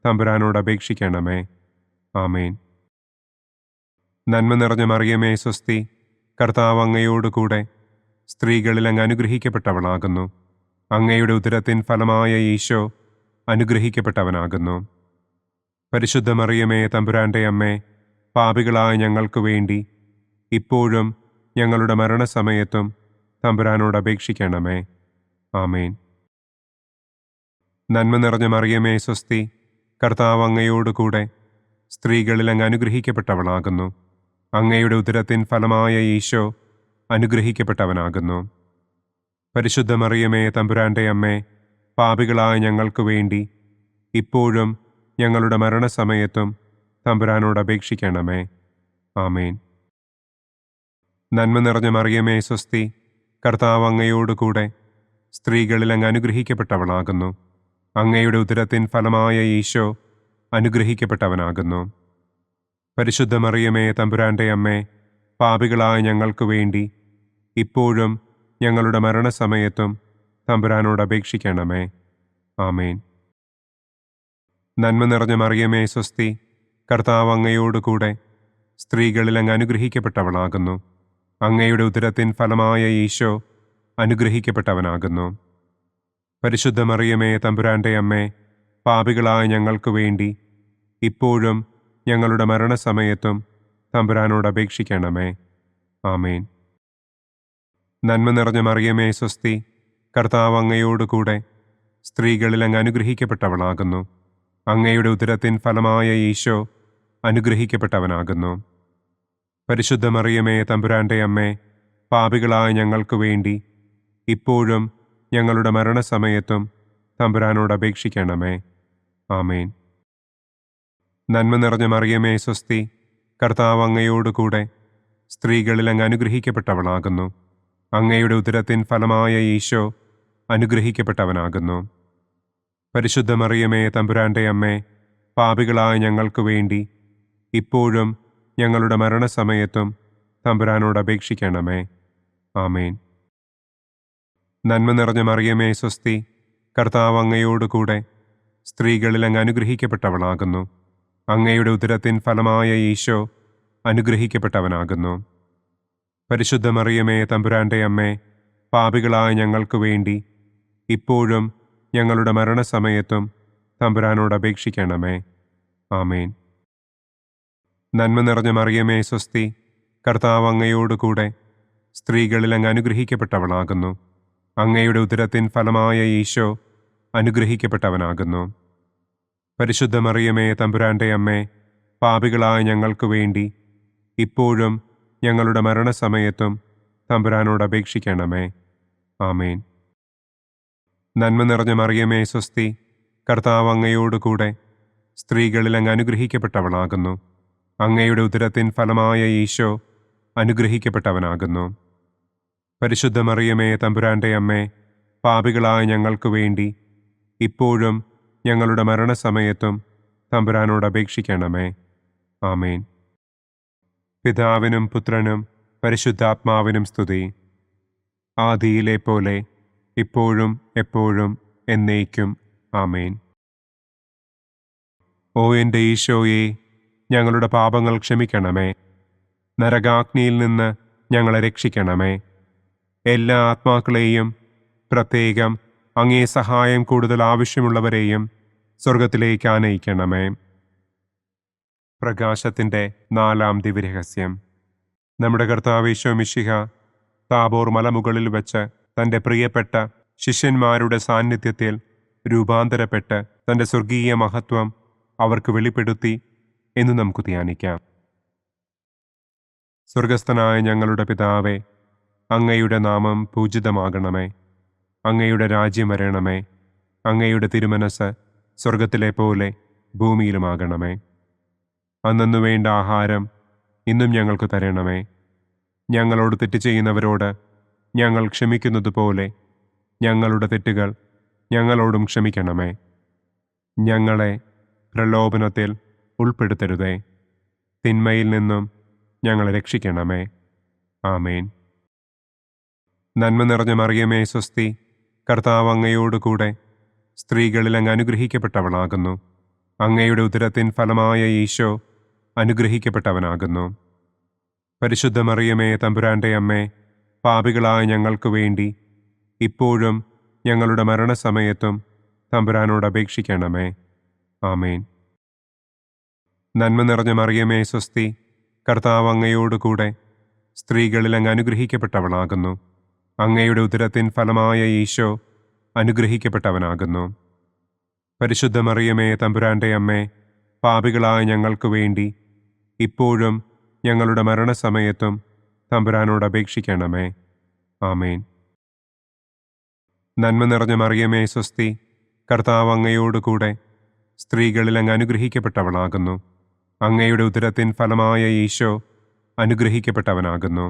തമ്പുരാനോട് അപേക്ഷിക്കണമേ. ആമേൻ. നന്മ നിറഞ്ഞ മറിയമേ സ്വസ്തി, കർത്താവ് അങ്ങയോടുകൂടെ സ്ത്രീകളിൽ അങ്ങ് അനുഗ്രഹിക്കപ്പെട്ടവളാകുന്നു. അങ്ങയുടെ ഉദരത്തിൻ ഫലമായ ഈശോ അനുഗ്രഹിക്കപ്പെട്ടവനാകുന്നു. പരിശുദ്ധ മറിയമേ തമ്പുരാന്റെ അമ്മേ, പാപികളായ ഞങ്ങൾക്ക് വേണ്ടി ഇപ്പോഴും ഞങ്ങളുടെ മരണസമയത്തും തമ്പുരാനോട് അപേക്ഷിക്കണമേ. ആമേൻ. നന്മ നിറഞ്ഞ മറിയമേ സ്വസ്തി, കർത്താവ് അങ്ങയോടുകൂടെ സ്ത്രീകളിൽ അങ്ങ് അനുഗ്രഹിക്കപ്പെട്ടവളാകുന്നു. അങ്ങയുടെ ഉദരത്തിൻ ഫലമായ ഈശോ അനുഗ്രഹിക്കപ്പെട്ടവനാകുന്നു. പരിശുദ്ധ മറിയമേ തമ്പുരാന്റെ അമ്മേ, പാപികളായ ഞങ്ങൾക്ക് വേണ്ടി ഇപ്പോഴും ഞങ്ങളുടെ മരണസമയത്തും തമ്പുരാനോട് അപേക്ഷിക്കണമേ. ആമേൻ. നന്മ നിറഞ്ഞ മറിയമേ സ്വസ്തി, കർത്താവ് അങ്ങയോടുകൂടെ സ്ത്രീകളിൽ അങ്ങ് അനുഗ്രഹിക്കപ്പെട്ടവളാകുന്നു. അങ്ങയുടെ ഉദരത്തിൻ ഫലമായ ഈശോ അനുഗ്രഹിക്കപ്പെട്ടവനാകുന്നു. പരിശുദ്ധ മറിയമേ തമ്പുരാന്റെ അമ്മേ, പാപികളായ ഞങ്ങൾക്ക് വേണ്ടി ഇപ്പോഴും ഞങ്ങളുടെ മരണസമയത്തും തമ്പുരാനോട് അപേക്ഷിക്കണമേ. ആമേൻ. നന്മ നിറഞ്ഞ മറിയമേ സ്വസ്തി, കർത്താവ് അങ്ങയോടുകൂടെ സ്ത്രീകളിൽ അങ്ങ് അനുഗ്രഹിക്കപ്പെട്ടവളാകുന്നു. അങ്ങയുടെ ഉദരത്തിൻ ഫലമായ ഈശോ അനുഗ്രഹിക്കപ്പെട്ടവനാകുന്നു. പരിശുദ്ധ മറിയമേ തമ്പുരാന്റെ അമ്മേ, പാപികളായ ഞങ്ങൾക്ക് വേണ്ടി ഇപ്പോഴും ഞങ്ങളുടെ മരണസമയത്തും തമ്പുരാനോട് അപേക്ഷിക്കണമേ. ആമേൻ. നന്മ നിറഞ്ഞ മറിയമേ സ്വസ്തി, കർത്താവ് അങ്ങയോടുകൂടെ സ്ത്രീകളിൽ അങ്ങ് അനുഗ്രഹിക്കപ്പെട്ടവളാകുന്നു. അങ്ങയുടെ ഉദരത്തിൻ ഫലമായ ഈശോ അനുഗ്രഹിക്കപ്പെട്ടവനാകുന്നു. പരിശുദ്ധ മറിയമേ തമ്പുരാന്റെ അമ്മേ, പാപികളായ ഞങ്ങൾക്ക് വേണ്ടി ഇപ്പോഴും ഞങ്ങളുടെ മരണസമയത്തും തമ്പുരാനോട് അപേക്ഷിക്കണമേ. ആമേൻ. നന്മ നിറഞ്ഞ മറിയമേ സ്വസ്തി, കർത്താവ് അങ്ങയോടുകൂടെ സ്ത്രീകളിൽ അങ്ങ് അനുഗ്രഹിക്കപ്പെട്ടവളാകുന്നു. അങ്ങയുടെ ഉദരത്തിൻ ഫലമായ ഈശോ അനുഗ്രഹിക്കപ്പെട്ടവനാകുന്നു. പരിശുദ്ധ മറിയമേ തമ്പുരാന്റെ അമ്മേ, പാപികളായ ഞങ്ങൾക്ക് വേണ്ടി ഇപ്പോഴും ഞങ്ങളുടെ മരണസമയത്തും തമ്പുരാനോട് അപേക്ഷിക്കണമേ. ആമേൻ. നന്മ നിറഞ്ഞ മറിയമേ സ്വസ്തി, കർത്താവ് അങ്ങയോടുകൂടെ സ്ത്രീകളിൽ അങ്ങ് അനുഗ്രഹിക്കപ്പെട്ടവളാകുന്നു. അങ്ങയുടെ ഉദരത്തിൻ ഫലമായ ഈശോ അനുഗ്രഹിക്കപ്പെട്ടവനാകുന്നു. പരിശുദ്ധ മറിയമേ തമ്പുരാന്റെ അമ്മേ, പാപികളായ ഞങ്ങൾക്ക് വേണ്ടി ഇപ്പോഴും ഞങ്ങളുടെ മരണസമയത്തും തമ്പുരാനോട് അപേക്ഷിക്കണമേ. ആമേൻ. നന്മ നിറഞ്ഞ മറിയമേ സ്വസ്തി, കർത്താവ് അങ്ങയോടുകൂടെ സ്ത്രീകളിൽ അങ്ങ് അനുഗ്രഹിക്കപ്പെട്ടവളാകുന്നു. അങ്ങയുടെ ഉദരത്തിൻ ഫലമായ ഈശോ അനുഗ്രഹിക്കപ്പെട്ടവനാകുന്നു. പരിശുദ്ധ മറിയമേ തമ്പുരാന്റെ അമ്മേ, പാപികളായ ഞങ്ങൾക്ക് വേണ്ടി ഇപ്പോഴും ഞങ്ങളുടെ മരണസമയത്തും തമ്പുരാനോട് അപേക്ഷിക്കണമേ. ആമേൻ. നന്മ നിറഞ്ഞ മറിയമേ സ്വസ്തി, കർത്താവ് അങ്ങയോടുകൂടെ സ്ത്രീകളിൽ അങ്ങ് അനുഗ്രഹിക്കപ്പെട്ടവളാകുന്നു. അങ്ങയുടെ ഉദരത്തിൻ ഫലമായ ഈശോ അനുഗ്രഹിക്കപ്പെട്ടവനാകുന്നു. പരിശുദ്ധ മറിയമേ തമ്പുരാന്റെ അമ്മേ, പാപികളായ ഞങ്ങൾക്ക് വേണ്ടി ഇപ്പോഴും ഞങ്ങളുടെ മരണസമയത്തും തമ്പുരാനോട് അപേക്ഷിക്കണമേ. ആമേൻ. പിതാവിനും പുത്രനും പരിശുദ്ധാത്മാവിനും സ്തുതി. ആദിയിലെ പോലെ ഇപ്പോഴും എപ്പോഴും എന്നേക്കും. ആമേൻ. ഓ എൻ്റെ ഈശോയെ, ഞങ്ങളുടെ പാപങ്ങൾ ക്ഷമിക്കണമേ. നരകാഗ്നിയിൽ നിന്ന് ഞങ്ങളെ രക്ഷിക്കണമേ. എല്ലാ ആത്മാക്കളെയും, പ്രത്യേകം അങ്ങേ സഹായം കൂടുതൽ ആവശ്യമുള്ളവരെയും സ്വർഗത്തിലേക്ക് ആനയിക്കണമേ. പ്രകാശത്തിൻ്റെ 4-ാം ദിവ്യരഹസ്യം. നമ്മുടെ കർത്താവ് ഈശോ മിശിഹ താബോർ മലമുകളിൽ വെച്ച് തൻ്റെ പ്രിയപ്പെട്ട ശിഷ്യന്മാരുടെ സാന്നിധ്യത്തിൽ രൂപാന്തരപ്പെട്ട് തൻ്റെ സ്വർഗീയ മഹത്വം അവർക്ക് വെളിപ്പെടുത്തി എന്ന് നമുക്ക് ധ്യാനിക്കാം. സ്വർഗസ്ഥനായ ഞങ്ങളുടെ പിതാവേ, അങ്ങയുടെ നാമം പൂജിതമാകണമേ. അങ്ങയുടെ രാജ്യം വരണമേ. അങ്ങയുടെ തിരുമനസ് സ്വർഗത്തിലെ പോലെ ഭൂമിയിലുമാകണമേ. അന്നു വേണ്ട ആഹാരം ഇന്നും ഞങ്ങൾക്ക് തരണമേ. ഞങ്ങളോട് തെറ്റ് ചെയ്യുന്നവരോട് ഞങ്ങൾ ക്ഷമിക്കുന്നത് പോലെ ഞങ്ങളുടെ തെറ്റുകൾ ഞങ്ങളോടും ക്ഷമിക്കണമേ. ഞങ്ങളെ പ്രലോഭനത്തിൽ ഉൾപ്പെടുത്തരുതേ. തിന്മയിൽ നിന്നും ഞങ്ങളെ രക്ഷിക്കണമേ. ആമേൻ. നന്മ നിറഞ്ഞ മറിയമേ സ്വസ്തി, കർത്താവ് അങ്ങയോടുകൂടെ സ്ത്രീകളിൽ അങ്ങ് അനുഗ്രഹിക്കപ്പെട്ടവളാകുന്നു. അങ്ങയുടെ ഉദരത്തിൻ ഫലമായ ഈശോ അനുഗ്രഹിക്കപ്പെട്ടവനാകുന്നു. പരിശുദ്ധ മറിയമേ തമ്പുരാന്റെ അമ്മേ, പാപികളായ ഞങ്ങൾക്ക് വേണ്ടി ഇപ്പോഴും ഞങ്ങളുടെ മരണസമയത്തും തമ്പുരാനോട് അപേക്ഷിക്കണമേ. ആമേൻ. നന്മ നിറഞ്ഞ മറിയമേ സ്വസ്തി, കർത്താവ് അങ്ങയോടുകൂടെ സ്ത്രീകളിൽ അങ്ങ് അനുഗ്രഹിക്കപ്പെട്ടവളാകുന്നു. അങ്ങയുടെ ഉദരത്തിൻ ഫലമായ ഈശോ അനുഗ്രഹിക്കപ്പെട്ടവനാകുന്നു. പരിശുദ്ധ മറിയമേ തമ്പുരാന്റെ അമ്മേ, പാപികളായ ഞങ്ങൾക്ക് വേണ്ടി ഇപ്പോഴും ഞങ്ങളുടെ മരണസമയത്തും തമ്പുരാനോട് അപേക്ഷിക്കണമേ. ആമേൻ. നന്മ നിറഞ്ഞ മറിയമേ സ്വസ്തി, കർത്താവ് അങ്ങയോടുകൂടെ സ്ത്രീകളിൽ അങ്ങ് അനുഗ്രഹിക്കപ്പെട്ടവളാകുന്നു. അങ്ങയുടെ ഉദരത്തിൻ ഫലമായ ഈശോ അനുഗ്രഹിക്കപ്പെട്ടവനാകുന്നു.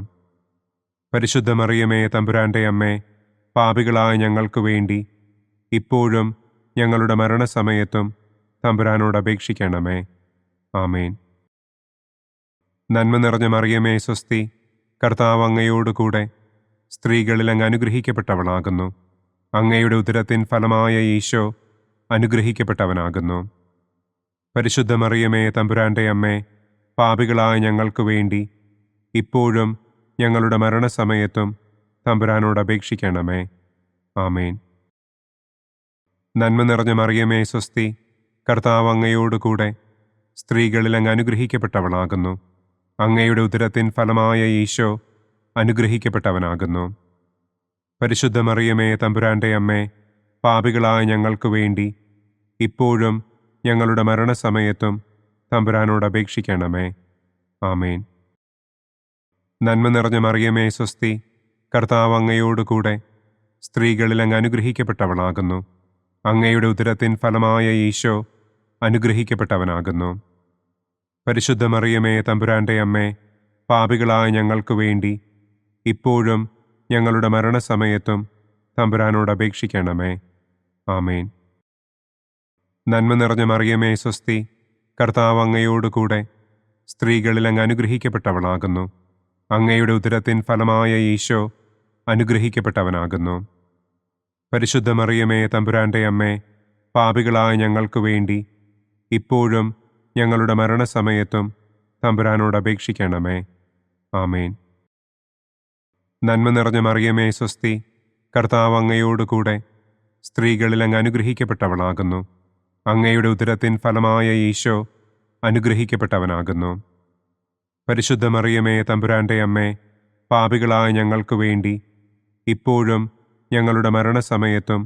പരിശുദ്ധ മറിയമേ തമ്പുരാന്റെ അമ്മേ, പാപികളായ ഞങ്ങൾക്ക് വേണ്ടി ഇപ്പോഴും ഞങ്ങളുടെ മരണസമയത്തും തമ്പുരാനോട് അപേക്ഷിക്കണമേ. ആമേൻ. നന്മ നിറഞ്ഞ മറിയമേ സ്വസ്തി, കർത്താവ് അങ്ങയോടുകൂടെ സ്ത്രീകളിൽ അങ്ങ് അനുഗ്രഹിക്കപ്പെട്ടവളാകുന്നു. അങ്ങയുടെ ഉദരത്തിൻ ഫലമായ ഈശോ അനുഗ്രഹിക്കപ്പെട്ടവനാകുന്നു. പരിശുദ്ധ മറിയമേ തമ്പുരാന്റെ അമ്മേ, പാപികളായ ഞങ്ങൾക്ക് വേണ്ടി ഇപ്പോഴും ഞങ്ങളുടെ മരണസമയത്തും തമ്പുരാനോട് അപേക്ഷിക്കണമേ. ആമേൻ. നന്മ നിറഞ്ഞ മറിയമേ സ്വസ്തി, കർത്താവ് അങ്ങയോടുകൂടെ സ്ത്രീകളിൽ അങ്ങ് അനുഗ്രഹിക്കപ്പെട്ടവളാകുന്നു. അങ്ങയുടെ ഉദരത്തിൻ ഫലമായ ഈശോ അനുഗ്രഹിക്കപ്പെട്ടവനാകുന്നു. പരിശുദ്ധ മറിയമേ തമ്പുരാന്റെ അമ്മേ, പാപികളായ ഞങ്ങൾക്ക് വേണ്ടി ഇപ്പോഴും ഞങ്ങളുടെ മരണസമയത്തും തമ്പുരാനോട് അപേക്ഷിക്കണമേ. ആമേൻ. നന്മ നിറഞ്ഞ മറിയമേ സ്വസ്തി, കർത്താവ് അങ്ങയോടുകൂടെ സ്ത്രീകളിൽ അങ്ങ് അനുഗ്രഹിക്കപ്പെട്ടവളാകുന്നു. അങ്ങയുടെ ഉദരത്തിൻ ഫലമായ ഈശോ അനുഗ്രഹിക്കപ്പെട്ടവനാകുന്നു. പരിശുദ്ധ മറിയമേ തമ്പുരാന്റെ അമ്മേ, പാപികളായ ഞങ്ങൾക്ക് വേണ്ടി ഇപ്പോഴും ഞങ്ങളുടെ മരണസമയത്തും തമ്പുരാനോട് അപേക്ഷിക്കണമേ. ആമേൻ. നന്മ നിറഞ്ഞ മറിയമേ സ്വസ്തി, കർത്താവ് അങ്ങയോടുകൂടെ സ്ത്രീകളിൽ അങ്ങ് അനുഗ്രഹിക്കപ്പെട്ടവളാകുന്നു. അങ്ങയുടെ ഉദരത്തിൻ ഫലമായ ഈശോ അനുഗ്രഹിക്കപ്പെട്ടവനാകുന്നു. പരിശുദ്ധ മറിയമേ തമ്പുരാന്റെ അമ്മേ, പാപികളായ ഞങ്ങൾക്ക് വേണ്ടി ഇപ്പോഴും ഞങ്ങളുടെ മരണസമയത്തും തമ്പുരാനോട് അപേക്ഷിക്കണമേ. ആമേൻ. നന്മ നിറഞ്ഞ മറിയമേ സ്വസ്തി, കർത്താവ് അങ്ങയോടുകൂടെ സ്ത്രീകളിൽ അങ്ങ് അനുഗ്രഹിക്കപ്പെട്ടവളാകുന്നു. അങ്ങയുടെ ഉദരത്തിൻ ഫലമായ ഈശോ അനുഗ്രഹിക്കപ്പെട്ടവനാകുന്നു. പരിശുദ്ധ മറിയമേ തമ്പുരാന്റെ അമ്മേ, പാപികളായ ഞങ്ങൾക്ക് വേണ്ടി ഇപ്പോഴും ഞങ്ങളുടെ മരണസമയത്തും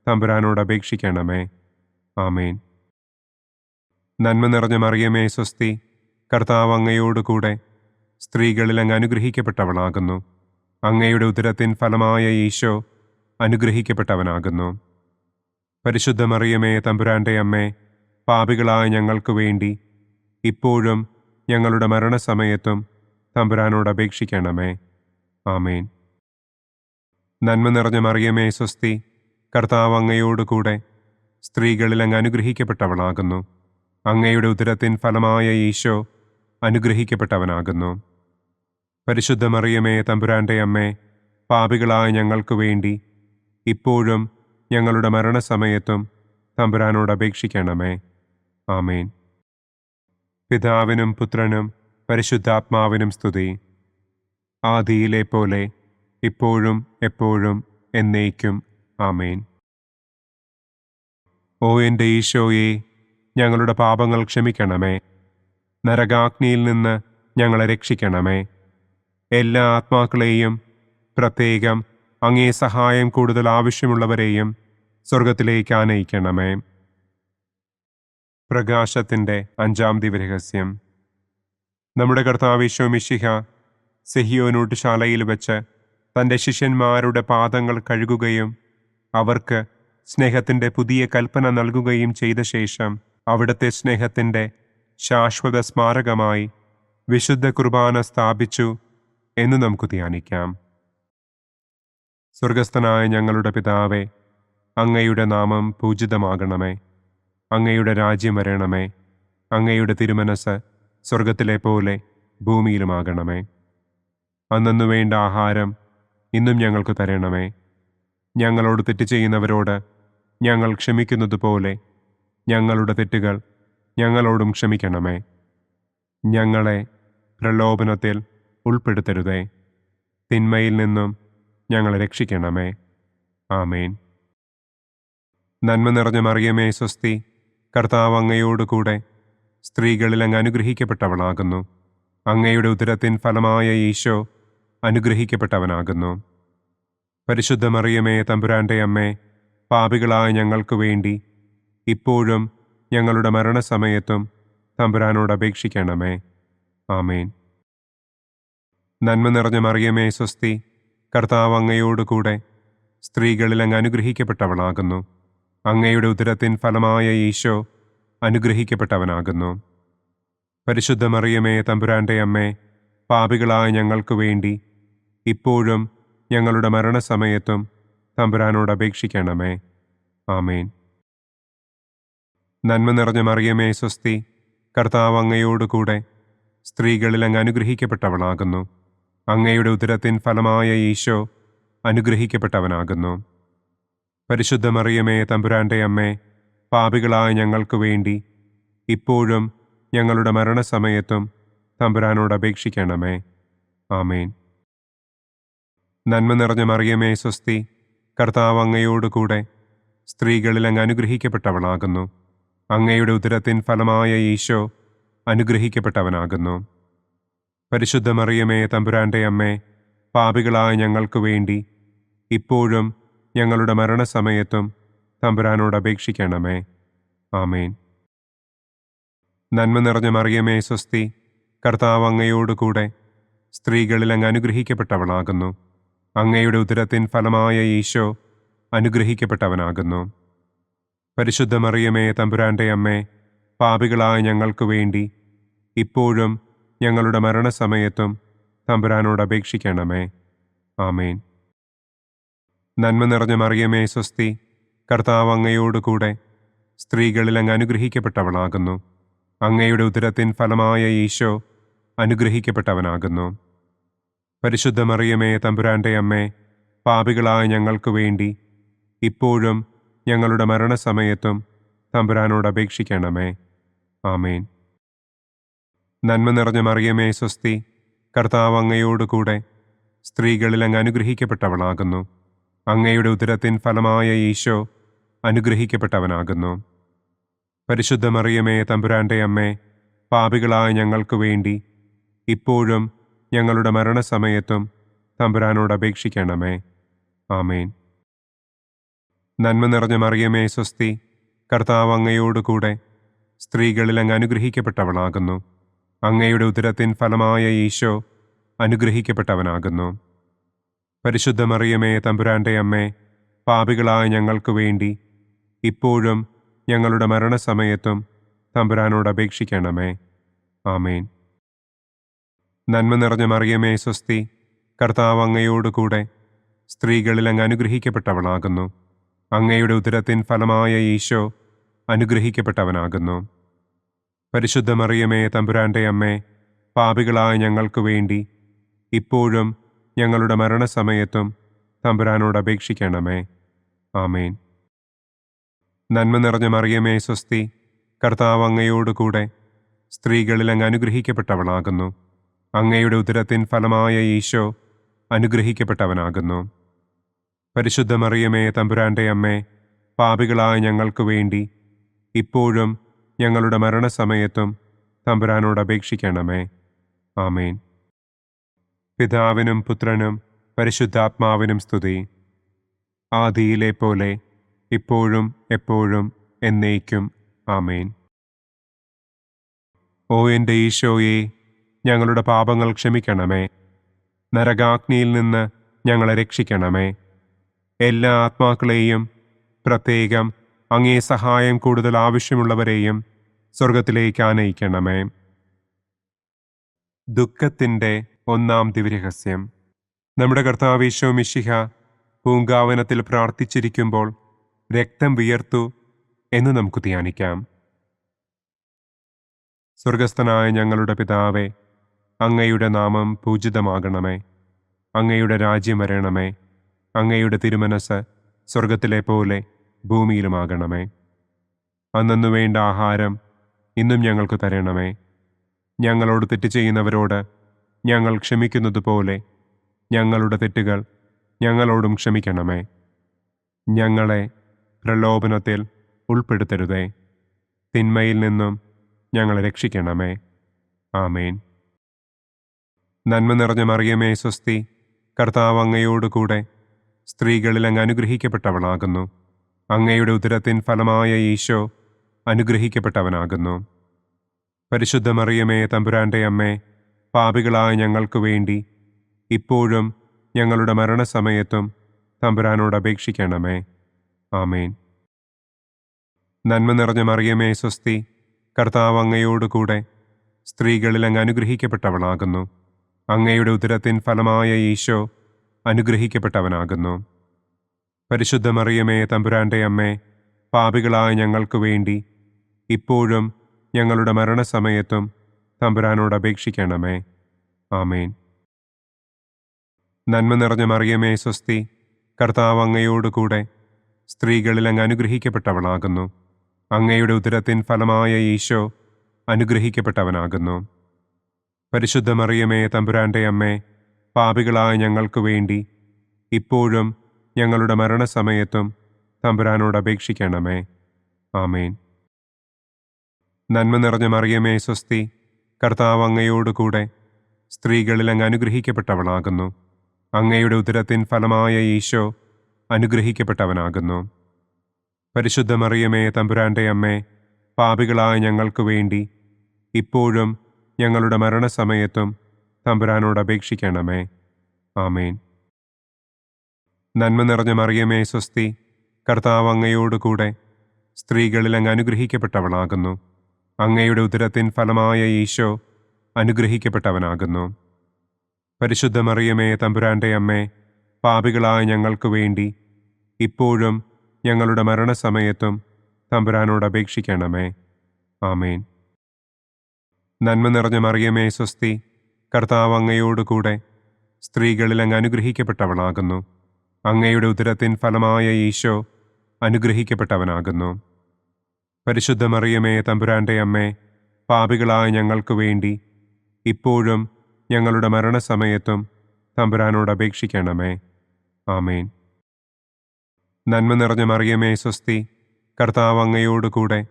തമ്പുരാനോട് അപേക്ഷിക്കണമേ. ആമേൻ. നന്മ നിറഞ്ഞ മറിയമേ സ്വസ്തി, കർത്താവ് അങ്ങയോടുകൂടെ സ്ത്രീകളിൽ അങ്ങ് അനുഗ്രഹിക്കപ്പെട്ടവളാകുന്നു. അങ്ങയുടെ ഉദരത്തിൻ ഫലമായ ഈശോ അനുഗ്രഹിക്കപ്പെട്ടവനാകുന്നു. പരിശുദ്ധ മറിയമേ തമ്പുരാന്റെ അമ്മേ, പാപികളായ ഞങ്ങൾക്ക് വേണ്ടി ഇപ്പോഴും ഞങ്ങളുടെ മരണസമയത്തും തമ്പുരാനോട് അപേക്ഷിക്കണമേ. ആമേൻ. നന്മ നിറഞ്ഞ മറിയമേ സ്വസ്തി, കർത്താവ് അങ്ങയോടുകൂടെ സ്ത്രീകളിൽ അങ്ങ് അനുഗ്രഹിക്കപ്പെട്ടവളാകുന്നു. അങ്ങയുടെ ഉദരത്തിൻ ഫലമായ ഈശോ അനുഗ്രഹിക്കപ്പെട്ടവനാകുന്നു. പരിശുദ്ധ മറിയമേ തമ്പുരാന്റെ അമ്മേ, പാപികളായ ഞങ്ങൾക്ക് വേണ്ടി ഇപ്പോഴും ഞങ്ങളുടെ മരണസമയത്തും തമ്പുരാനോട് അപേക്ഷിക്കണമേ. ആമേൻ. പിതാവിനും പുത്രനും പരിശുദ്ധാത്മാവിനും സ്തുതി. ആദിയിലെ പോലെ ഇപ്പോഴും എപ്പോഴും എന്നേക്കും. ആമേൻ. ഓ എൻ്റെ ഈശോയെ, ഞങ്ങളുടെ പാപങ്ങൾ ക്ഷമിക്കണമേ. നരകാഗ്നിയിൽ നിന്ന് ഞങ്ങളെ രക്ഷിക്കണമേ. എല്ലാ ആത്മാക്കളെയും, പ്രത്യേകം അങ്ങേ സഹായം കൂടുതൽ ആവശ്യമുള്ളവരെയും സ്വർഗത്തിലേക്ക് ആനയിക്കണമേ. പ്രകാശത്തിൻ്റെ 5-ാം ദിവ്യരഹസ്യം. നമ്മുടെ കർത്താവ് ഈശോ മിശിഹ സെഹിയോനൂട്ടുശാലയിൽ വെച്ച് തൻ്റെ ശിഷ്യന്മാരുടെ പാദങ്ങൾ കഴുകുകയും അവർക്ക് സ്നേഹത്തിൻ്റെ പുതിയ കൽപ്പന നൽകുകയും ചെയ്ത ശേഷം അവിടുത്തെ സ്നേഹത്തിൻ്റെ ശാശ്വത സ്മാരകമായി വിശുദ്ധ കുർബാന സ്ഥാപിച്ചു എന്ന് നമുക്ക് ധ്യാനിക്കാം. സ്വർഗസ്ഥനായ ഞങ്ങളുടെ പിതാവേ, അങ്ങയുടെ നാമം പൂജിതമാകണമേ. അങ്ങയുടെ രാജ്യം വരണമേ. അങ്ങയുടെ തിരുമനസ് സ്വർഗത്തിലെ പോലെ ഭൂമിയിലുമാകണമേ. അന്നന്നു വേണ്ട ആഹാരം ഇന്നും ഞങ്ങൾക്ക് തരണമേ. ഞങ്ങളോട് തെറ്റ് ചെയ്യുന്നവരോട് ഞങ്ങൾ ക്ഷമിക്കുന്നത് പോലെ ഞങ്ങളുടെ തെറ്റുകൾ ഞങ്ങളോടും ക്ഷമിക്കണമേ. ഞങ്ങളെ പ്രലോഭനത്തിൽ ഉൾപ്പെടുത്തരുതേ. തിന്മയിൽ നിന്നും ഞങ്ങളെ രക്ഷിക്കണമേ. ആമേൻ. നന്മ നിറഞ്ഞ മറിയമേ സ്വസ്തി, കർത്താവ് അങ്ങയോടുകൂടെ സ്ത്രീകളിൽ അങ്ങ് അനുഗ്രഹിക്കപ്പെട്ടവളാകുന്നു. അങ്ങയുടെ ഉദരത്തിൻ ഫലമായ ഈശോ അനുഗ്രഹിക്കപ്പെട്ടവനാകുന്നു. പരിശുദ്ധ മറിയമേ തമ്പുരാന്റെ അമ്മേ, പാപികളായ ഞങ്ങൾക്ക് വേണ്ടി ഇപ്പോഴും ഞങ്ങളുടെ മരണസമയത്തും തമ്പുരാനോട് അപേക്ഷിക്കണമേ. ആമേൻ. നന്മ നിറഞ്ഞ മറിയമേ സ്വസ്തി, കർത്താവ് അങ്ങയോടുകൂടെ സ്ത്രീകളിൽ അങ്ങ് അനുഗ്രഹിക്കപ്പെട്ടവളാകുന്നു. അങ്ങയുടെ ഉദരത്തിൻ ഫലമായ ഈശോ അനുഗ്രഹിക്കപ്പെട്ടവനാകുന്നു. പരിശുദ്ധ മറിയമേ തമ്പുരാന്റെ അമ്മേ, പാപികളായ ഞങ്ങൾക്ക് വേണ്ടി ഇപ്പോഴും ഞങ്ങളുടെ മരണസമയത്തും തമ്പുരാനോട് അപേക്ഷിക്കണമേ. ആമേൻ. നന്മ നിറഞ്ഞ മറിയമേ സ്വസ്തി, കർത്താവ് അങ്ങയോടുകൂടെ സ്ത്രീകളിൽ അങ്ങ് അനുഗ്രഹിക്കപ്പെട്ടവളാകുന്നു. അങ്ങയുടെ ഉദരത്തിൻ ഫലമായ ഈശോ അനുഗ്രഹിക്കപ്പെട്ടവനാകുന്നു. പരിശുദ്ധ മറിയമേ തമ്പുരാന്റെ അമ്മേ, പാപികളായ ഞങ്ങൾക്ക് വേണ്ടി ഇപ്പോഴും ഞങ്ങളുടെ മരണസമയത്തും തമ്പുരാനോട് അപേക്ഷിക്കണമേ. ആമേൻ. നന്മ നിറഞ്ഞ മറിയമേ സ്വസ്തി, കർത്താവ് അങ്ങയോടുകൂടെ സ്ത്രീകളിൽ അങ്ങ് അനുഗ്രഹിക്കപ്പെട്ടവളാകുന്നു. അങ്ങയുടെ ഉദരത്തിൻ ഫലമായ ഈശോ അനുഗ്രഹിക്കപ്പെട്ടവനാകുന്നു. പരിശുദ്ധ മറിയമേ തമ്പുരാന്റെ അമ്മേ, പാപികളായ ഞങ്ങൾക്ക് വേണ്ടി ഇപ്പോഴും ഞങ്ങളുടെ മരണസമയത്തും തമ്പുരാനോട് അപേക്ഷിക്കണമേ. ആമേൻ. നന്മ നിറഞ്ഞ മറിയമേ സ്വസ്തി, കർത്താവ് അങ്ങയോടുകൂടെ സ്ത്രീകളിൽ അങ്ങ് അനുഗ്രഹിക്കപ്പെട്ടവളാകുന്നു. അങ്ങയുടെ ഉദരത്തിൻ ഫലമായ ഈശോ അനുഗ്രഹിക്കപ്പെട്ടവനാകുന്നു. പരിശുദ്ധ മറിയമേ തമ്പുരാന്റെ അമ്മേ, പാപികളായ ഞങ്ങൾക്ക് വേണ്ടി ഇപ്പോഴും ഞങ്ങളുടെ മരണസമയത്തും തമ്പുരാനോട് അപേക്ഷിക്കണമേ. ആമേൻ. നന്മ നിറഞ്ഞ മറിയമേ സ്വസ്തി, കർത്താവ് അങ്ങയോടുകൂടെ സ്ത്രീകളിൽ അങ്ങ് അനുഗ്രഹിക്കപ്പെട്ടവളാകുന്നു. അങ്ങയുടെ ഉദരത്തിൻ ഫലമായ ഈശോ അനുഗ്രഹിക്കപ്പെട്ടവനാകുന്നു. പരിശുദ്ധ മറിയമേ തമ്പുരാന്റെ അമ്മേ, പാപികളായ ഞങ്ങൾക്ക് വേണ്ടി ഇപ്പോഴും ഞങ്ങളുടെ മരണസമയത്തും തമ്പുരാനോട് അപേക്ഷിക്കണമേ. ആമേൻ. നന്മ നിറഞ്ഞ മറിയമേ സ്വസ്തി, കർത്താവ് അങ്ങയോട് കൂടെ സ്ത്രീകളിൽ അങ്ങ് അനുഗ്രഹിക്കപ്പെട്ടവളാകുന്നു. അങ്ങയുടെ ഉദരത്തിൻ ഫലമായ ഈശോ അനുഗ്രഹിക്കപ്പെട്ടവനാകുന്നു. പരിശുദ്ധ മറിയമേ തമ്പുരാൻ്റെ അമ്മേ, പാപികളായ ഞങ്ങൾക്ക് വേണ്ടി ഇപ്പോഴും ഞങ്ങളുടെ മരണസമയത്തും തമ്പുരാനോട് അപേക്ഷിക്കണമേ. ആമേൻ. നന്മ നിറഞ്ഞ മറിയമേ സ്വസ്തി, കർത്താവ് അങ്ങയോട് കൂടെ സ്ത്രീകളിൽ അങ്ങ് അനുഗ്രഹിക്കപ്പെട്ടവളാകുന്നു. അങ്ങയുടെ ഉദരത്തിൻ ഫലമായ ഈശോ അനുഗ്രഹിക്കപ്പെട്ടവനാകുന്നു. പരിശുദ്ധ മറിയമേ തമ്പുരാൻ്റെ അമ്മേ, പാപികളായ ഞങ്ങൾക്ക് വേണ്ടി ഇപ്പോഴും ഞങ്ങളുടെ മരണസമയത്തും തമ്പുരാനോട് അപേക്ഷിക്കണമേ. ആമേൻ. നന്മ നിറഞ്ഞ മറിയമേ സ്വസ്തി, കർത്താവ് അങ്ങയോട് കൂടെ സ്ത്രീകളിൽ അങ്ങ് അനുഗ്രഹിക്കപ്പെട്ടവളാകുന്നു. അങ്ങയുടെ ഉദരത്തിൻ ഫലമായ ഈശോ അനുഗ്രഹിക്കപ്പെട്ടവനാകുന്നു. പരിശുദ്ധ മറിയമേ തമ്പുരാൻ്റെ അമ്മേ, പാപികളായ ഞങ്ങൾക്ക് വേണ്ടി ഇപ്പോഴും ഞങ്ങളുടെ മരണസമയത്തും തമ്പുരാനോട് അപേക്ഷിക്കണമേ. ആമേൻ. നന്മ നിറഞ്ഞ മറിയമേ സ്വസ്തി, കർത്താവ് അങ്ങയോട് കൂടെ സ്ത്രീകളിൽ അങ്ങ് അനുഗ്രഹിക്കപ്പെട്ടവളാകുന്നു. അങ്ങയുടെ ഉദരത്തിൻ ഫലമായ ഈശോ അനുഗ്രഹിക്കപ്പെട്ടവനാകുന്നു. പരിശുദ്ധ മറിയമേ തമ്പുരാൻ്റെ അമ്മേ, പാപികളായ ഞങ്ങൾക്ക് വേണ്ടി ഇപ്പോഴും ഞങ്ങളുടെ മരണസമയത്തും തമ്പുരാനോട് അപേക്ഷിക്കണമേ. ആമേൻ. പിതാവിനും പുത്രനും പരിശുദ്ധാത്മാവിനും സ്തുതി. ആദിയിലെ പോലെ ഇപ്പോഴും എപ്പോഴും എന്നേക്കും. ആമേൻ. ഓ എൻ്റെ ഈശോയെ, ഞങ്ങളുടെ പാപങ്ങൾ ക്ഷമിക്കണമേ. നരകാഗ്നിയിൽ നിന്ന് ഞങ്ങളെ രക്ഷിക്കണമേ. എല്ലാ ആത്മാക്കളെയും, പ്രത്യേകം അങ്ങേ സഹായം കൂടുതൽ ആവശ്യമുള്ളവരെയും സ്വർഗത്തിലേക്ക് ആനയിക്കണമേ. ദുഃഖത്തിൻ്റെ ഒന്നാം ദിവ്യരഹസ്യം. നമ്മുടെ കർത്താവ് ഈശോ മിശിഹ പൂങ്കാവനത്തിൽ പ്രാർത്ഥിച്ചിരിക്കുമ്പോൾ രക്തം വിയർത്തു എന്ന് നമുക്ക് ധ്യാനിക്കാം. സ്വർഗസ്ഥനായ ഞങ്ങളുടെ പിതാവേ, അങ്ങയുടെ നാമം പൂജിതമാകണമേ. അങ്ങയുടെ രാജ്യം വരണമേ. അങ്ങയുടെ തിരുമനസ് സ്വർഗത്തിലെ പോലെ ഭൂമിയിലുമാകണമേ. അന്നു വേണ്ട ആഹാരം ഇന്നും ഞങ്ങൾക്ക് തരണമേ. ഞങ്ങളോട് തെറ്റ് ചെയ്യുന്നവരോട് ഞങ്ങൾ ക്ഷമിക്കുന്നതുപോലെ ഞങ്ങളുടെ തെറ്റുകൾ ഞങ്ങളോടും ക്ഷമിക്കണമേ. ഞങ്ങളെ പ്രലോഭനത്തിൽ ഉൾപ്പെടുത്തരുതേ. തിന്മയിൽ നിന്നും ഞങ്ങളെ രക്ഷിക്കണമേ. ആമേൻ. നന്മ നിറഞ്ഞ മറിയമേ സ്വസ്തി, കർത്താവ് അങ്ങയോട് കൂടെ സ്ത്രീകളിൽ അങ്ങ് അനുഗ്രഹിക്കപ്പെട്ടവളാകുന്നു. അങ്ങയുടെ ഉദരത്തിൻ ഫലമായ ഈശോ അനുഗ്രഹിക്കപ്പെട്ടവനാകുന്നു. പരിശുദ്ധ മറിയമേ തമ്പുരാൻ്റെ അമ്മേ, പാപികളായ ഞങ്ങൾക്ക് വേണ്ടി ഇപ്പോഴും ഞങ്ങളുടെ മരണസമയത്തും തമ്പുരാനോട് അപേക്ഷിക്കണമേ. ആമേൻ. നന്മ നിറഞ്ഞ മറിയമേ സ്വസ്തി, കർത്താവ് അങ്ങയോട് കൂടെ സ്ത്രീകളിൽ അങ്ങ് അനുഗ്രഹിക്കപ്പെട്ടവളാകുന്നു. അങ്ങയുടെ ഉദരത്തിൻ ഫലമായ ഈശോ അനുഗ്രഹിക്കപ്പെട്ടവനാകുന്നു. പരിശുദ്ധ മറിയമേ തമ്പുരാൻ്റെ അമ്മേ, പാപികളായ ഞങ്ങൾക്ക് വേണ്ടി ഇപ്പോഴും ഞങ്ങളുടെ മരണസമയത്തും തമ്പുരാനോട് അപേക്ഷിക്കണമേ. ആമേൻ. നന്മ നിറഞ്ഞ മറിയമേ സ്വസ്തി, കർത്താവ് അങ്ങയോട് കൂടെ സ്ത്രീകളിൽ അങ്ങ് അനുഗ്രഹിക്കപ്പെട്ടവളാകുന്നു. അങ്ങയുടെ ഉദരത്തിൻ ഫലമായ ഈശോ അനുഗ്രഹിക്കപ്പെട്ടവനാകുന്നു. പരിശുദ്ധ മറിയമേ തമ്പുരാൻ്റെ അമ്മേ, പാപികളായ ഞങ്ങൾക്ക് വേണ്ടി ഇപ്പോഴും ഞങ്ങളുടെ മരണസമയത്തും തമ്പുരാനോട് അപേക്ഷിക്കണമേ. ആമേൻ. നന്മ നിറഞ്ഞ മറിയമേ സ്വസ്തി, കർത്താവ് അങ്ങയോട് കൂടെ സ്ത്രീകളിൽ അങ്ങ് അനുഗ്രഹിക്കപ്പെട്ടവളാകുന്നു. അങ്ങയുടെ ഉദരത്തിൻ ഫലമായ ഈശോ അനുഗ്രഹിക്കപ്പെട്ടവനാകുന്നു. പരിശുദ്ധ മറിയമേ തമ്പുരാൻ്റെ അമ്മേ, പാപികളായ ഞങ്ങൾക്ക് വേണ്ടി ഇപ്പോഴും ഞങ്ങളുടെ മരണസമയത്തും തമ്പുരാനോട് അപേക്ഷിക്കണമേ. ആമേൻ. നന്മ നിറഞ്ഞ മറിയമേ സ്വസ്തി, കർത്താവ് അങ്ങയോട് കൂടെ സ്ത്രീകളിൽ അങ്ങ് അനുഗ്രഹിക്കപ്പെട്ടവളാകുന്നു. അങ്ങയുടെ ഉദരത്തിൻ ഫലമായ ഈശോ അനുഗ്രഹിക്കപ്പെട്ടവനാകുന്നു. പരിശുദ്ധ മറിയമേ തമ്പുരാൻ്റെ അമ്മേ, പാപികളായ ഞങ്ങൾക്ക് വേണ്ടി ഇപ്പോഴും ഞങ്ങളുടെ മരണസമയത്തും തമ്പുരാനോട് അപേക്ഷിക്കണമേ. ആമേൻ. നന്മ നിറഞ്ഞ മറിയമേ സ്വസ്തി, കർത്താവ് അങ്ങയോട് കൂടെ സ്ത്രീകളിൽ അങ്ങ് അനുഗ്രഹിക്കപ്പെട്ടവളാകുന്നു. അങ്ങയുടെ ഉദരത്തിൻ ഫലമായ ഈശോ അനുഗ്രഹിക്കപ്പെട്ടവനാകുന്നു. പരിശുദ്ധ മറിയമേ, തമ്പുരാന്റെ അമ്മേ, പാപികളായ ഞങ്ങൾക്ക് വേണ്ടി ഇപ്പോഴും ഞങ്ങളുടെ മരണസമയത്തും തമ്പുരാനോട് അപേക്ഷിക്കണമേ. ആമേൻ. നന്മ നിറഞ്ഞ മറിയമേ, സ്വസ്തി, കർത്താവ് അങ്ങയോടുകൂടെ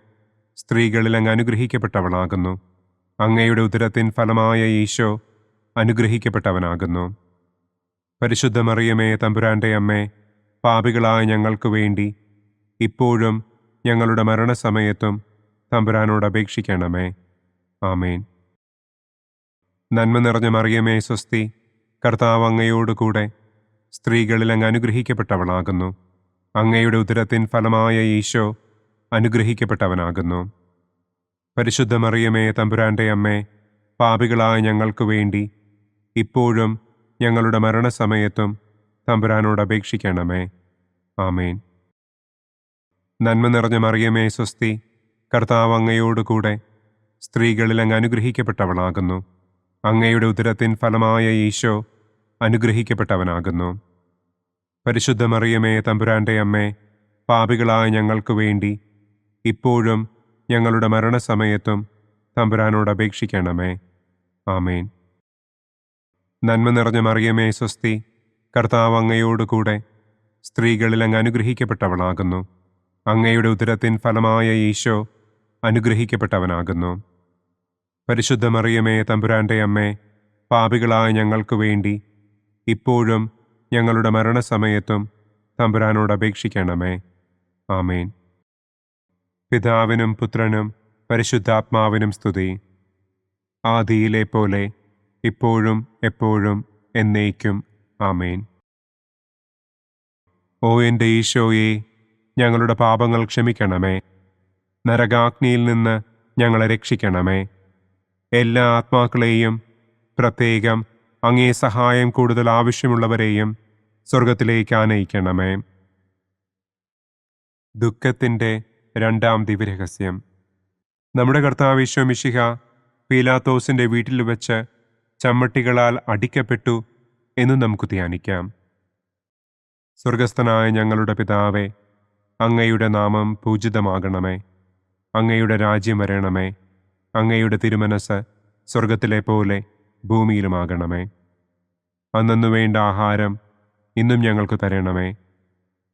സ്ത്രീകളിൽ അങ്ങ് അനുഗ്രഹിക്കപ്പെട്ടവളാകുന്നു. അങ്ങയുടെ ഉദരത്തിൻ ഫലമായ ഈശോ അനുഗ്രഹിക്കപ്പെട്ടവനാകുന്നു. പരിശുദ്ധ മറിയമേ, തമ്പുരാന്റെ അമ്മേ, പാപികളായ ഞങ്ങൾക്ക് വേണ്ടി ഇപ്പോഴും ഞങ്ങളുടെ മരണസമയത്തും തമ്പുരാനോട് അപേക്ഷിക്കണമേ. ആമേൻ. നന്മ നിറഞ്ഞ മറിയമേ, സ്വസ്തി, കർത്താവ് അങ്ങയോടുകൂടെ സ്ത്രീകളിൽ അങ്ങ് അനുഗ്രഹിക്കപ്പെട്ടവളാകുന്നു. അങ്ങയുടെ ഉദരത്തിൻ ഫലമായ ഈശോ അനുഗ്രഹിക്കപ്പെട്ടവനാകുന്നു. പരിശുദ്ധ മറിയമേ, തമ്പുരാന്റെ അമ്മേ, പാപികളായ ഞങ്ങൾക്ക് വേണ്ടി ഇപ്പോഴും ഞങ്ങളുടെ മരണസമയത്തും തമ്പുരാനോട് അപേക്ഷിക്കണമേ. ആമേൻ. നന്മ നിറഞ്ഞ മറിയമേ, സ്വസ്തി, കർത്താവ് അങ്ങയോടുകൂടെ സ്ത്രീകളിൽ അങ്ങ് അനുഗ്രഹിക്കപ്പെട്ടവളാകുന്നു. അങ്ങയുടെ ഉദരത്തിൻ ഫലമായ ഈശോ അനുഗ്രഹിക്കപ്പെട്ടവനാകുന്നു. പരിശുദ്ധ മറിയമേ, തമ്പുരാന്റെ അമ്മേ, പാപികളായ ഞങ്ങൾക്ക് വേണ്ടി ഇപ്പോഴും ഞങ്ങളുടെ മരണസമയത്തും തമ്പുരാനോട് അപേക്ഷിക്കണമേ. ആമേൻ. നന്മ നിറഞ്ഞ മറിയമേ, സ്വസ്തി, കർത്താവ് അങ്ങയോടുകൂടെ സ്ത്രീകളിൽ അങ്ങ് അനുഗ്രഹിക്കപ്പെട്ടവളാകുന്നു. അങ്ങയുടെ ഉദരത്തിൻ ഫലമായ ഈശോ അനുഗ്രഹിക്കപ്പെട്ടവനാകുന്നു. പരിശുദ്ധ മറിയമേ, തമ്പുരാന്റെ അമ്മേ, പാപികളായ ഞങ്ങൾക്ക് വേണ്ടി ഇപ്പോഴും ഞങ്ങളുടെ മരണസമയത്തും തമ്പുരാനോട് അപേക്ഷിക്കണമേ. ആമേൻ. പിതാവിനും പുത്രനും പരിശുദ്ധാത്മാവിനും സ്തുതി. ആദിയിലെ പോലെ ഇപ്പോഴും എപ്പോഴും എന്നേക്കും. ആമേൻ. ഓ എൻ്റെ ഈശോയെ, ഞങ്ങളുടെ പാപങ്ങൾ ക്ഷമിക്കണമേ. നരകാഗ്നിയിൽ നിന്ന് ഞങ്ങളെ രക്ഷിക്കണമേ. എല്ലാ ആത്മാക്കളെയും, പ്രത്യേകം അങ്ങേ സഹായം കൂടുതൽ ആവശ്യമുള്ളവരെയും സ്വർഗത്തിലേക്ക് ആനയിക്കണമേ. ദുഃഖത്തിൻ്റെ രണ്ടാം ദിവ്യരഹസ്യം. നമ്മുടെ കർത്താവ് ഈശോ മിശിഹ പീലാത്തോസിൻ്റെ വീട്ടിൽ വെച്ച് ചമ്മട്ടികളാൽ അടിക്കപ്പെട്ടു എന്ന് നമുക്ക് ധ്യാനിക്കാം. സ്വർഗസ്ഥനായ ഞങ്ങളുടെ പിതാവേ, അങ്ങയുടെ നാമം പൂജിതമാകണമേ. അങ്ങയുടെ രാജ്യം വരണമേ. അങ്ങയുടെ തിരുമനസ് സ്വർഗത്തിലെ പോലെ ഭൂമിയിലുമാകണമേ. അന്നന്നു വേണ്ട ആഹാരം ഇന്നും ഞങ്ങൾക്ക് തരണമേ.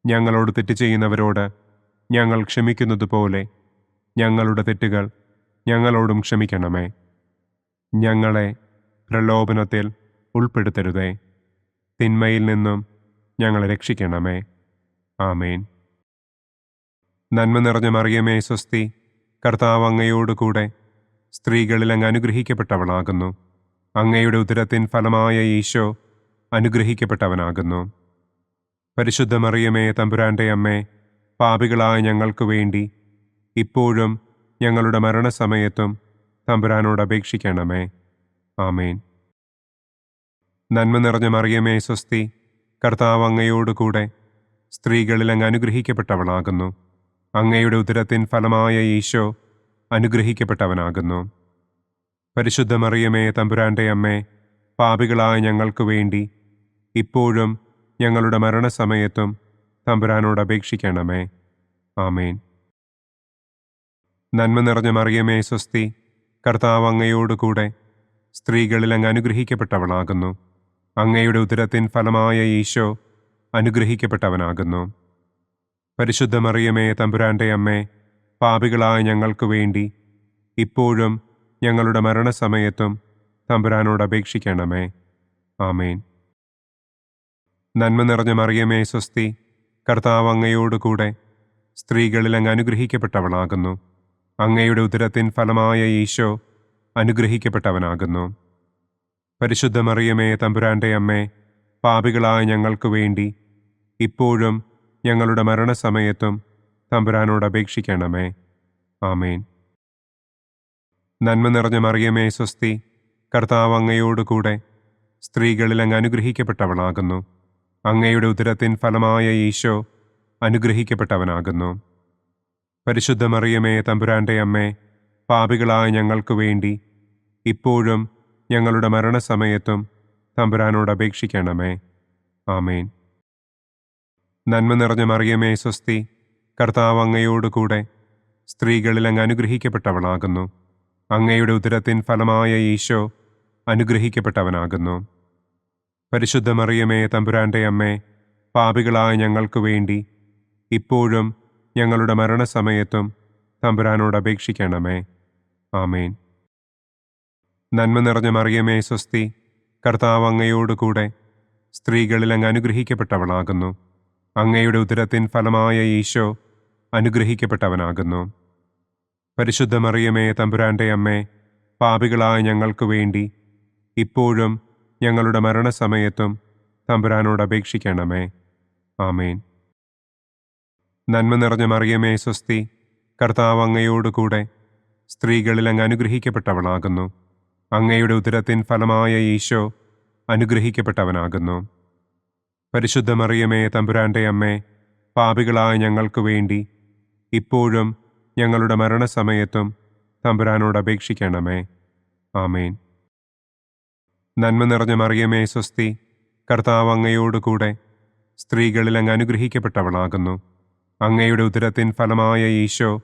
ഞങ്ങളോട് തെറ്റ് ചെയ്യുന്നവരോട് ഞങ്ങൾ ക്ഷമിക്കുന്നത് പോലെ ഞങ്ങളുടെ തെറ്റുകൾ ഞങ്ങളോടും ക്ഷമിക്കണമേ. ഞങ്ങളെ പ്രലോഭനത്തിൽ ഉൾപ്പെടുത്തരുതേ. തിന്മയിൽ നിന്നും ഞങ്ങളെ രക്ഷിക്കണമേ. ആമേൻ. നന്മ നിറഞ്ഞ മറിയമേ, സ്വസ്തി, കർത്താവ് അങ്ങയോടുകൂടെ സ്ത്രീകളിൽ അങ്ങ് അനുഗ്രഹിക്കപ്പെട്ടവളാകുന്നു. അങ്ങയുടെ ഉദരത്തിൻ ഫലമായ ഈശോ അനുഗ്രഹിക്കപ്പെട്ടവനാകുന്നു. പരിശുദ്ധ മറിയമേ, തമ്പുരാന്റെ അമ്മേ, പാപികളായ ഞങ്ങൾക്ക് വേണ്ടി ഇപ്പോഴും ഞങ്ങളുടെ മരണസമയത്തും തമ്പുരാനോട് അപേക്ഷിക്കണമേ. ആമേൻ. നന്മ നിറഞ്ഞ മറിയമേ, സ്വസ്തി, കർത്താവ് അങ്ങയോടുകൂടെ സ്ത്രീകളിൽ അങ്ങ് അനുഗ്രഹിക്കപ്പെട്ടവളാകുന്നു. അങ്ങയുടെ ഉദരത്തിൻ ഫലമായ ഈശോ അനുഗ്രഹിക്കപ്പെട്ടവനാകുന്നു. പരിശുദ്ധ മറിയമേ, തമ്പുരാന്റെ അമ്മേ, പാപികളായ ഞങ്ങൾക്ക് വേണ്ടി ഇപ്പോഴും ഞങ്ങളുടെ മരണസമയത്തും തമ്പുരാനോട് അപേക്ഷിക്കണമേ. ആമേൻ. നന്മ നിറഞ്ഞ മറിയമേ, സ്വസ്തി, കർത്താവ് അങ്ങയോടുകൂടെ സ്ത്രീകളിൽ അങ്ങ് അനുഗ്രഹിക്കപ്പെട്ടവളാകുന്നു. അങ്ങയുടെ ഉദരത്തിൻ ഫലമായ ഈശോ അനുഗ്രഹിക്കപ്പെട്ടവനാകുന്നു. പരിശുദ്ധ മറിയമേ, തമ്പുരാന്റെ അമ്മേ, പാപികളായ ഞങ്ങൾക്ക് വേണ്ടി ഇപ്പോഴും ഞങ്ങളുടെ മരണസമയത്തും തമ്പുരാനോട് അപേക്ഷിക്കണമേ. ആമേൻ. നന്മ നിറഞ്ഞ മറിയമേ, സ്വസ്തി, കർത്താവ് അങ്ങയോടുകൂടെ സ്ത്രീകളിൽ അങ്ങ് അനുഗ്രഹിക്കപ്പെട്ടവളാകുന്നു. അങ്ങയുടെ ഉദരത്തിൻ ഫലമായ ഈശോ അനുഗ്രഹിക്കപ്പെട്ടവനാകുന്നു. പരിശുദ്ധ മറിയമേ, തമ്പുരാന്റെ അമ്മേ, പാപികളായ ഞങ്ങൾക്ക് വേണ്ടി ഇപ്പോഴും ഞങ്ങളുടെ മരണസമയത്തും തമ്പുരാനോട് അപേക്ഷിക്കണമേ. ആമേൻ. നന്മ നിറഞ്ഞ മറിയമേ, സ്വസ്തി, കർത്താവ് അങ്ങയോടുകൂടെ സ്ത്രീകളിൽ അങ്ങ് അനുഗ്രഹിക്കപ്പെട്ടവളാകുന്നു. അങ്ങയുടെ ഉദരത്തിൻ ഫലമായ ഈശോ അനുഗ്രഹിക്കപ്പെട്ടവനാകുന്നു. പരിശുദ്ധ മറിയമേ, തമ്പുരാന്റെ അമ്മേ, പാപികളായ ഞങ്ങൾക്ക് വേണ്ടി ഇപ്പോഴും ഞങ്ങളുടെ മരണസമയത്തും തമ്പുരാനോട് അപേക്ഷിക്കണമേ. ആമേൻ. നന്മ നിറഞ്ഞ മറിയമേ സ്വസ്തി, കർത്താവ് അങ്ങയോടുകൂടെ സ്ത്രീകളിൽ അങ്ങ് അനുഗ്രഹിക്കപ്പെട്ടവളാകുന്നു. അങ്ങയുടെ ഉദരത്തിൻ ഫലമായ ഈശോ അനുഗ്രഹിക്കപ്പെട്ടവനാകുന്നു. പരിശുദ്ധ മറിയമേ തമ്പുരാന്റെ അമ്മേ, പാപികളായ ഞങ്ങൾക്ക് വേണ്ടി ഇപ്പോഴും ഞങ്ങളുടെ മരണസമയത്തും തമ്പുരാനോട് അപേക്ഷിക്കണമേ. ആമേൻ. നന്മ നിറഞ്ഞ മറിയമേ സ്വസ്തി, കർത്താവ് അങ്ങയോടുകൂടെ സ്ത്രീകളിൽ അങ്ങ് അനുഗ്രഹിക്കപ്പെട്ടവളാകുന്നു. അങ്ങയുടെ ഉദരത്തിൻ ഫലമായ ഈശോ അനുഗ്രഹിക്കപ്പെട്ടവനാകുന്നു. പരിശുദ്ധ മറിയമേ തമ്പുരാന്റെ അമ്മേ, പാപികളായ ഞങ്ങൾക്ക് വേണ്ടി ഇപ്പോഴും ഞങ്ങളുടെ മരണസമയത്തും തമ്പുരാനോട് അപേക്ഷിക്കണമേ. ആമേൻ. നന്മ നിറഞ്ഞ മറിയമേ സ്വസ്തി, കർത്താവ് അങ്ങയോടുകൂടെ സ്ത്രീകളിൽ അങ്ങ് അനുഗ്രഹിക്കപ്പെട്ടവളാകുന്നു. അങ്ങയുടെ ഉദരത്തിൻ ഫലമായ ഈശോ അനുഗ്രഹിക്കപ്പെട്ടവനാകുന്നു. പരിശുദ്ധ മറിയമേ തമ്പുരാന്റെ അമ്മേ, പാപികളായ ഞങ്ങൾക്ക് വേണ്ടി ഇപ്പോഴും ഞങ്ങളുടെ മരണസമയത്തും തമ്പുരാനോട് അപേക്ഷിക്കണമേ. ആമേൻ. നന്മ നിറഞ്ഞ മറിയമേ സ്വസ്തി, കർത്താവ് അങ്ങയോടുകൂടെ സ്ത്രീകളിൽ അങ്ങ് അനുഗ്രഹിക്കപ്പെട്ടവളാകുന്നു. അങ്ങയുടെ ഉദരത്തിൻ ഫലമായ ഈശോ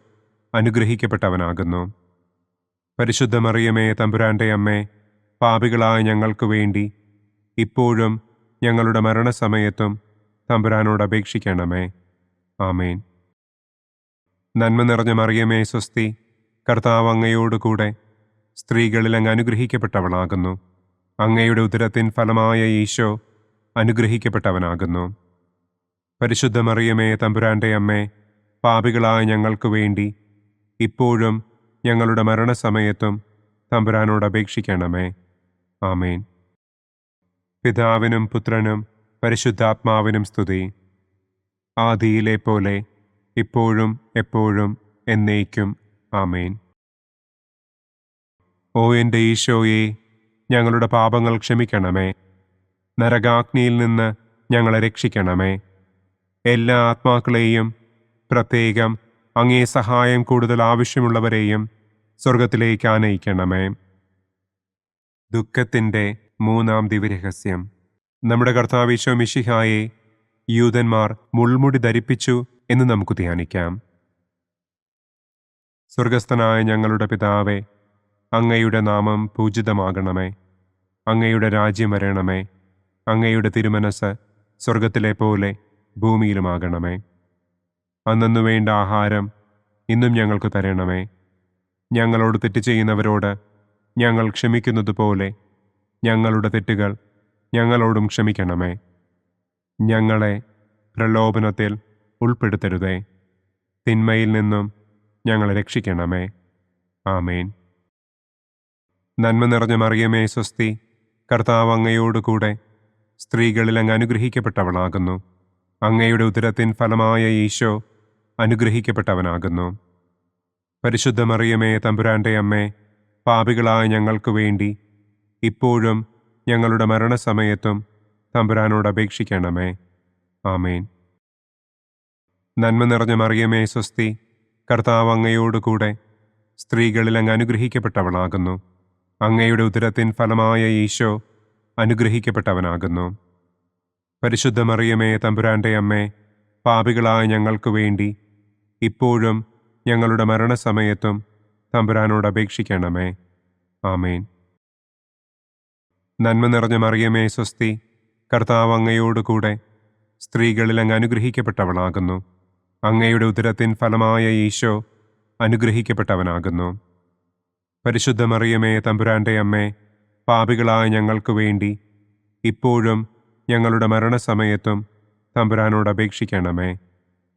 അനുഗ്രഹിക്കപ്പെട്ടവനാകുന്നു. പരിശുദ്ധ മറിയമേ തമ്പുരാന്റെ അമ്മേ, പാപികളായ ഞങ്ങൾക്ക് വേണ്ടി ഇപ്പോഴും ഞങ്ങളുടെ മരണസമയത്തും തമ്പുരാനോട് അപേക്ഷിക്കണമേ. ആമേൻ. നന്മ നിറഞ്ഞ മറിയമേ സ്വസ്തി, കർത്താവ് അങ്ങയോടുകൂടെ സ്ത്രീകളിൽ അങ്ങ് അനുഗ്രഹിക്കപ്പെട്ടവളാകുന്നു. അങ്ങയുടെ ഉദരത്തിൻ ഫലമായ ഈശോ അനുഗ്രഹിക്കപ്പെട്ടവനാകുന്നു. പരിശുദ്ധ മറിയമേ തമ്പുരാന്റെ അമ്മേ, പാപികളായ ഞങ്ങൾക്ക് വേണ്ടി ഇപ്പോഴും ഞങ്ങളുടെ മരണസമയത്തും തമ്പുരാനോട് അപേക്ഷിക്കണമേ. ആമേൻ. പിതാവിനും പുത്രനും പരിശുദ്ധാത്മാവിനും സ്തുതി. ആദിയിലെ പോലെ ഇപ്പോഴും എപ്പോഴും എന്നേക്കും. ആമേൻ. ഓ എൻ്റെ ഈശോയെ, ഞങ്ങളുടെ പാപങ്ങൾ ക്ഷമിക്കണമേ. നരകാഗ്നിയിൽ നിന്ന് ഞങ്ങളെ രക്ഷിക്കണമേ. എല്ലാ ആത്മാക്കളെയും, പ്രത്യേകം അങ്ങേ സഹായം കൂടുതൽ ആവശ്യമുള്ളവരെയും സ്വർഗത്തിലേക്ക് ആനയിക്കണമേ. ദുഃഖത്തിൻ്റെ മൂന്നാം ദിവ്യരഹസ്യം. നമ്മുടെ കർത്താവ് ഈശോ മിശിഹായെ യൂദന്മാർ മുൾമുടി ധരിപ്പിച്ചു എന്ന് നമുക്ക് ധ്യാനിക്കാം. സ്വർഗസ്ഥനായ ഞങ്ങളുടെ പിതാവേ, അങ്ങയുടെ നാമം പൂജിതമാകണമേ. അങ്ങയുടെ രാജ്യം വരണമേ. അങ്ങയുടെ തിരുമനസ് സ്വർഗത്തിലെ പോലെ ഭൂമിയിലുമാകണമേ. അന്നന്നു വേണ്ട ആഹാരം ഇന്നും ഞങ്ങൾക്ക് തരണമേ. ഞങ്ങളോട് തെറ്റ് ചെയ്യുന്നവരോട് ഞങ്ങൾ ക്ഷമിക്കുന്നത് പോലെ ഞങ്ങളുടെ തെറ്റുകൾ ഞങ്ങളോടും ക്ഷമിക്കണമേ. ഞങ്ങളെ പ്രലോഭനത്തിൽ ഉൾപ്പെടുത്തരുതേ. തിന്മയിൽ നിന്നും ഞങ്ങളെ രക്ഷിക്കണമേ. ആമേൻ. നന്മ നിറഞ്ഞ മറിയമേ സ്വസ്തി, കർത്താവ് അങ്ങയോടുകൂടെ സ്ത്രീകളിൽ അങ്ങ് അനുഗ്രഹിക്കപ്പെട്ടവളാകുന്നു. അങ്ങയുടെ ഉദരത്തിൻ ഫലമായ ഈശോ അനുഗ്രഹിക്കപ്പെട്ടവനാകുന്നു. പരിശുദ്ധ മറിയമേ തമ്പുരാന്റെ അമ്മേ, പാപികളായ ഞങ്ങൾക്ക് വേണ്ടി ഇപ്പോഴും ഞങ്ങളുടെ മരണസമയത്തും തമ്പുരാനോട് അപേക്ഷിക്കണമേ. ആമേൻ. നന്മ നിറഞ്ഞ മറിയമേ സ്വസ്തി, കർത്താവ് അങ്ങയോടുകൂടെ സ്ത്രീകളിൽ അങ്ങ് അനുഗ്രഹിക്കപ്പെട്ടവളാകുന്നു. അങ്ങയുടെ ഉദരത്തിൻ ഫലമായ ഈശോ അനുഗ്രഹിക്കപ്പെട്ടവനാകുന്നു. പരിശുദ്ധ മറിയമേ തമ്പുരാന്റെ അമ്മേ, പാപികളായ ഞങ്ങൾക്ക് വേണ്ടി ഇപ്പോഴും ഞങ്ങളുടെ മരണസമയത്തും തമ്പുരാനോട് അപേക്ഷിക്കണമേ. ആമേൻ. നന്മ നിറഞ്ഞ മറിയമേ സ്വസ്തി, കർത്താവ് അങ്ങയോടുകൂടെ സ്ത്രീകളിൽ അങ്ങ് അനുഗ്രഹിക്കപ്പെട്ടവളാകുന്നു. അങ്ങയുടെ ഉദരത്തിൻ ഫലമായ ഈശോ അനുഗ്രഹിക്കപ്പെട്ടവനാകുന്നു. പരിശുദ്ധ മറിയമേ തമ്പുരാന്റെ അമ്മേ, പാപികളായ ഞങ്ങൾക്ക് വേണ്ടി ഇപ്പോഴും ഞങ്ങളുടെ മരണസമയത്തും തമ്പുരാനോട് അപേക്ഷിക്കണമേ.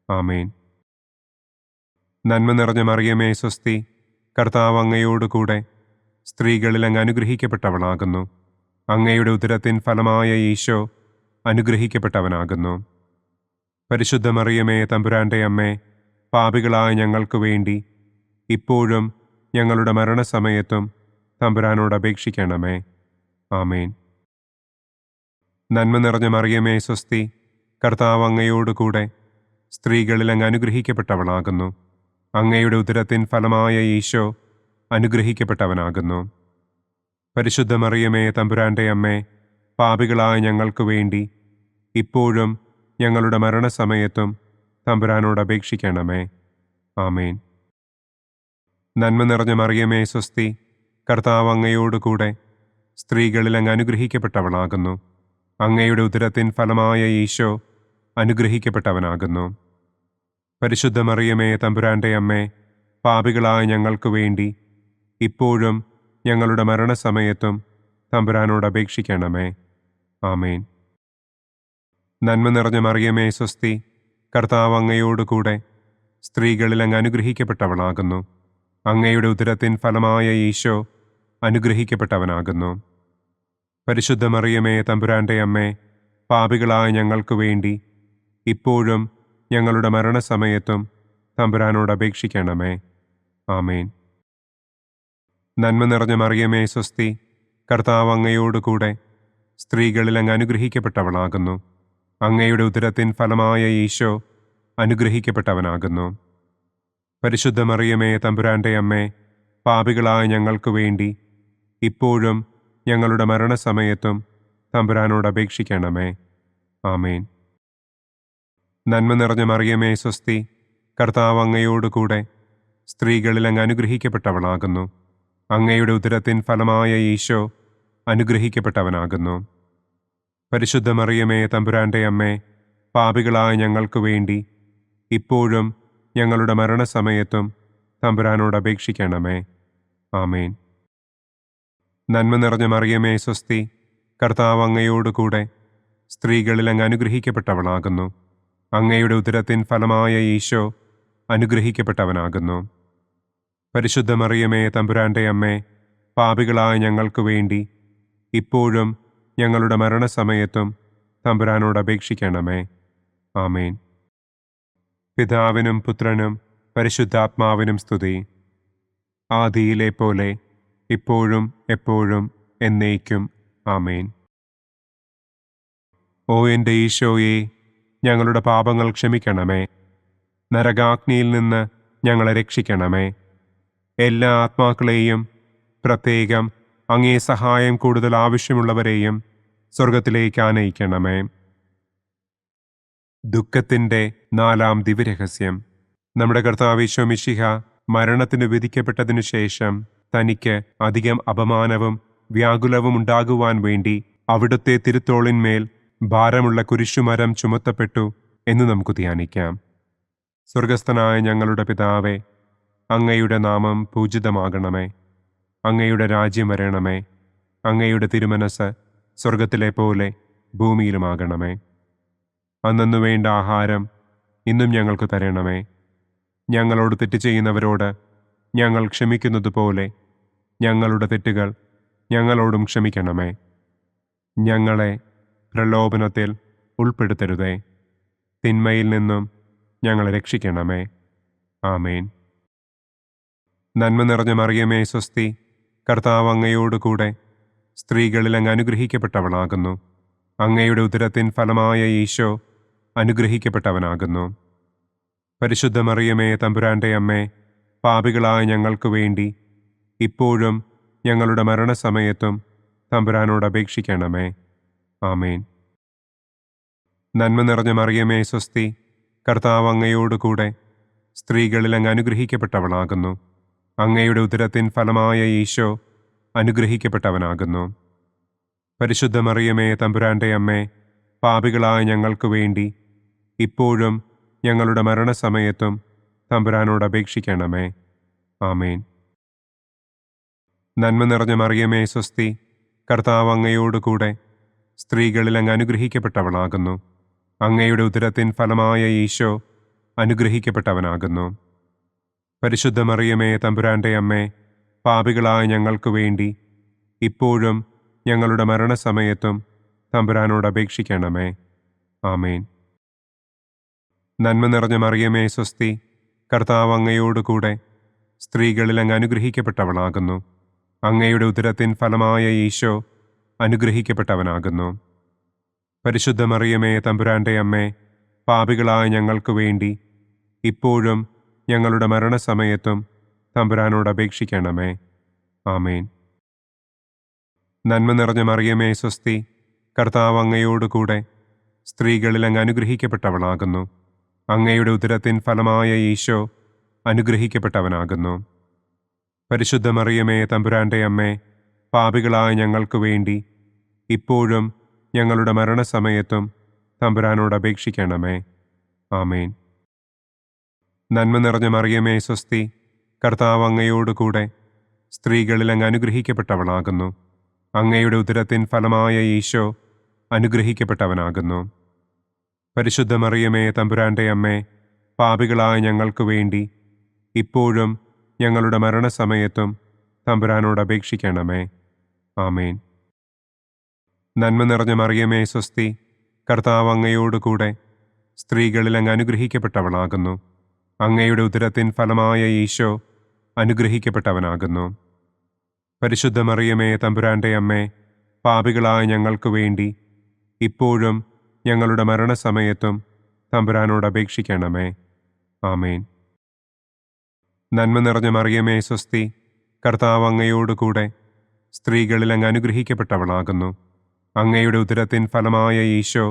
ആമേൻ. നന്മ നിറഞ്ഞ മറിയമേ സ്വസ്തി, കർത്താവ് അങ്ങയോടുകൂടെ സ്ത്രീകളിൽ അങ്ങ് അനുഗ്രഹിക്കപ്പെട്ടവളാകുന്നു. അങ്ങയുടെ ഉദരത്തിൻ ഫലമായ ഈശോ അനുഗ്രഹിക്കപ്പെട്ടവനാകുന്നു. പരിശുദ്ധ മറിയമേ തമ്പുരാന്റെ അമ്മേ, പാപികളായ ഞങ്ങൾക്ക് വേണ്ടി ഇപ്പോഴും ഞങ്ങളുടെ മരണസമയത്തും തമ്പുരാനോട് അപേക്ഷിക്കണമേ. ആമേൻ. നന്മ നിറഞ്ഞ മറിയമേ സ്വസ്തി, കർത്താവ് അങ്ങയോടുകൂടെ സ്ത്രീകളിൽ അങ്ങ് അനുഗ്രഹിക്കപ്പെട്ടവളാകുന്നു. അങ്ങയുടെ ഉദരത്തിൻ ഫലമായ ഈശോ അനുഗ്രഹിക്കപ്പെട്ടവനാകുന്നു. പരിശുദ്ധ മറിയമേ തമ്പുരാന്റെ അമ്മേ, പാപികളായ ഞങ്ങൾക്ക് വേണ്ടി ഇപ്പോഴും ഞങ്ങളുടെ മരണസമയത്തും തമ്പുരാനോട് അപേക്ഷിക്കണമേ. ആമേൻ. നന്മ നിറഞ്ഞ മറിയമേ സ്വസ്തി, കർത്താവ് അങ്ങയോട് കൂടെ സ്ത്രീകളിൽ അങ്ങ് അനുഗ്രഹിക്കപ്പെട്ടവളാകുന്നു. അങ്ങയുടെ ഉദരത്തിൻ ഫലമായ ഈശോ അനുഗ്രഹിക്കപ്പെട്ടവനാകുന്നു. പരിശുദ്ധ മറിയമേ തമ്പുരാന്റെ അമ്മേ, പാപികളായ ഞങ്ങൾക്ക് വേണ്ടി ഇപ്പോഴും ഞങ്ങളുടെ മരണസമയത്തും തമ്പുരാനോട് അപേക്ഷിക്കണമേ. ആമേൻ. നന്മ നിറഞ്ഞ മറിയമേ സ്വസ്തി, കർത്താവ് അങ്ങയോട് കൂടെ സ്ത്രീകളിൽ അങ്ങ് അനുഗ്രഹിക്കപ്പെട്ടവളാകുന്നു. അങ്ങയുടെ ഉദരത്തിൻ ഫലമായ ഈശോ അനുഗ്രഹിക്കപ്പെട്ടവനാകുന്നു. പരിശുദ്ധ മറിയമേ തമ്പുരാന്റെ അമ്മേ, പാപികളായ ഞങ്ങൾക്ക് വേണ്ടി ഇപ്പോഴും ഞങ്ങളുടെ മരണസമയത്തും തമ്പുരാനോട് അപേക്ഷിക്കണമേ. ആമേൻ. നന്മ നിറഞ്ഞ മറിയമേ സ്വസ്തി, കർത്താവ് അങ്ങയോട് കൂടെ സ്ത്രീകളിൽ അങ്ങ് അനുഗ്രഹിക്കപ്പെട്ടവളാകുന്നു. അങ്ങയുടെ ഉദരത്തിൻ ഫലമായ ഈശോ അനുഗ്രഹിക്കപ്പെട്ടവനാകുന്നു. പരിശുദ്ധ മറിയമേ തമ്പുരാന്റെ അമ്മേ, പാപികളായ ഞങ്ങൾക്ക് വേണ്ടി ഇപ്പോഴും ഞങ്ങളുടെ മരണസമയത്തും തമ്പുരാനോട് അപേക്ഷിക്കണമേ. ആമേൻ. നന്മ നിറഞ്ഞ മറിയമേ സ്വസ്തി, കർത്താവ് അങ്ങയോട് കൂടെ സ്ത്രീകളിൽ അങ്ങ് അനുഗ്രഹിക്കപ്പെട്ടവളാകുന്നു. അങ്ങയുടെ ഉദരത്തിൻ ഫലമായ ഈശോ അനുഗ്രഹിക്കപ്പെട്ടവനാകുന്നു. പരിശുദ്ധ മറിയമേ തമ്പുരാന്റെ അമ്മേ, പാപികളായ ഞങ്ങൾക്ക് വേണ്ടി ഇപ്പോഴും ഞങ്ങളുടെ മരണസമയത്തും തമ്പുരാനോട് അപേക്ഷിക്കണമേ. ആമേൻ. നന്മ നിറഞ്ഞ മറിയമേ സ്വസ്തി, കർത്താവ് അങ്ങയോട് കൂടെ സ്ത്രീകളിൽ അങ്ങ് അനുഗ്രഹിക്കപ്പെട്ടവളാകുന്നു. അങ്ങയുടെ ഉദരത്തിൻ ഫലമായ ഈശോ അനുഗ്രഹിക്കപ്പെട്ടവനാകുന്നു. പരിശുദ്ധ മറിയമേ തമ്പുരാന്റെ അമ്മേ, പാപികളായ ഞങ്ങൾക്ക് വേണ്ടി ഇപ്പോഴും ഞങ്ങളുടെ മരണസമയത്തും തമ്പുരാനോട് അപേക്ഷിക്കണമേ. ആമേൻ. പിതാവിനും പുത്രനും പരിശുദ്ധാത്മാവിനും സ്തുതി. ആദിയിലെ പോലെ ഇപ്പോഴും എപ്പോഴും എന്നേക്കും. ആമേൻ. ഓ എൻ്റെ ഈശോയെ, ഞങ്ങളുടെ പാപങ്ങൾ ക്ഷമിക്കണമേ. നരകാഗ്നിയിൽ നിന്ന് ഞങ്ങളെ രക്ഷിക്കണമേ. എല്ലാ ആത്മാക്കളെയും, പ്രത്യേകം അങ്ങേ സഹായം കൂടുതൽ ആവശ്യമുള്ളവരെയും സ്വർഗത്തിലേക്ക് ആനയിക്കണമേ. ദുഃഖത്തിൻ്റെ 4-ാം ദിവ്യരഹസ്യം. നമ്മുടെ കർത്താവ് ഈശോ മിശിഹ മരണത്തിന് വിധിക്കപ്പെട്ടതിനു ശേഷം തനിക്ക് അധികം അപമാനവും വ്യാകുലവും ഉണ്ടാകുവാൻ വേണ്ടി അവിടുത്തെ തിരുത്തോളിന്മേൽ ഭാരമുള്ള കുരിശുമരം ചുമത്തപ്പെട്ടു എന്ന് നമുക്ക് ധ്യാനിക്കാം. സ്വർഗസ്ഥനായ ഞങ്ങളുടെ പിതാവേ, അങ്ങയുടെ നാമം പൂജിതമാകണമേ. അങ്ങയുടെ രാജ്യം വരണമേ. അങ്ങയുടെ തിരുമനസ് സ്വർഗത്തിലെ പോലെ ഭൂമിയിലുമാകണമേ. അന്നന്നു വേണ്ട ആഹാരം ഇന്നും ഞങ്ങൾക്ക് തരണമേ. ഞങ്ങളോട് തെറ്റ് ചെയ്യുന്നവരോട് ഞങ്ങൾ ക്ഷമിക്കുന്നത് പോലെ ഞങ്ങളുടെ തെറ്റുകൾ ഞങ്ങളോടും ക്ഷമിക്കണമേ. ഞങ്ങളെ പ്രലോഭനത്തിൽ ഉൾപ്പെടുത്തരുതേ. തിന്മയിൽ നിന്നും ഞങ്ങളെ രക്ഷിക്കണമേ. ആമേൻ. നന്മ നിറഞ്ഞ മറിയമേ സ്വസ്തി, കർത്താവ് അങ്ങയോട് കൂടെ സ്ത്രീകളിൽ അങ്ങ് അനുഗ്രഹിക്കപ്പെട്ടവളാകുന്നു. അങ്ങയുടെ ഉദരത്തിൻ ഫലമായ ഈശോ അനുഗ്രഹിക്കപ്പെട്ടവനാകുന്നു. പരിശുദ്ധ മറിയമേ തമ്പുരാന്റെ അമ്മേ, പാപികളായ ഞങ്ങൾക്ക് വേണ്ടി ഇപ്പോഴും ഞങ്ങളുടെ മരണസമയത്തും തമ്പുരാനോട് അപേക്ഷിക്കണമേ. ആമേൻ. നന്മ നിറഞ്ഞ മറിയമേ സ്വസ്തി, കർത്താവ് അങ്ങയോട് കൂടെ സ്ത്രീകളിൽ അങ്ങ് അനുഗ്രഹിക്കപ്പെട്ടവളാകുന്നു. അങ്ങയുടെ ഉദരത്തിൻ ഫലമായ ഈശോ അനുഗ്രഹിക്കപ്പെട്ടവനാകുന്നു. പരിശുദ്ധ മറിയമേ തമ്പുരാന്റെ അമ്മേ, പാപികളായ ഞങ്ങൾക്ക് വേണ്ടി ഇപ്പോഴും ഞങ്ങളുടെ മരണസമയത്തും തമ്പുരാനോട് അപേക്ഷിക്കണമേ. ആമേൻ. നന്മ നിറഞ്ഞ മറിയമേ സ്വസ്തി, കർത്താവ് അങ്ങയോട് കൂടെ സ്ത്രീകളിൽ അങ്ങ് അനുഗ്രഹിക്കപ്പെട്ടവളാകുന്നു. അങ്ങയുടെ ഉദരത്തിൻ ഫലമായ ഈശോ അനുഗ്രഹിക്കപ്പെട്ടവനാകുന്നു. പരിശുദ്ധ മറിയമേ തമ്പുരാന്റെ അമ്മേ, പാപികളായ ഞങ്ങൾക്ക് വേണ്ടി ഇപ്പോഴും ഞങ്ങളുടെ മരണസമയത്തും തമ്പുരാനോട് അപേക്ഷിക്കണമേ. ആമേൻ. നന്മ നിറഞ്ഞ മറിയമേ സ്വസ്തി, കർത്താവ് അങ്ങയോട് കൂടെ സ്ത്രീകളിൽ അങ്ങ് അനുഗ്രഹിക്കപ്പെട്ടവളാകുന്നു. അങ്ങയുടെ ഉദരത്തിൻ ഫലമായ ഈശോ അനുഗ്രഹിക്കപ്പെട്ടവനാകുന്നു. പരിശുദ്ധ മറിയമേ തമ്പുരാന്റെ അമ്മേ, പാപികളായ ഞങ്ങൾക്ക് വേണ്ടി ഇപ്പോഴും ഞങ്ങളുടെ മരണസമയത്തും തമ്പുരാനോട് അപേക്ഷിക്കണമേ. ആമേൻ. നന്മ നിറഞ്ഞ മറിയമേ സ്വസ്തി, കർത്താവ് അങ്ങയോട് കൂടെ സ്ത്രീകളിൽ അങ്ങ് അനുഗ്രഹിക്കപ്പെട്ടവളാകുന്നു. അങ്ങയുടെ ഉദരത്തിൻ ഫലമായ ഈശോ അനുഗ്രഹിക്കപ്പെട്ടവനാകുന്നു. പരിശുദ്ധ മറിയമേ, തമ്പുരാന്റെ അമ്മേ, പാപികളായ ഞങ്ങൾക്ക് വേണ്ടി ഇപ്പോഴും ഞങ്ങളുടെ മരണസമയത്തും തമ്പുരാനോട് അപേക്ഷിക്കണമേ. ആമേൻ. നന്മ നിറഞ്ഞ മറിയമേ, സ്വസ്തി. കർത്താവ് അങ്ങയോടുകൂടെ സ്ത്രീകളിൽ അങ്ങ് അനുഗ്രഹിക്കപ്പെട്ടവളാകുന്നു. അങ്ങയുടെ ഉദരത്തിൻ ഫലമായ ഈശോ അനുഗ്രഹിക്കപ്പെട്ടവനാകുന്നു. പരിശുദ്ധ മറിയമേ, തമ്പുരാന്റെ അമ്മേ, പാപികളായ ഞങ്ങൾക്ക് വേണ്ടി ഇപ്പോഴും ഞങ്ങളുടെ മരണസമയത്തും തമ്പുരാനോട് അപേക്ഷിക്കണമേ. ആമേൻ. നന്മ നിറഞ്ഞ മറിയമേ, സ്വസ്തി. കർത്താവ് അങ്ങയോടുകൂടെ സ്ത്രീകളിൽ അങ്ങ് അനുഗ്രഹിക്കപ്പെട്ടവളാകുന്നു. അങ്ങയുടെ ഉദരത്തിൻ ഫലമായ ഈശോ അനുഗ്രഹിക്കപ്പെട്ടവനാകുന്നു. പരിശുദ്ധ മറിയമേ, തമ്പുരാന്റെ അമ്മേ, പാപികളായ ഞങ്ങൾക്ക് വേണ്ടി ഇപ്പോഴും ഞങ്ങളുടെ മരണസമയത്തും തമ്പുരാനോട് അപേക്ഷിക്കണമേ. ആമേൻ. നന്മ നിറഞ്ഞ മറിയമേ, സ്വസ്തി. കർത്താവ് അങ്ങയോടുകൂടെ സ്ത്രീകളിൽ അങ്ങ് അനുഗ്രഹിക്കപ്പെട്ടവളാകുന്നു. അങ്ങയുടെ ഉദരത്തിൻ ഫലമായ ഈശോ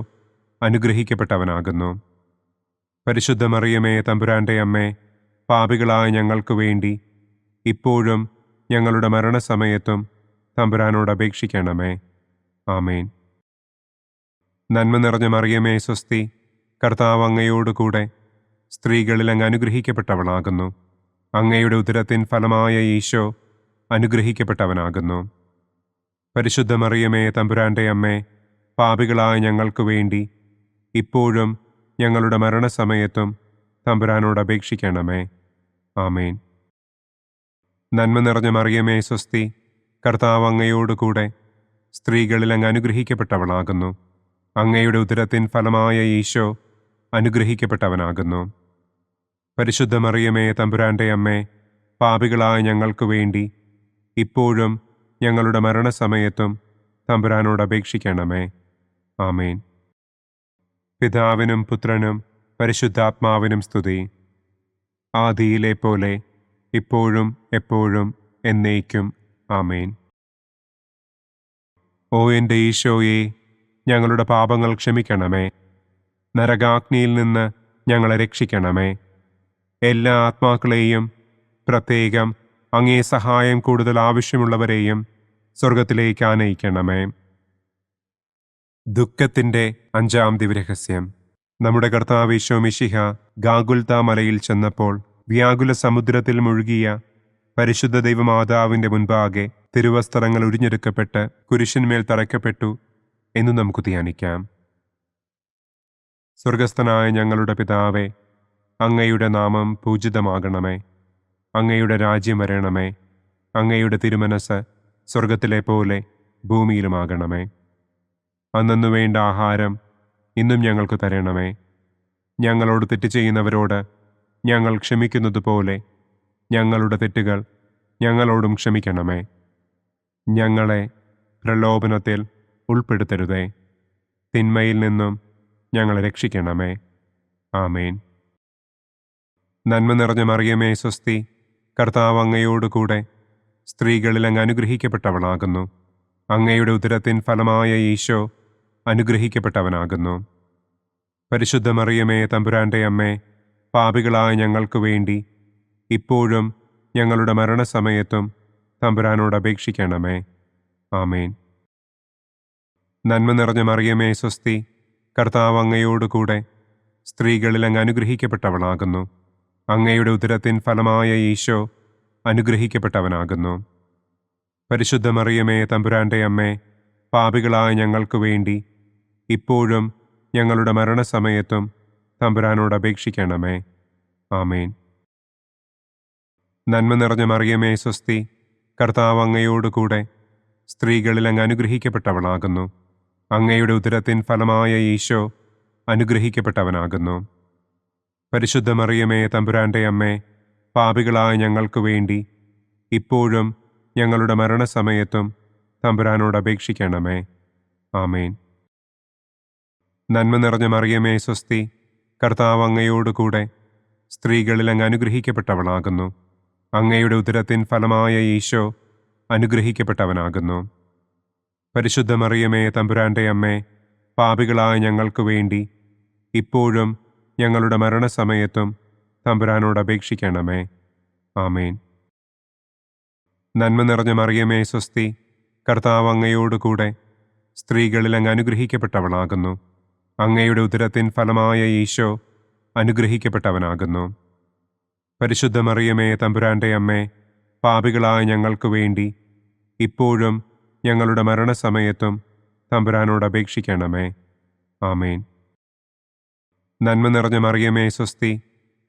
അനുഗ്രഹിക്കപ്പെട്ടവനാകുന്നു. പരിശുദ്ധ മറിയമേ, തമ്പുരാന്റെ അമ്മേ, പാപികളായ ഞങ്ങൾക്ക് വേണ്ടി ഇപ്പോഴും ഞങ്ങളുടെ മരണസമയത്തും തമ്പുരാനോട് അപേക്ഷിക്കണമേ. ആമേൻ. നന്മ നിറഞ്ഞ മറിയമേ, സ്വസ്തി. കർത്താവ് അങ്ങയോടുകൂടെ സ്ത്രീകളിൽ അങ്ങ് അനുഗ്രഹിക്കപ്പെട്ടവളാകുന്നു. അങ്ങയുടെ ഉദരത്തിൻ ഫലമായ ഈശോ അനുഗ്രഹിക്കപ്പെട്ടവനാകുന്നു. പരിശുദ്ധ മറിയമേ, തമ്പുരാന്റെ അമ്മേ, പാപികളായ ഞങ്ങൾക്ക് വേണ്ടി ഇപ്പോഴും ഞങ്ങളുടെ മരണസമയത്തും തമ്പുരാനോട് അപേക്ഷിക്കണമേ. ആമേൻ. നന്മ നിറഞ്ഞ മറിയമേ, സ്വസ്തി. കർത്താവ് അങ്ങയോടുകൂടെ സ്ത്രീകളിൽ അങ്ങ് അനുഗ്രഹിക്കപ്പെട്ടവളാകുന്നു. അങ്ങയുടെ ഉദരത്തിൻ ഫലമായ ഈശോ അനുഗ്രഹിക്കപ്പെട്ടവനാകുന്നു. പരിശുദ്ധ മറിയമേ, തമ്പുരാന്റെ അമ്മേ, പാപികളായ ഞങ്ങൾക്ക് വേണ്ടി ഇപ്പോഴും ഞങ്ങളുടെ മരണസമയത്തും തമ്പുരാനോട് അപേക്ഷിക്കണമേ. ആമേൻ. പിതാവിനും പുത്രനും പരിശുദ്ധാത്മാവിനും സ്തുതി. ആദിയിലെ പോലെ ഇപ്പോഴും എപ്പോഴും എന്നേക്കും. ആമേൻ. ഓ എൻ്റെ ഈശോയെ, ഞങ്ങളുടെ പാപങ്ങൾ ക്ഷമിക്കണമേ. നരകാഗ്നിയിൽ നിന്ന് ഞങ്ങളെ രക്ഷിക്കണമേ. എല്ലാ ആത്മാക്കളെയും, പ്രത്യേകം അങ്ങേ സഹായം കൂടുതൽ ആവശ്യമുള്ളവരെയും സ്വർഗത്തിലേക്ക് ആനയിക്കണമേ. ദുഃഖത്തിൻ്റെ 5-ാം ദിവ്യരഹസ്യം. നമ്മുടെ കർത്താവ് ഈശോ മിശിഹ ഗാഗുൽത്ത മലയിൽ ചെന്നപ്പോൾ വ്യാകുല സമുദ്രത്തിൽ മുഴുകിയ പരിശുദ്ധ ദൈവമാതാവിൻ്റെ മുൻപാകെ തിരുവസ്ത്രങ്ങൾ ഉരിഞ്ഞെടുക്കപ്പെട്ട് കുരിശിന്മേൽ തറയ്ക്കപ്പെട്ടു എന്ന് നമുക്ക് ധ്യാനിക്കാം. സ്വർഗസ്ഥനായ ഞങ്ങളുടെ പിതാവേ, അങ്ങയുടെ നാമം പൂജിതമാകണമേ. അങ്ങയുടെ രാജ്യം വരണമേ. അങ്ങയുടെ തിരുമനസ് സ്വർഗത്തിലെ പോലെ ഭൂമിയിലുമാകണമേ. അന്നന്നു വേണ്ട ആഹാരം ഇന്നും ഞങ്ങൾക്ക് തരണമേ. ഞങ്ങളോട് തെറ്റ് ചെയ്യുന്നവരോട് ഞങ്ങൾ ക്ഷമിക്കുന്നത് പോലെ ഞങ്ങളുടെ തെറ്റുകൾ ഞങ്ങളോടും ക്ഷമിക്കണമേ. ഞങ്ങളെ പ്രലോഭനത്തിൽ ഉൾപ്പെടുത്തരുതേ. തിന്മയിൽ നിന്നും ഞങ്ങളെ രക്ഷിക്കണമേ. ആമേൻ. നന്മ നിറഞ്ഞ മറിയമേ, സ്വസ്തി. കർത്താവ് അങ്ങയോടുകൂടെ സ്ത്രീകളിൽ അങ്ങ് അനുഗ്രഹിക്കപ്പെട്ടവളാകുന്നു. അങ്ങയുടെ ഉദരത്തിൻ ഫലമായ ഈശോ അനുഗ്രഹിക്കപ്പെട്ടവനാകുന്നു. പരിശുദ്ധ മറിയമേ, തമ്പുരാന്റെ അമ്മേ, പാപികളായ ഞങ്ങൾക്ക് വേണ്ടി ഇപ്പോഴും ഞങ്ങളുടെ മരണസമയത്തും തമ്പുരാനോട് അപേക്ഷിക്കണമേ. ആമേൻ. നന്മ നിറഞ്ഞ മറിയമേ, സ്വസ്തി. കർത്താവ് അങ്ങയോടുകൂടെ സ്ത്രീകളിൽ അങ്ങ് അനുഗ്രഹിക്കപ്പെട്ടവളാകുന്നു. അങ്ങയുടെ ഉദരത്തിൻ ഫലമായ ഈശോ അനുഗ്രഹിക്കപ്പെട്ടവനാകുന്നു. പരിശുദ്ധ മറിയമേ, തമ്പുരാന്റെ അമ്മേ, പാപികളായ ഞങ്ങൾക്ക് വേണ്ടി ഇപ്പോഴും ഞങ്ങളുടെ മരണസമയത്തും തമ്പുരാനോട് അപേക്ഷിക്കണമേ. ആമേൻ. നന്മ നിറഞ്ഞ മറിയമേ, സ്വസ്തി. കർത്താവ് അങ്ങയോടുകൂടെ സ്ത്രീകളിൽ അങ്ങ് അനുഗ്രഹിക്കപ്പെട്ടവളാകുന്നു. അങ്ങയുടെ ഉദരത്തിൻ ഫലമായ ഈശോ അനുഗ്രഹിക്കപ്പെട്ടവനാകുന്നു. പരിശുദ്ധ മറിയമേ, തമ്പുരാന്റെ അമ്മേ, പാപികളായ ഞങ്ങൾക്ക് വേണ്ടി ഇപ്പോഴും ഞങ്ങളുടെ മരണസമയത്തും തമ്പുരാനോട് അപേക്ഷിക്കണമേ. ആമേൻ. നന്മ നിറഞ്ഞ മറിയമേ, സ്വസ്തി. കർത്താവ് അങ്ങയോടുകൂടെ സ്ത്രീകളിൽ അങ്ങ് അനുഗ്രഹിക്കപ്പെട്ടവളാകുന്നു. അങ്ങയുടെ ഉദരത്തിൻ ഫലമായ ഈശോ അനുഗ്രഹിക്കപ്പെട്ടവനാകുന്നു. പരിശുദ്ധ മറിയമേ, തമ്പുരാന്റെ അമ്മേ, പാപികളായ ഞങ്ങൾക്ക് വേണ്ടി ഇപ്പോഴും ഞങ്ങളുടെ മരണസമയത്തും തമ്പുരാനോട് അപേക്ഷിക്കണമേ. ആമേൻ. നന്മ നിറഞ്ഞ മറിയമേ സ്വസ്തി, കർത്താവ് അങ്ങയോടുകൂടെ സ്ത്രീകളിൽ അങ്ങ് അനുഗ്രഹിക്കപ്പെട്ടവളാകുന്നു. അങ്ങയുടെ ഉദരത്തിൻ ഫലമായ ഈശോ അനുഗ്രഹിക്കപ്പെട്ടവനാകുന്നു. പരിശുദ്ധ മറിയമേ തമ്പുരാന്റെ അമ്മേ, പാപികളായ ഞങ്ങൾക്ക് വേണ്ടി ഇപ്പോഴും ഞങ്ങളുടെ മരണസമയത്തും തമ്പുരാനോട് അപേക്ഷിക്കണമേ. ആമേൻ. നന്മ നിറഞ്ഞ മറിയമേ സ്വസ്തി,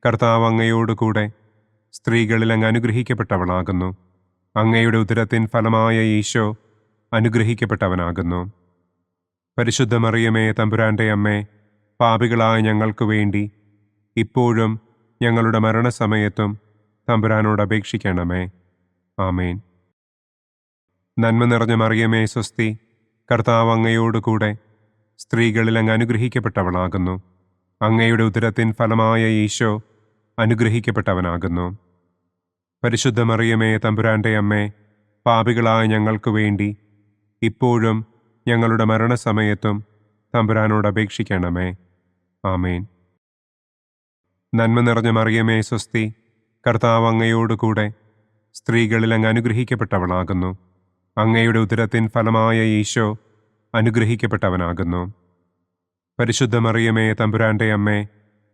കർത്താവ് അങ്ങയോടുകൂടെ സ്ത്രീകളിൽ അങ്ങ് അനുഗ്രഹിക്കപ്പെട്ടവളാകുന്നു. അങ്ങയുടെ ഉദരത്തിൻ ഫലമായ ഈശോ അനുഗ്രഹിക്കപ്പെട്ടവനാകുന്നു. പരിശുദ്ധ മറിയമേ തമ്പുരാന്റെ അമ്മേ, പാപികളായ ഞങ്ങൾക്ക് വേണ്ടി ഇപ്പോഴും ഞങ്ങളുടെ മരണസമയത്തും തമ്പുരാനോട് അപേക്ഷിക്കണമേ. ആമേൻ. നന്മ നിറഞ്ഞ മറിയമേ സ്വസ്തി, കർത്താവ് അങ്ങയോടുകൂടെ സ്ത്രീകളിൽ അങ്ങ് അനുഗ്രഹിക്കപ്പെട്ടവളാകുന്നു. അങ്ങയുടെ ഉദരത്തിൻ ഫലമായ ഈശോ അനുഗ്രഹിക്കപ്പെട്ടവനാകുന്നു. പരിശുദ്ധ മറിയമേ തമ്പുരാന്റെ അമ്മേ, പാപികളായ ഞങ്ങൾക്ക് വേണ്ടി ഇപ്പോഴും ഞങ്ങളുടെ മരണസമയത്തും തമ്പുരാനോട് അപേക്ഷിക്കണമേ. ആമേൻ. നന്മ നിറഞ്ഞ മറിയമേ സ്വസ്തി, കർത്താവ് അങ്ങയോടുകൂടെ സ്ത്രീകളിൽ അങ്ങ് അനുഗ്രഹിക്കപ്പെട്ടവളാകുന്നു. അങ്ങയുടെ ഉദരത്തിൻ ഫലമായ ഈശോ അനുഗ്രഹിക്കപ്പെട്ടവനാകുന്നു. പരിശുദ്ധ മറിയമേ തമ്പുരാന്റെ അമ്മേ,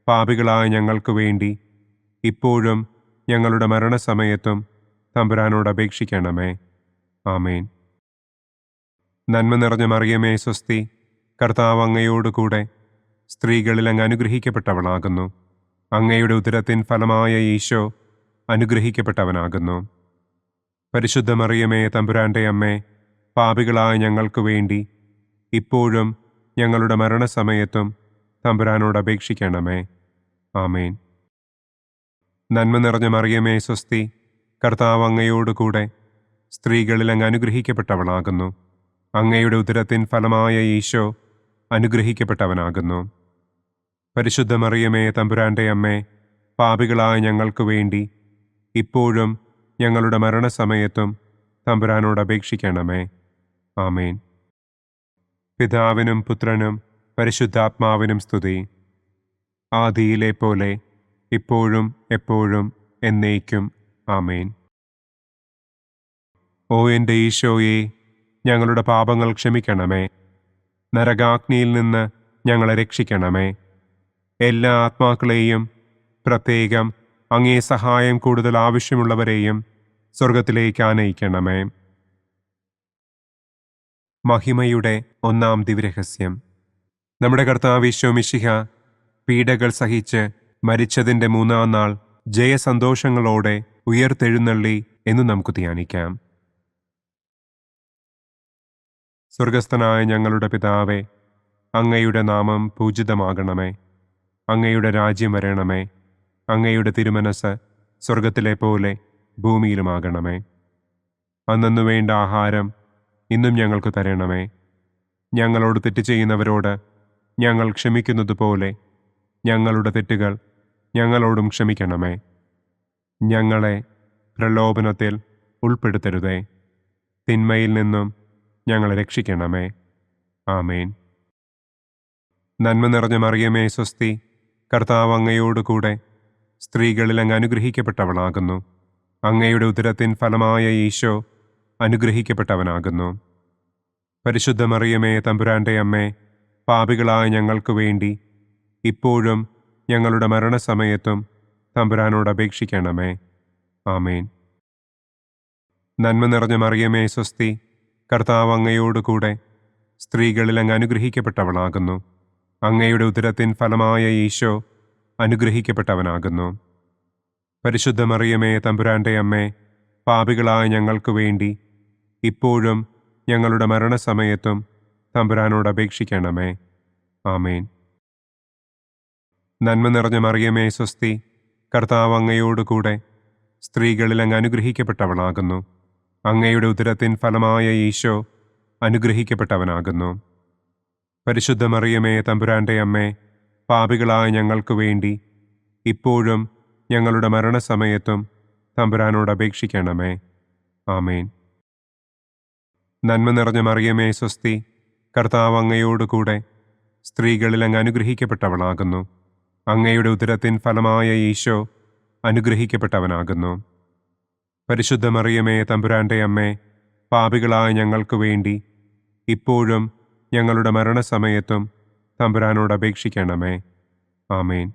പാപികളായ ഞങ്ങൾക്ക് വേണ്ടി ഇപ്പോഴും ഞങ്ങളുടെ മരണസമയത്തും തമ്പുരാനോട് അപേക്ഷിക്കണമേ. ആമേൻ. നന്മ നിറഞ്ഞ മറിയമേ സ്വസ്തി, കർത്താവ് അങ്ങയോടുകൂടെ സ്ത്രീകളിൽ അങ്ങ് അനുഗ്രഹിക്കപ്പെട്ടവളാകുന്നു. അങ്ങയുടെ ഉദരത്തിൻ ഫലമായ ഈശോ അനുഗ്രഹിക്കപ്പെട്ടവനാകുന്നു. പരിശുദ്ധ മറിയമേ തമ്പുരാന്റെ അമ്മേ, പാപികളായ ഞങ്ങൾക്ക് വേണ്ടി ഇപ്പോഴും ഞങ്ങളുടെ മരണസമയത്തും തമ്പുരാനോട് അപേക്ഷിക്കണമേ. ആമേൻ. നന്മ നിറഞ്ഞ മറിയമേ സ്വസ്തി, കർത്താവ് അങ്ങയോടുകൂടെ സ്ത്രീകളിൽ അങ്ങ് അനുഗ്രഹിക്കപ്പെട്ടവളാകുന്നു. അങ്ങയുടെ ഉദരത്തിൻ ഫലമായ ഈശോ അനുഗ്രഹിക്കപ്പെട്ടവനാകുന്നു. പരിശുദ്ധ മറിയമേ തമ്പുരാന്റെ അമ്മേ, പാപികളായ ഞങ്ങൾക്ക് വേണ്ടി ഇപ്പോഴും ഞങ്ങളുടെ മരണസമയത്തും തമ്പുരാനോട് അപേക്ഷിക്കണമേ. ആമേൻ. പിതാവിനും പുത്രനും പരിശുദ്ധാത്മാവിനും സ്തുതി. ആദിയിലെ പോലെ ഇപ്പോഴും എപ്പോഴും എന്നേക്കും. ആമേൻ. ഓ എൻ്റെ ഈശോയെ, ഞങ്ങളുടെ പാപങ്ങൾ ക്ഷമിക്കണമേ. നരകാഗ്നിയിൽ നിന്ന് ഞങ്ങളെ രക്ഷിക്കണമേ. എല്ലാ ആത്മാക്കളെയും, പ്രത്യേകം അങ്ങേ സഹായം കൂടുതൽ ആവശ്യമുള്ളവരെയും സ്വർഗത്തിലേക്ക് ആനയിക്കണമേ. മഹിമയുടെ ഒന്നാം ദിവ്യരഹസ്യം. നമ്മുടെ കർത്താവ് ഈശോ മിശിഹ പീഡകൾ സഹിച്ച് മരിച്ചതിൻ്റെ മൂന്നാം നാൾ ജയസന്തോഷങ്ങളോടെ ഉയർത്തെഴുന്നള്ളി എന്ന് നമുക്ക് ധ്യാനിക്കാം. സ്വർഗസ്ഥനായ ഞങ്ങളുടെ പിതാവേ, അങ്ങയുടെ നാമം പൂജിതമാകണമേ. അങ്ങയുടെ രാജ്യം വരണമേ. അങ്ങയുടെ തിരുമനസ് സ്വർഗത്തിലെ പോലെ ഭൂമിയിലുമാകണമേ. അന്നന്നു വേണ്ട ആഹാരം ഇന്നും ഞങ്ങൾക്ക് തരണമേ. ഞങ്ങളോട് തെറ്റ് ചെയ്യുന്നവരോട് ഞങ്ങൾ ക്ഷമിക്കുന്നത് പോലെ ഞങ്ങളുടെ തെറ്റുകൾ ഞങ്ങളോടും ക്ഷമിക്കണമേ. ഞങ്ങളെ പ്രലോഭനത്തിൽ ഉൾപ്പെടുത്തരുതേ. തിന്മയിൽ നിന്നും ഞങ്ങളെ രക്ഷിക്കണമേ. ആമേൻ. നന്മ നിറഞ്ഞ മറിയമേ സ്വസ്തി, കർത്താവ് അങ്ങയോടുകൂടെ സ്ത്രീകളിൽ അങ്ങ് അനുഗ്രഹിക്കപ്പെട്ടവളാകുന്നു. അങ്ങയുടെ ഉദരത്തിൻ ഫലമായ ഈശോ അനുഗ്രഹിക്കപ്പെട്ടവനാകുന്നു. പരിശുദ്ധ മറിയമേ തമ്പുരാന്റെ അമ്മേ, പാപികളായ ഞങ്ങൾക്ക് വേണ്ടി ഇപ്പോഴും ഞങ്ങളുടെ മരണസമയത്തും തമ്പുരാനോട് അപേക്ഷിക്കണമേ. ആമേൻ. നന്മ നിറഞ്ഞ മറിയമേ സ്വസ്തി, കർത്താവ് അങ്ങയോടുകൂടെ സ്ത്രീകളിൽ അങ്ങ് അനുഗ്രഹിക്കപ്പെട്ടവളാകുന്നു. അങ്ങയുടെ ഉദരത്തിൻ ഫലമായ ഈശോ അനുഗ്രഹിക്കപ്പെട്ടവനാകുന്നു. പരിശുദ്ധ മറിയമേ തമ്പുരാന്റെ അമ്മേ, പാപികളായ ഞങ്ങൾക്ക് വേണ്ടി ഇപ്പോഴും ഞങ്ങളുടെ മരണസമയത്തും തമ്പുരാനോട് അപേക്ഷിക്കണമേ. ആമേൻ. നന്മ നിറഞ്ഞ മറിയമേ സ്വസ്തി, കർത്താവ് അങ്ങയോടുകൂടെ സ്ത്രീകളിൽ അങ്ങ് അനുഗ്രഹിക്കപ്പെട്ടവളാകുന്നു. അങ്ങയുടെ ഉദരത്തിൻ ഫലമായ ഈശോ അനുഗ്രഹിക്കപ്പെട്ടവനാകുന്നു. പരിശുദ്ധ മറിയമേ തമ്പുരാന്റെ അമ്മേ, പാപികളായ ഞങ്ങൾക്ക് വേണ്ടി ഇപ്പോഴും ഞങ്ങളുടെ മരണസമയത്തും തമ്പുരാനോട് അപേക്ഷിക്കണമേ. ആമേൻ. നന്മ നിറഞ്ഞ മറിയമേ സ്വസ്തി, കർത്താവ് അങ്ങയോടുകൂടെ സ്ത്രീകളിൽ അങ്ങ് അനുഗ്രഹിക്കപ്പെട്ടവളാകുന്നു. അങ്ങയുടെ ഉദരത്തിൻ ഫലമായ ഈശോ അനുഗ്രഹിക്കപ്പെട്ടവനാകുന്നു. പരിശുദ്ധ മറിയമേ, തമ്പുരാന്റെ അമ്മേ, പാപികളായ ഞങ്ങൾക്ക് വേണ്ടി ഇപ്പോഴും ഞങ്ങളുടെ മരണസമയത്തും തമ്പുരാനോട് അപേക്ഷിക്കണമേ. ആമേൻ.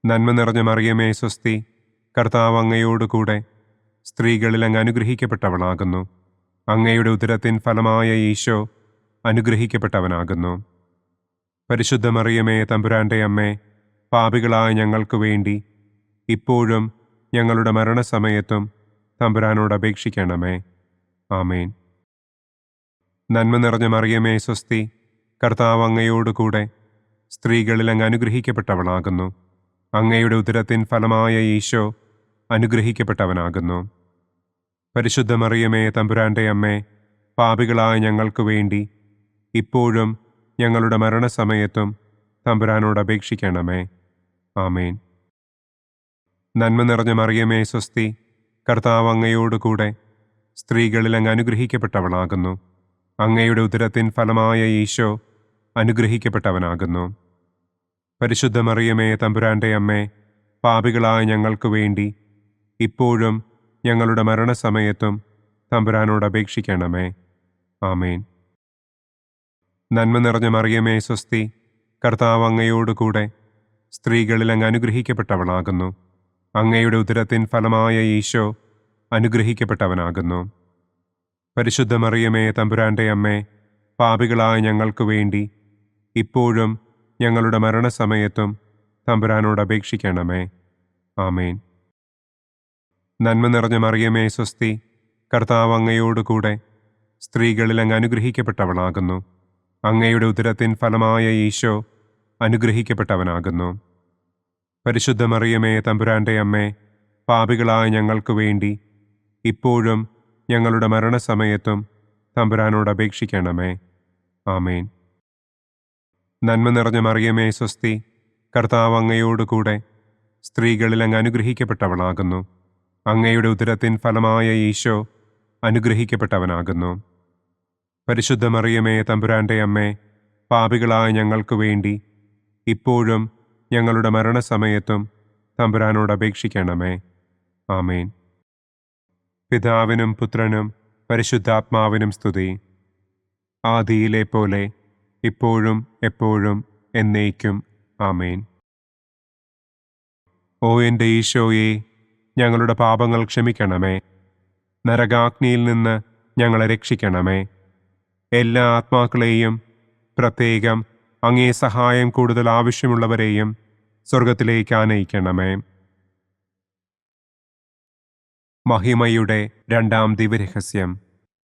നന്മ നിറഞ്ഞ മറിയമേ, സ്വസ്തി, കർത്താവ് അങ്ങയോടുകൂടെ സ്ത്രീകളിൽ അങ്ങ് അനുഗ്രഹിക്കപ്പെട്ടവളാകുന്നു. അങ്ങയുടെ ഉദരത്തിൻ ഫലമായ ഈശോ അനുഗ്രഹിക്കപ്പെട്ടവനാകുന്നു. പരിശുദ്ധ മറിയമേ, തമ്പുരാന്റെ അമ്മേ, പാപികളായ ഞങ്ങൾക്ക് വേണ്ടി ഇപ്പോഴും ഞങ്ങളുടെ മരണസമയത്തും തമ്പുരാനോട് അപേക്ഷിക്കണമേ. ആമേൻ. നന്മ നിറഞ്ഞ മറിയമേ, സ്വസ്തി, കർത്താവ് അങ്ങയോടുകൂടെ സ്ത്രീകളിൽ അങ്ങ് അനുഗ്രഹിക്കപ്പെട്ടവളാകുന്നു. അങ്ങയുടെ ഉദരത്തിൻ ഫലമായ ഈശോ അനുഗ്രഹിക്കപ്പെട്ടവനാകുന്നു. പരിശുദ്ധ മറിയമേ, തമ്പുരാന്റെ അമ്മേ, പാപികളായ ഞങ്ങൾക്ക് വേണ്ടി ഇപ്പോഴും ഞങ്ങളുടെ മരണസമയത്തും തമ്പുരാനോട് അപേക്ഷിക്കണമേ. ആമേൻ. നന്മ നിറഞ്ഞ മറിയമേ, സ്വസ്തി, കർത്താവ് അങ്ങയോടുകൂടെ സ്ത്രീകളിൽ അങ്ങ് അനുഗ്രഹിക്കപ്പെട്ടവളാകുന്നു. അങ്ങയുടെ ഉദരത്തിൻ ഫലമായ ഈശോ അനുഗ്രഹിക്കപ്പെട്ടവനാകുന്നു. പരിശുദ്ധ മറിയമേ, തമ്പുരാന്റെ അമ്മേ, പാപികളായ ഞങ്ങൾക്ക് വേണ്ടി ഇപ്പോഴും ഞങ്ങളുടെ മരണസമയത്തും തമ്പുരാനോട് അപേക്ഷിക്കണമേ. ആമേൻ. നന്മ നിറഞ്ഞ മറിയമേ, സ്വസ്തി, കർത്താവ് അങ്ങയോടുകൂടെ സ്ത്രീകളിൽ അങ്ങ് അനുഗ്രഹിക്കപ്പെട്ടവളാകുന്നു. അങ്ങയുടെ ഉദരത്തിൻ ഫലമായ ഈശോ അനുഗ്രഹിക്കപ്പെട്ടവനാകുന്നു. പരിശുദ്ധ മറിയമേ, തമ്പുരാന്റെ അമ്മേ, പാപികളായ ഞങ്ങൾക്ക് വേണ്ടി ഇപ്പോഴും ഞങ്ങളുടെ മരണസമയത്തും തമ്പുരാനോട് അപേക്ഷിക്കണമേ. ആമേൻ. നന്മ നിറഞ്ഞ മറിയമേ, സ്വസ്തി, കർത്താവ് അങ്ങയോടുകൂടെ സ്ത്രീകളിൽ അങ്ങ് അനുഗ്രഹിക്കപ്പെട്ടവളാകുന്നു. അങ്ങയുടെ ഉദരത്തിൻ ഫലമായ ഈശോ അനുഗ്രഹിക്കപ്പെട്ടവനാകുന്നു. പരിശുദ്ധ മറിയമേ, തമ്പുരാന്റെ അമ്മേ, പാപികളായ ഞങ്ങൾക്ക് വേണ്ടി ഇപ്പോഴും ഞങ്ങളുടെ മരണസമയത്തും തമ്പുരാനോട് അപേക്ഷിക്കണമേ. ആമേൻ. നന്മ നിറഞ്ഞ മറിയമേ, സ്വസ്തി, കർത്താവ് അങ്ങയോടുകൂടെ സ്ത്രീകളിൽ അങ്ങ് അനുഗ്രഹിക്കപ്പെട്ടവളാകുന്നു. അങ്ങയുടെ ഉദരത്തിൻ ഫലമായ ഈശോ അനുഗ്രഹിക്കപ്പെട്ടവനാകുന്നു. പരിശുദ്ധ മറിയമേ, തമ്പുരാന്റെ അമ്മേ, പാപികളായ ഞങ്ങൾക്ക് വേണ്ടി ഇപ്പോഴും ഞങ്ങളുടെ മരണസമയത്തും തമ്പുരാനോട് അപേക്ഷിക്കണമേ. ആമേൻ. പിതാവിനും പുത്രനും പരിശുദ്ധാത്മാവിനും സ്തുതി. ആദിയിലെ പോലെ ഇപ്പോഴും എപ്പോഴും എന്നേക്കും. ആമേൻ. ഓ എൻ്റെ ഈശോയെ, ഞങ്ങളുടെ പാപങ്ങൾ ക്ഷമിക്കണമേ. നരകാഗ്നിയിൽ നിന്ന് ഞങ്ങളെ രക്ഷിക്കണമേ. എല്ലാ ആത്മാക്കളെയും, പ്രത്യേകം അങ്ങേ സഹായം കൂടുതൽ ആവശ്യമുള്ളവരെയും സ്വർഗത്തിലേക്ക് ആനയിക്കണമേ. മഹിമയുടെ രണ്ടാം ദിവ്യരഹസ്യം.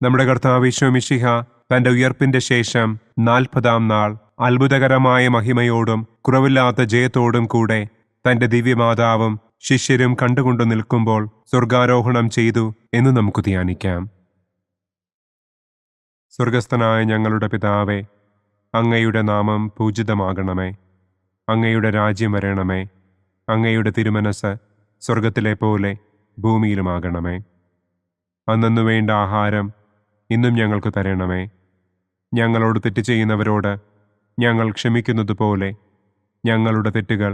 നമ്മുടെ കർത്താവ് ഈശോ മിശിഹ തന്റെ ഉയർപ്പിന്റെ ശേഷം 40-ാം നാൾ അത്ഭുതകരമായ മഹിമയോടും കുറവില്ലാത്ത ജയത്തോടും കൂടെ തന്റെ ദിവ്യമാതാവും ശിഷ്യരും കണ്ടുകൊണ്ടു നിൽക്കുമ്പോൾ സ്വർഗാരോഹണം ചെയ്തു എന്ന് നമുക്ക് ധ്യാനിക്കാം. സ്വർഗസ്ഥനായ ഞങ്ങളുടെ പിതാവേ, അങ്ങയുടെ നാമം പൂജിതമാകണമേ. അങ്ങയുടെ രാജ്യം വരണമേ. അങ്ങയുടെ തിരുമനസ് സ്വർഗത്തിലെ പോലെ ഭൂമിയിലുമാകണമേ. അന്നു വേണ്ട ആഹാരം ഇന്നും ഞങ്ങൾക്ക് തരണമേ. ഞങ്ങളോട് തെറ്റ് ചെയ്യുന്നവരോട് ഞങ്ങൾ ക്ഷമിക്കുന്നത് പോലെ ഞങ്ങളുടെ തെറ്റുകൾ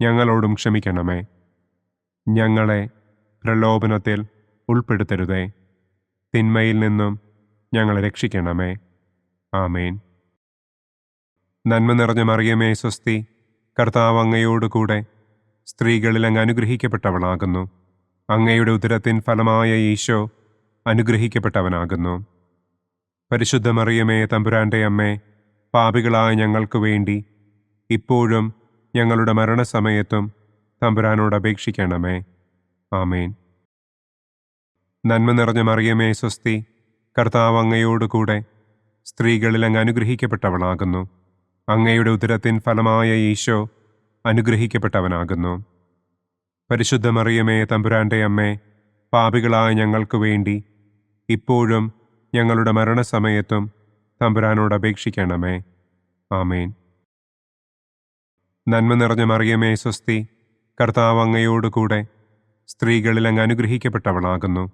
ഞങ്ങളോടും ക്ഷമിക്കണമേ. ഞങ്ങളെ പ്രലോഭനത്തിൽ ഉൾപ്പെടുത്തരുതേ. തിന്മയിൽ നിന്നും ഞങ്ങളെ രക്ഷിക്കണമേ. ആമേൻ. നന്മ നിറഞ്ഞ മറിയമേ, സ്വസ്തി, കർത്താവ് അങ്ങയോടുകൂടെ സ്ത്രീകളിൽ അങ്ങ് അനുഗ്രഹിക്കപ്പെട്ടവളാകുന്നു. അങ്ങയുടെ ഉദരത്തിൻ ഫലമായ ഈശോ അനുഗ്രഹിക്കപ്പെട്ടവനാകുന്നു. പരിശുദ്ധ മറിയമേ, തമ്പുരാന്റെ അമ്മേ, പാപികളായ ഞങ്ങൾക്ക് വേണ്ടി ഇപ്പോഴും ഞങ്ങളുടെ മരണസമയത്തും തമ്പുരാനോട് അപേക്ഷിക്കണമേ. ആമേൻ. നന്മ നിറഞ്ഞ മറിയമേ, സ്വസ്തി, കർത്താവ് അങ്ങയോടുകൂടെ സ്ത്രീകളിൽ അങ്ങ് അനുഗ്രഹിക്കപ്പെട്ടവളാകുന്നു. അങ്ങയുടെ ഉദരത്തിൻ ഫലമായ ഈശോ അനുഗ്രഹിക്കപ്പെട്ടവനാകുന്നു. പരിശുദ്ധ മറിയമേ, തമ്പുരാന്റെ അമ്മേ, പാപികളായ ഞങ്ങൾക്ക് വേണ്ടി ഇപ്പോഴും ഞങ്ങളുടെ മരണസമയത്തും തമ്പുരാനോട് അപേക്ഷിക്കണമേ. ആമേൻ. നന്മ നിറഞ്ഞ മറിയമേ, സ്വസ്തി, കർത്താവ് അങ്ങയോടുകൂടെ സ്ത്രീകളിൽ അങ്ങ് അനുഗ്രഹിക്കപ്പെട്ടവളാകുന്നു.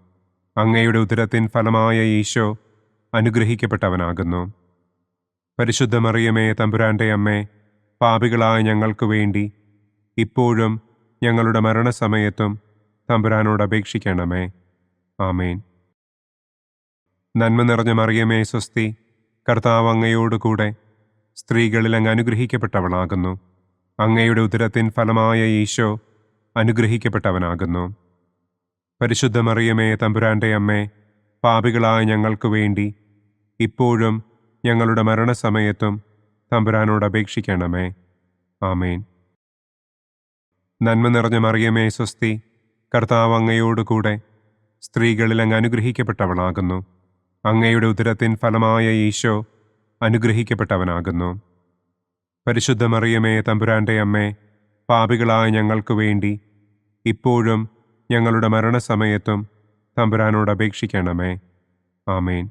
അങ്ങയുടെ ഉദരത്തിൻ ഫലമായ ഈശോ അനുഗ്രഹിക്കപ്പെട്ടവനാകുന്നു. പരിശുദ്ധ മറിയമേ തമ്പുരാന്റെ അമ്മേ, പാപികളായ ഞങ്ങൾക്ക് വേണ്ടി ഇപ്പോഴും ഞങ്ങളുടെ മരണസമയത്തും തമ്പുരാനോട് അപേക്ഷിക്കണമേ. ആമേൻ. നന്മ നിറഞ്ഞ മറിയമേ സ്വസ്തി, കർത്താവ് അങ്ങയോടുകൂടെ സ്ത്രീകളിൽ അങ്ങ് അനുഗ്രഹിക്കപ്പെട്ടവളാകുന്നു. അങ്ങയുടെ ഉദരത്തിൻ ഫലമായ ഈശോ അനുഗ്രഹിക്കപ്പെട്ടവനാകുന്നു. പരിശുദ്ധ മറിയമേ തമ്പുരാന്റെ അമ്മേ, പാപികളായ ഞങ്ങൾക്ക് വേണ്ടി ഇപ്പോഴും ഞങ്ങളുടെ മരണസമയത്തും തമ്പുരാനോട് അപേക്ഷിക്കണമേ. ആമേൻ. നന്മ നിറഞ്ഞ മറിയമേ സ്വസ്തി, കർത്താവ് അങ്ങയോടുകൂടെ സ്ത്രീകളിൽ അങ്ങ് അനുഗ്രഹിക്കപ്പെട്ടവളാകുന്നു. അങ്ങയുടെ ഉദരത്തിൻ ഫലമായ ഈശോ അനുഗ്രഹിക്കപ്പെട്ടവനാകുന്നു. പരിശുദ്ധ മറിയമേ തമ്പുരാന്റെ അമ്മേ, പാപികളായ ഞങ്ങൾക്ക് വേണ്ടി ഇപ്പോഴും ഞങ്ങളുടെ മരണസമയത്തും തമ്പുരാനോട് അപേക്ഷിക്കണമേ. ആമേൻ.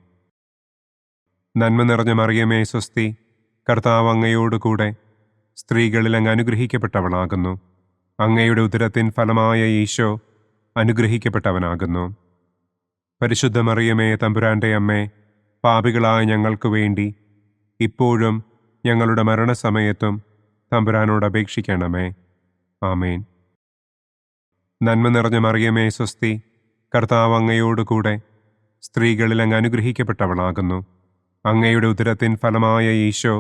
നന്മ നിറഞ്ഞ മറിയമേ സ്വസ്തി, കർത്താവ് അങ്ങയോടുകൂടെ സ്ത്രീകളിൽ അങ്ങ് അനുഗ്രഹിക്കപ്പെട്ടവളാകുന്നു. അങ്ങയുടെ ഉദരത്തിൻ ഫലമായ ഈശോ അനുഗ്രഹിക്കപ്പെട്ടവനാകുന്നു. പരിശുദ്ധ മറിയമേ തമ്പുരാന്റെ അമ്മേ, പാപികളായ ഞങ്ങൾക്ക് വേണ്ടി ഇപ്പോഴും ഞങ്ങളുടെ മരണസമയത്തും തമ്പുരാനോട് അപേക്ഷിക്കണമേ. ആമേൻ. നന്മ നിറഞ്ഞ മറിയമേ സ്വസ്തി, കർത്താവ് അങ്ങയോടുകൂടെ സ്ത്രീകളിൽ അങ്ങ് അനുഗ്രഹിക്കപ്പെട്ടവളാകുന്നു. അങ്ങയുടെ ഉദരത്തിൻ ഫലമായ ഈശോ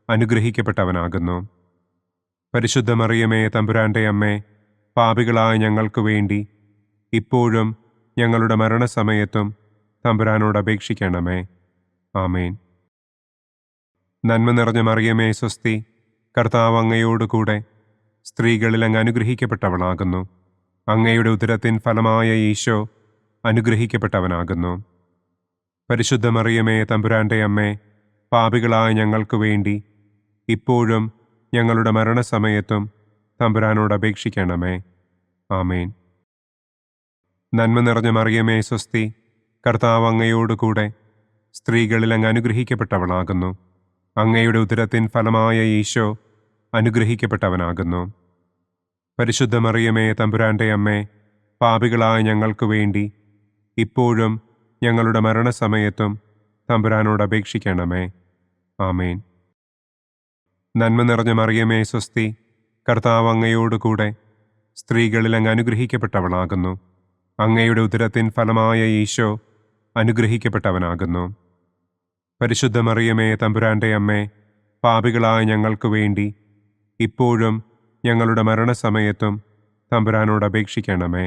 അനുഗ്രഹിക്കപ്പെട്ടവനാകുന്നു. പരിശുദ്ധ മറിയമേ തമ്പുരാന്റെ അമ്മേ, പാപികളായ ഞങ്ങൾക്ക് വേണ്ടി ഇപ്പോഴും ഞങ്ങളുടെ മരണസമയത്തും തമ്പുരാനോട് അപേക്ഷിക്കണമേ. ആമേൻ. നന്മ നിറഞ്ഞ മറിയമേ സ്വസ്തി, കർത്താവ് അങ്ങയോടുകൂടെ സ്ത്രീകളിൽ അങ്ങ് അനുഗ്രഹിക്കപ്പെട്ടവളാകുന്നു. അങ്ങയുടെ ഉദരത്തിൻ ഫലമായ ഈശോ അനുഗ്രഹിക്കപ്പെട്ടവനാകുന്നു. പരിശുദ്ധ മറിയമേ തമ്പുരാന്റെ അമ്മേ, പാപികളായ ഞങ്ങൾക്ക് വേണ്ടി ഇപ്പോഴും ഞങ്ങളുടെ മരണസമയത്തും തമ്പുരാനോട് അപേക്ഷിക്കണമേ. ആമേൻ. നന്മ നിറഞ്ഞ മറിയമേ സ്വസ്തി, കർത്താവ് അങ്ങയോടുകൂടെ സ്ത്രീകളിൽ അങ്ങ് അനുഗ്രഹിക്കപ്പെട്ടവളാകുന്നു. അങ്ങയുടെ ഉദരത്തിൻ ഫലമായ ഈശോ അനുഗ്രഹിക്കപ്പെട്ടവനാകുന്നു. പരിശുദ്ധ മറിയമേ തമ്പുരാന്റെ അമ്മേ, പാപികളായ ഞങ്ങൾക്ക് വേണ്ടി ഇപ്പോഴും ഞങ്ങളുടെ മരണസമയത്തും തമ്പുരാനോട് അപേക്ഷിക്കണമേ. ആമേൻ. നന്മ നിറഞ്ഞ മറിയമേ സ്വസ്തി, കർത്താവ് അങ്ങയോടുകൂടെ സ്ത്രീകളിൽ അങ്ങ് അനുഗ്രഹിക്കപ്പെട്ടവളാകുന്നു. അങ്ങയുടെ ഉദരത്തിൻ ഫലമായ ഈശോ അനുഗ്രഹിക്കപ്പെട്ടവനാകുന്നു. പരിശുദ്ധ മറിയമേ തമ്പുരാന്റെ അമ്മേ, പാപികളായ ഞങ്ങൾക്ക് വേണ്ടി ഇപ്പോഴും ഞങ്ങളുടെ മരണസമയത്തും തമ്പുരാനോട് അപേക്ഷിക്കണമേ.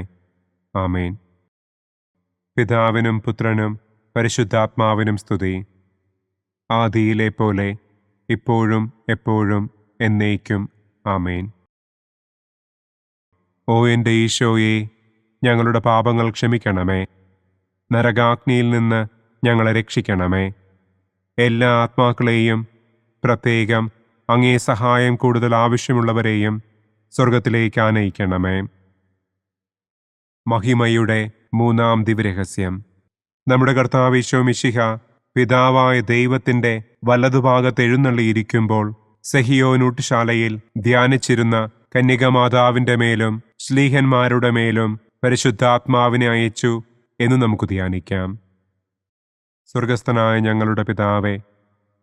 ആമേൻ. പിതാവിനും പുത്രനും പരിശുദ്ധാത്മാവിനും സ്തുതി. ആദിയിലെ പോലെ ഇപ്പോഴും എപ്പോഴും എന്നേക്കും. ആമേൻ. ഓ എൻ്റെ ഈശോയെ, ഞങ്ങളുടെ പാപങ്ങൾ ക്ഷമിക്കണമേ. നരകാഗ്നിയിൽ നിന്ന് ഞങ്ങളെ രക്ഷിക്കണമേ. എല്ലാ ആത്മാക്കളെയും, പ്രത്യേകം അങ്ങേ സഹായം കൂടുതൽ ആവശ്യമുള്ളവരെയും സ്വർഗത്തിലേക്ക് ആനയിക്കണമേ. മഹിമയുടെ മൂന്നാം ദിവ്യരഹസ്യം. നമ്മുടെ കർത്താവ് ഈശോ മിശിഹ പിതാവായ ദൈവത്തിൻ്റെ വലതുഭാഗത്ത് എഴുന്നള്ളിയിരിക്കുമ്പോൾ സെഹിയോനൂട്ടുശാലയിൽ ധ്യാനിച്ചിരുന്ന കന്യകമാതാവിൻ്റെ മേലും ശ്ലീഹന്മാരുടെ മേലും പരിശുദ്ധാത്മാവിനെ അയച്ചു എന്ന് നമുക്ക് ധ്യാനിക്കാം. സ്വർഗസ്ഥനായ ഞങ്ങളുടെ പിതാവേ,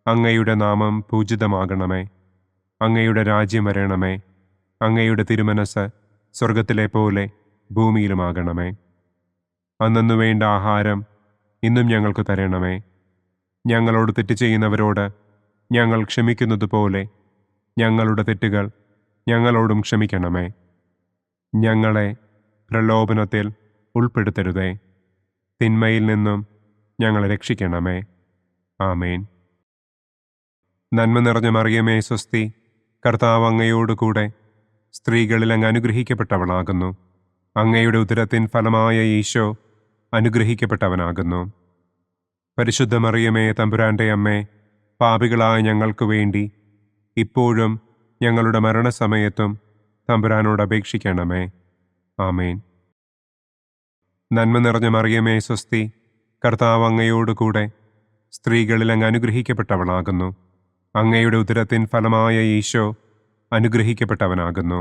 അങ്ങയുടെ നാമം പൂജിതമാകണമേ. അങ്ങയുടെ രാജ്യം വരണമേ. അങ്ങയുടെ തിരുമനസ് സ്വർഗത്തിലെ പോലെ ഭൂമിയിലുമാകണമേ. അന്നു വേണ്ട ആഹാരം ഇന്നും ഞങ്ങൾക്ക് തരണമേ. ഞങ്ങളോട് തെറ്റ് ചെയ്യുന്നവരോട് ഞങ്ങൾ ക്ഷമിക്കുന്നത് പോലെ ഞങ്ങളുടെ തെറ്റുകൾ ഞങ്ങളോടും ക്ഷമിക്കണമേ. ഞങ്ങളെ പ്രലോഭനത്തിൽ ഉൾപ്പെടുത്തരുതേ. തിന്മയിൽ നിന്നും ഞങ്ങളെ രക്ഷിക്കണമേ. ആമേൻ. നന്മ നിറഞ്ഞ മറിയമേ സ്വസ്തി, കർത്താവ് അങ്ങയോടുകൂടെ സ്ത്രീകളിൽ അങ്ങ് അനുഗ്രഹിക്കപ്പെട്ടവളാകുന്നു. അങ്ങയുടെ ഉദരത്തിൻ ഫലമായ ഈശോ അനുഗ്രഹിക്കപ്പെട്ടവനാകുന്നു. പരിശുദ്ധ മറിയമേ തമ്പുരാന്റെ അമ്മേ, പാപികളായ ഞങ്ങൾക്ക് വേണ്ടി ഇപ്പോഴും ഞങ്ങളുടെ മരണസമയത്തും തമ്പുരാനോട് അപേക്ഷിക്കണമേ. ആമേൻ. നന്മ നിറഞ്ഞ മറിയമേ സ്വസ്തി, കർത്താവ് അങ്ങയോടുകൂടെ സ്ത്രീകളിൽ അങ്ങ് അനുഗ്രഹിക്കപ്പെട്ടവളാകുന്നു. അങ്ങയുടെ ഉദരത്തിൻ ഫലമായ ഈശോ അനുഗ്രഹിക്കപ്പെട്ടവനാകുന്നു.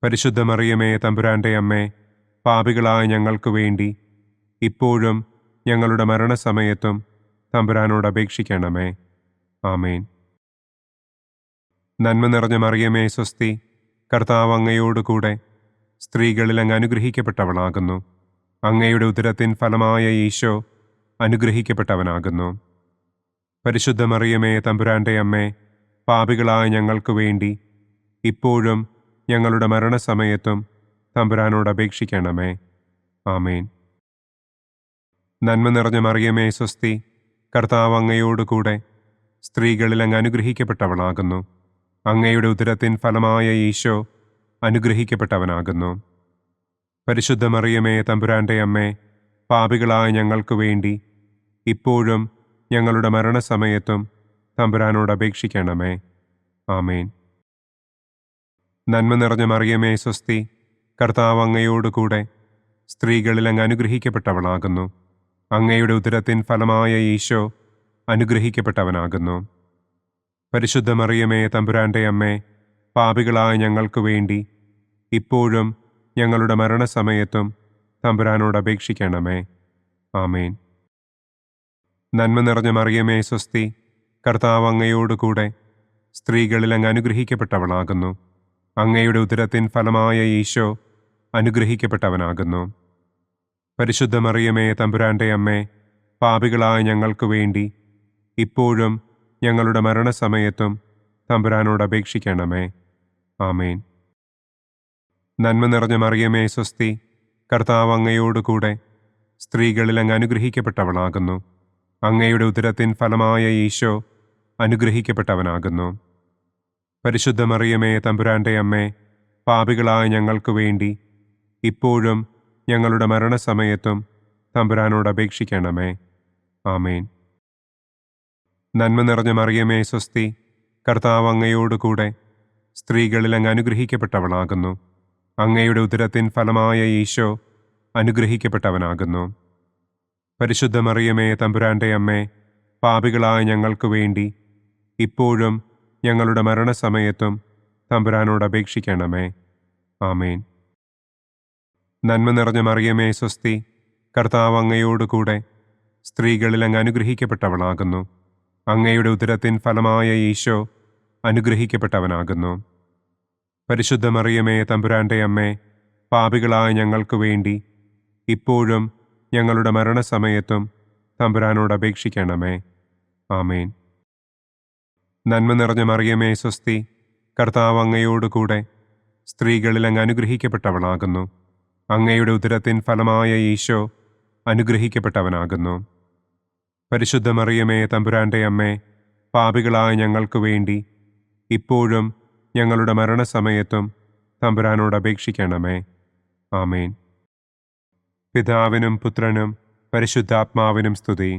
പരിശുദ്ധ മറിയമേ തമ്പുരാന്റെ അമ്മേ, പാപികളായ ഞങ്ങൾക്ക് വേണ്ടി ഇപ്പോഴും ഞങ്ങളുടെ മരണസമയത്തും തമ്പുരാനോട് അപേക്ഷിക്കണമേ. ആമേൻ. നന്മ നിറഞ്ഞ മറിയമേ സ്വസ്തി, കർത്താവ് അങ്ങയോടുകൂടെ സ്ത്രീകളിൽ അങ്ങ് അനുഗ്രഹിക്കപ്പെട്ടവളാകുന്നു. അങ്ങയുടെ ഉദരത്തിൻ ഫലമായ ഈശോ അനുഗ്രഹിക്കപ്പെട്ടവനാകുന്നു. പരിശുദ്ധ മറിയമേ തമ്പുരാന്റെ അമ്മേ, പാപികളായ ഞങ്ങൾക്ക് വേണ്ടി ഇപ്പോഴും ഞങ്ങളുടെ മരണസമയത്തും തമ്പുരാനോട് അപേക്ഷിക്കണമേ. ആമേൻ. നന്മ നിറഞ്ഞ മറിയമേ സ്വസ്തി, കർത്താവ് അങ്ങയോടുകൂടെ സ്ത്രീകളിൽ അങ്ങ് അനുഗ്രഹിക്കപ്പെട്ടവളാകുന്നു. അങ്ങയുടെ ഉദരത്തിൻ ഫലമായ ഈശോ അനുഗ്രഹിക്കപ്പെട്ടവനാകുന്നു. പരിശുദ്ധ മറിയമേ തമ്പുരാന്റെ അമ്മേ, പാപികളായ ഞങ്ങൾക്ക് വേണ്ടി ഇപ്പോഴും ഞങ്ങളുടെ മരണസമയത്തും തമ്പുരാനോട് അപേക്ഷിക്കണമേ. ആമേൻ. നന്മ നിറഞ്ഞ മറിയമേ സ്വസ്തി, കർത്താവ് അങ്ങയോടുകൂടെ സ്ത്രീകളിൽ അങ്ങ് അനുഗ്രഹിക്കപ്പെട്ടവളാകുന്നു. അങ്ങയുടെ ഉദരത്തിൻ ഫലമായ ഈശോ അനുഗ്രഹിക്കപ്പെട്ടവനാകുന്നു. പരിശുദ്ധ മറിയമേ തമ്പുരാന്റെ അമ്മേ, പാപികളായ ഞങ്ങൾക്ക് വേണ്ടി ഇപ്പോഴും ഞങ്ങളുടെ മരണസമയത്തും തമ്പുരാനോട് അപേക്ഷിക്കണമേ. ആമേൻ. നന്മ നിറഞ്ഞ മറിയമേ സ്വസ്തി, കർത്താവ് അങ്ങയോടുകൂടെ സ്ത്രീകളിൽ അങ്ങ് അനുഗ്രഹിക്കപ്പെട്ടവളാകുന്നു. അങ്ങയുടെ ഉദരത്തിൻ ഫലമായ ഈശോ അനുഗ്രഹിക്കപ്പെട്ടവനാകുന്നു. പരിശുദ്ധ മറിയമേ തമ്പുരാന്റെ അമ്മേ, പാപികളായ ഞങ്ങൾക്ക് വേണ്ടി ഇപ്പോഴും ഞങ്ങളുടെ മരണസമയത്തും തമ്പുരാനോട് അപേക്ഷിക്കണമേ. ആമേൻ. നന്മ നിറഞ്ഞ മറിയമേ സ്വസ്തി, കർത്താവ് അങ്ങയോടുകൂടെ സ്ത്രീകളിൽ അങ്ങ് അനുഗ്രഹിക്കപ്പെട്ടവളാകുന്നു. അങ്ങയുടെ ഉദരത്തിൻ ഫലമായ ഈശോ അനുഗ്രഹിക്കപ്പെട്ടവനാകുന്നു. പരിശുദ്ധ മറിയമേ തമ്പുരാന്റെ അമ്മേ, പാപികളായ ഞങ്ങൾക്ക് വേണ്ടി ഇപ്പോഴും ഞങ്ങളുടെ മരണസമയത്തും തമ്പുരാനോട് അപേക്ഷിക്കണമേ. ആമേൻ. നന്മ നിറഞ്ഞ മറിയമേ സ്വസ്തി, കർത്താവ് അങ്ങയോടുകൂടെ സ്ത്രീകളിൽ അങ്ങ് അനുഗ്രഹിക്കപ്പെട്ടവളാകുന്നു. അങ്ങയുടെ ഉദരത്തിൻ ഫലമായ ഈശോ അനുഗ്രഹിക്കപ്പെട്ടവനാകുന്നു. പരിശുദ്ധ മറിയമേ തമ്പുരാന്റെ അമ്മേ, പാപികളായ ഞങ്ങൾക്ക് വേണ്ടി ഇപ്പോഴും ഞങ്ങളുടെ മരണസമയത്തും തമ്പുരാനോട് അപേക്ഷിക്കണമേ. ആമേൻ. നന്മ നിറഞ്ഞ മറിയമേ സ്വസ്തി, കർത്താവ് അങ്ങയോടുകൂടെ സ്ത്രീകളിൽ അങ്ങ് അനുഗ്രഹിക്കപ്പെട്ടവളാകുന്നു. അങ്ങയുടെ ഉദരത്തിൻ ഫലമായ ഈശോ അനുഗ്രഹിക്കപ്പെട്ടവനാകുന്നു. പരിശുദ്ധ മറിയമേ തമ്പുരാന്റെ അമ്മേ, പാപികളായ ഞങ്ങൾക്ക് വേണ്ടി ഇപ്പോഴും ഞങ്ങളുടെ മരണസമയത്തും തമ്പുരാനോട് അപേക്ഷിക്കണമേ. ആമേൻ. നന്മ നിറഞ്ഞ മറിയമേ സ്വസ്തി, കർത്താവ് അങ്ങയോടുകൂടെ സ്ത്രീകളിൽ അങ്ങ് അനുഗ്രഹിക്കപ്പെട്ടവളാകുന്നു. അങ്ങയുടെ ഉദരത്തിൻ ഫലമായ ഈശോ അനുഗ്രഹിക്കപ്പെട്ടവനാകുന്നു. പരിശുദ്ധ മറിയമേ തമ്പുരാന്റെ അമ്മേ, പാപികളായ ഞങ്ങൾക്ക് വേണ്ടി ഇപ്പോഴും ഞങ്ങളുടെ മരണസമയത്തും തമ്പുരാനോട് അപേക്ഷിക്കണമേ. ആമേൻ. പിതാവിനും പുത്രനും പരിശുദ്ധാത്മാവിനും സ്തുതി.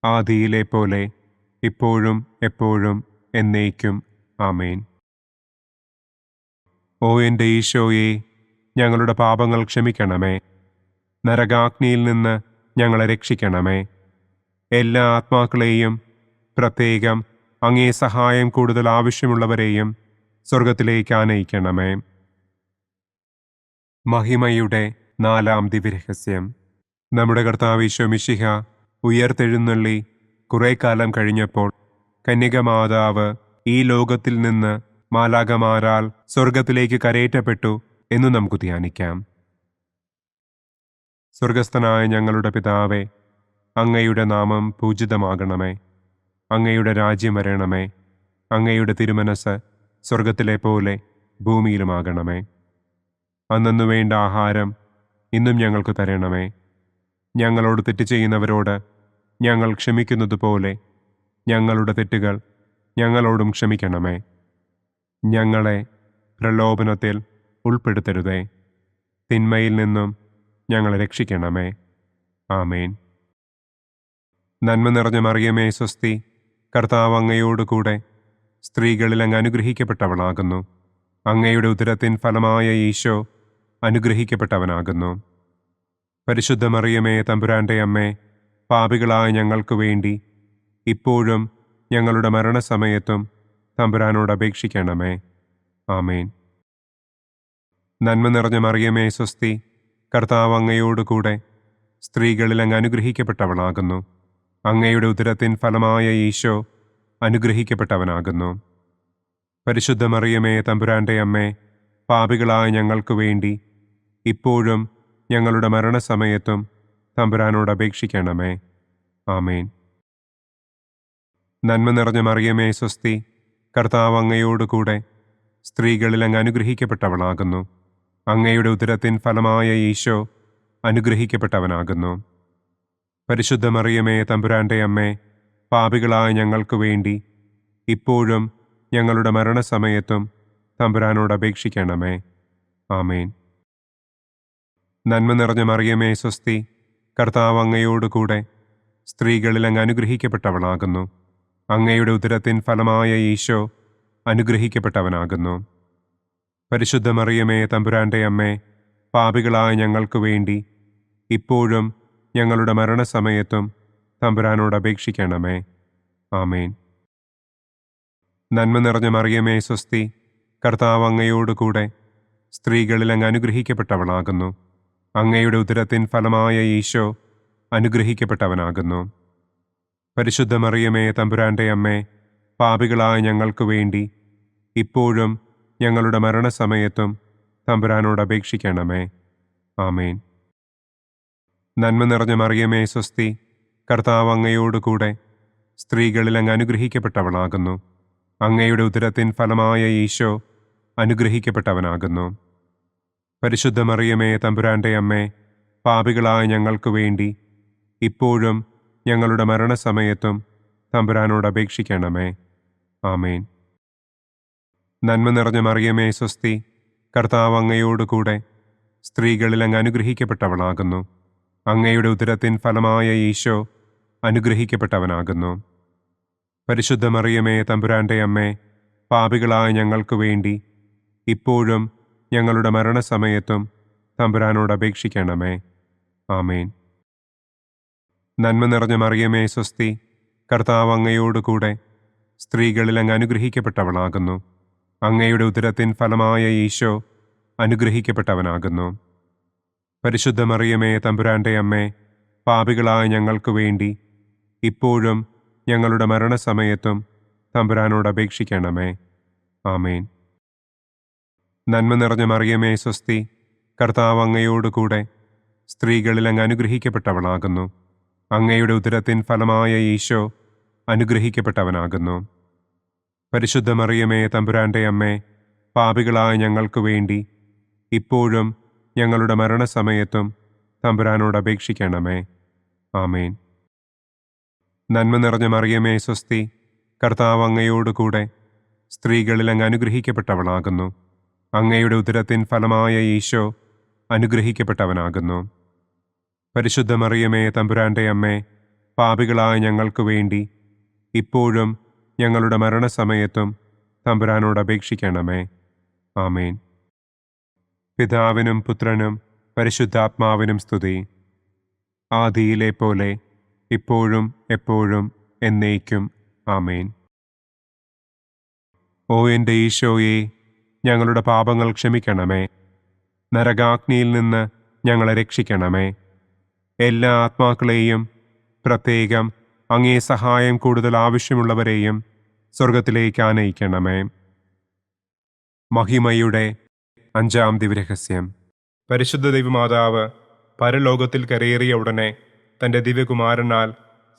ആദിയിലെ പോലെ ഇപ്പോഴും എപ്പോഴും എന്നേക്കും. ആമേൻ. ഓ എൻ്റെ ഈശോയെ, ഞങ്ങളുടെ പാപങ്ങൾ ക്ഷമിക്കണമേ. നരകാഗ്നിയിൽ നിന്ന് ഞങ്ങളെ രക്ഷിക്കണമേ. എല്ലാ ആത്മാക്കളെയും, പ്രത്യേകം അങ്ങേ സഹായം കൂടുതൽ ആവശ്യമുള്ളവരെയും സ്വർഗത്തിലേക്ക് ആനയിക്കണമേ. മഹിമയുടെ 4-ാം ദിവ്യരഹസ്യം. നമ്മുടെ കർത്താവ് ഈശോ മിശിഹ ഉയർത്തെഴുന്നള്ളി കുറെ കാലം കഴിഞ്ഞപ്പോൾ കന്യകമാതാവ് ഈ ലോകത്തിൽ നിന്ന് മാലാഖമാരാൽ സ്വർഗത്തിലേക്ക് കരയേറ്റപ്പെട്ടു എന്നു നമുക്ക് ധ്യാനിക്കാം. സ്വർഗസ്ഥനായ ഞങ്ങളുടെ പിതാവേ, അങ്ങയുടെ നാമം പൂജിതമാകണമേ. അങ്ങയുടെ രാജ്യം വരണമേ. അങ്ങയുടെ തിരുമനസ് സ്വർഗത്തിലെ പോലെ ഭൂമിയിലുമാകണമേ. അന്നന്നു വേണ്ട ആഹാരം ഇന്നും ഞങ്ങൾക്ക് തരണമേ. ഞങ്ങളോട് തെറ്റ് ചെയ്യുന്നവരോട് ഞങ്ങൾ ക്ഷമിക്കുന്നത് പോലെ ഞങ്ങളുടെ തെറ്റുകൾ ഞങ്ങളോടും ക്ഷമിക്കണമേ. ഞങ്ങളെ പ്രലോഭനത്തിൽ ഉൾപ്പെടുത്തരുതേ. തിന്മയിൽ നിന്നും ഞങ്ങളെ രക്ഷിക്കണമേ. ആമേൻ. നന്മ നിറഞ്ഞ മറിയമേ സ്വസ്തി, കർത്താവ് അങ്ങയോടുകൂടെ സ്ത്രീകളിൽ അങ്ങ് അനുഗ്രഹിക്കപ്പെട്ടവളാകുന്നു. അങ്ങയുടെ ഉദരത്തിൻ ഫലമായ ഈശോ അനുഗ്രഹിക്കപ്പെട്ടവനാകുന്നു. പരിശുദ്ധ മറിയമേ തമ്പുരാന്റെ അമ്മേ, പാപികളായ ഞങ്ങൾക്ക് വേണ്ടി ഇപ്പോഴും ഞങ്ങളുടെ മരണസമയത്തും തമ്പുരാനോട് അപേക്ഷിക്കണമേ. ആമേൻ. നന്മ നിറഞ്ഞ മറിയമേ സ്വസ്തി, കർത്താവ് അങ്ങയോടുകൂടെ സ്ത്രീകളിൽ അങ്ങ് അനുഗ്രഹിക്കപ്പെട്ടവളാകുന്നു. അങ്ങയുടെ ഉദരത്തിൻ ഫലമായ ഈശോ അനുഗ്രഹിക്കപ്പെട്ടവനാകുന്നു. പരിശുദ്ധ മറിയമേ, തമ്പുരാന്റെ അമ്മേ, പാപികളായ ഞങ്ങൾക്ക് വേണ്ടി ഇപ്പോഴും ഞങ്ങളുടെ മരണസമയത്തും തമ്പുരാനോട് അപേക്ഷിക്കണമേ. ആമേൻ. നന്മ നിറഞ്ഞ മറിയമേ, സ്വസ്തി, കർത്താവ് അങ്ങയോടുകൂടെ സ്ത്രീകളിൽ അങ്ങ് അനുഗ്രഹിക്കപ്പെട്ടവളാകുന്നു. അങ്ങയുടെ ഉദരത്തിൻ ഫലമായ ഈശോ അനുഗ്രഹിക്കപ്പെട്ടവനാകുന്നു. പരിശുദ്ധ മറിയമേ, തമ്പുരാന്റെ അമ്മേ, പാപികളായ ഞങ്ങൾക്ക് വേണ്ടി ഇപ്പോഴും ഞങ്ങളുടെ മരണസമയത്തും തമ്പുരാനോട് അപേക്ഷിക്കണമേ. ആമേൻ. നന്മ നിറഞ്ഞ മറിയമേ, സ്വസ്തി, കർത്താവ് അങ്ങയോടുകൂടെ സ്ത്രീകളിൽ അങ്ങ് അനുഗ്രഹിക്കപ്പെട്ടവളാകുന്നു. അങ്ങയുടെ ഉദരത്തിൻ ഫലമായ ഈശോ അനുഗ്രഹിക്കപ്പെട്ടവനാകുന്നു. പരിശുദ്ധ മറിയമേ, തമ്പുരാന്റെ അമ്മേ, പാപികളായ ഞങ്ങൾക്ക് വേണ്ടി ഇപ്പോഴും ഞങ്ങളുടെ മരണസമയത്തും തമ്പുരാനോട് അപേക്ഷിക്കണമേ. ആമേൻ. നന്മ നിറഞ്ഞ മറിയമേ, സ്വസ്തി, കർത്താവ് അങ്ങയോടുകൂടെ സ്ത്രീകളിൽ അങ്ങ് അനുഗ്രഹിക്കപ്പെട്ടവളാകുന്നു. അങ്ങയുടെ ഉദരത്തിൻ ഫലമായ ഈശോ അനുഗ്രഹിക്കപ്പെട്ടവനാകുന്നു. പരിശുദ്ധ മറിയമേ, തമ്പുരാന്റെ അമ്മേ, പാപികളായ ഞങ്ങൾക്ക് വേണ്ടി ഇപ്പോഴും ഞങ്ങളുടെ മരണസമയത്തും തമ്പുരാനോട് അപേക്ഷിക്കണമേ. ആമേൻ. നന്മ നിറഞ്ഞ മറിയമേ, സ്വസ്തി, കർത്താവ് അങ്ങയോടുകൂടെ സ്ത്രീകളിൽ അങ്ങ് അനുഗ്രഹിക്കപ്പെട്ടവളാകുന്നു. അങ്ങയുടെ ഉദരത്തിൻ ഫലമായ ഈശോ അനുഗ്രഹിക്കപ്പെട്ടവനാകുന്നു. പരിശുദ്ധ മറിയമേ, തമ്പുരാന്റെ അമ്മേ, പാപികളായ ഞങ്ങൾക്ക് വേണ്ടി ഇപ്പോഴും ഞങ്ങളുടെ മരണസമയത്തും തമ്പുരാനോട് അപേക്ഷിക്കണമേ. ആമേൻ. നന്മ നിറഞ്ഞ മറിയമേ, സ്വസ്തി, കർത്താവ് അങ്ങയോടുകൂടെ സ്ത്രീകളിൽ അങ്ങ് അനുഗ്രഹിക്കപ്പെട്ടവളാകുന്നു. അങ്ങയുടെ ഉദരത്തിൻ ഫലമായ ഈശോ അനുഗ്രഹിക്കപ്പെട്ടവനാകുന്നു. പരിശുദ്ധ മറിയമേ, തമ്പുരാന്റെ അമ്മേ, പാപികളായ ഞങ്ങൾക്ക് വേണ്ടി ഇപ്പോഴും ഞങ്ങളുടെ മരണസമയത്തും തമ്പുരാനോട് അപേക്ഷിക്കണമേ. ആമേൻ. നന്മ നിറഞ്ഞ മറിയമേ, സ്വസ്തി, കർത്താവ് അങ്ങയോടുകൂടെ സ്ത്രീകളിൽ അങ്ങ് അനുഗ്രഹിക്കപ്പെട്ടവളാകുന്നു. അങ്ങയുടെ ഉദരത്തിൻ ഫലമായ ഈശോ അനുഗ്രഹിക്കപ്പെട്ടവനാകുന്നു. പരിശുദ്ധ മറിയമേ, തമ്പുരാന്റെ അമ്മേ, പാപികളായ ഞങ്ങൾക്ക് വേണ്ടി ഇപ്പോഴും ഞങ്ങളുടെ മരണസമയത്തും തമ്പുരാനോട് അപേക്ഷിക്കണമേ. ആമേൻ. നന്മ നിറഞ്ഞ മറിയമേ, സ്വസ്തി, കർത്താവ് അങ്ങയോടുകൂടെ സ്ത്രീകളിൽ അങ്ങ് അനുഗ്രഹിക്കപ്പെട്ടവളാകുന്നു. അങ്ങയുടെ ഉദരത്തിൻ ഫലമായ ഈശോ അനുഗ്രഹിക്കപ്പെട്ടവനാകുന്നു. പരിശുദ്ധ മറിയമേ, തമ്പുരാന്റെ അമ്മേ, പാപികളായ ഞങ്ങൾക്ക് വേണ്ടി ഇപ്പോഴും ഞങ്ങളുടെ മരണസമയത്തും തമ്പുരാനോട് അപേക്ഷിക്കണമേ. ആമേൻ. നന്മ നിറഞ്ഞ മറിയമേ, സ്വസ്തി, കർത്താവ് അങ്ങയോടുകൂടെ സ്ത്രീകളിൽ അങ്ങ് അനുഗ്രഹിക്കപ്പെട്ടവളാകുന്നു. അങ്ങയുടെ ഉദരത്തിൻ ഫലമായ ഈശോ അനുഗ്രഹിക്കപ്പെട്ടവനാകുന്നു. പരിശുദ്ധ മറിയമേ, തമ്പുരാന്റെ അമ്മേ, പാപികളായ ഞങ്ങൾക്ക് വേണ്ടി ഇപ്പോഴും ഞങ്ങളുടെ മരണസമയത്തും തമ്പുരാനോട് അപേക്ഷിക്കണമേ. ആമേൻ. പിതാവിനും പുത്രനും പരിശുദ്ധാത്മാവിനും സ്തുതി. ആദിയിലെ പോലെ ഇപ്പോഴും എപ്പോഴും എന്നേക്കും. ആമേൻ. ഓ എൻ്റെ ഈശോയെ, ഞങ്ങളുടെ പാപങ്ങൾ ക്ഷമിക്കണമേ. നരകാഗ്നിയിൽ നിന്ന് ഞങ്ങളെ രക്ഷിക്കണമേ. എല്ലാ ആത്മാക്കളെയും, പ്രത്യേകം അങ്ങേ സഹായം കൂടുതൽ ആവശ്യമുള്ളവരെയും സ്വർഗത്തിലേക്ക് ആനയിക്കണമേ. മഹിമയുടെ 5-ാം ദിവ്യരഹസ്യം. പരിശുദ്ധ ദൈവമാതാവ് പരലോകത്തിൽ കരയേറിയ ഉടനെ തൻ്റെ ദിവ്യകുമാരനാൽ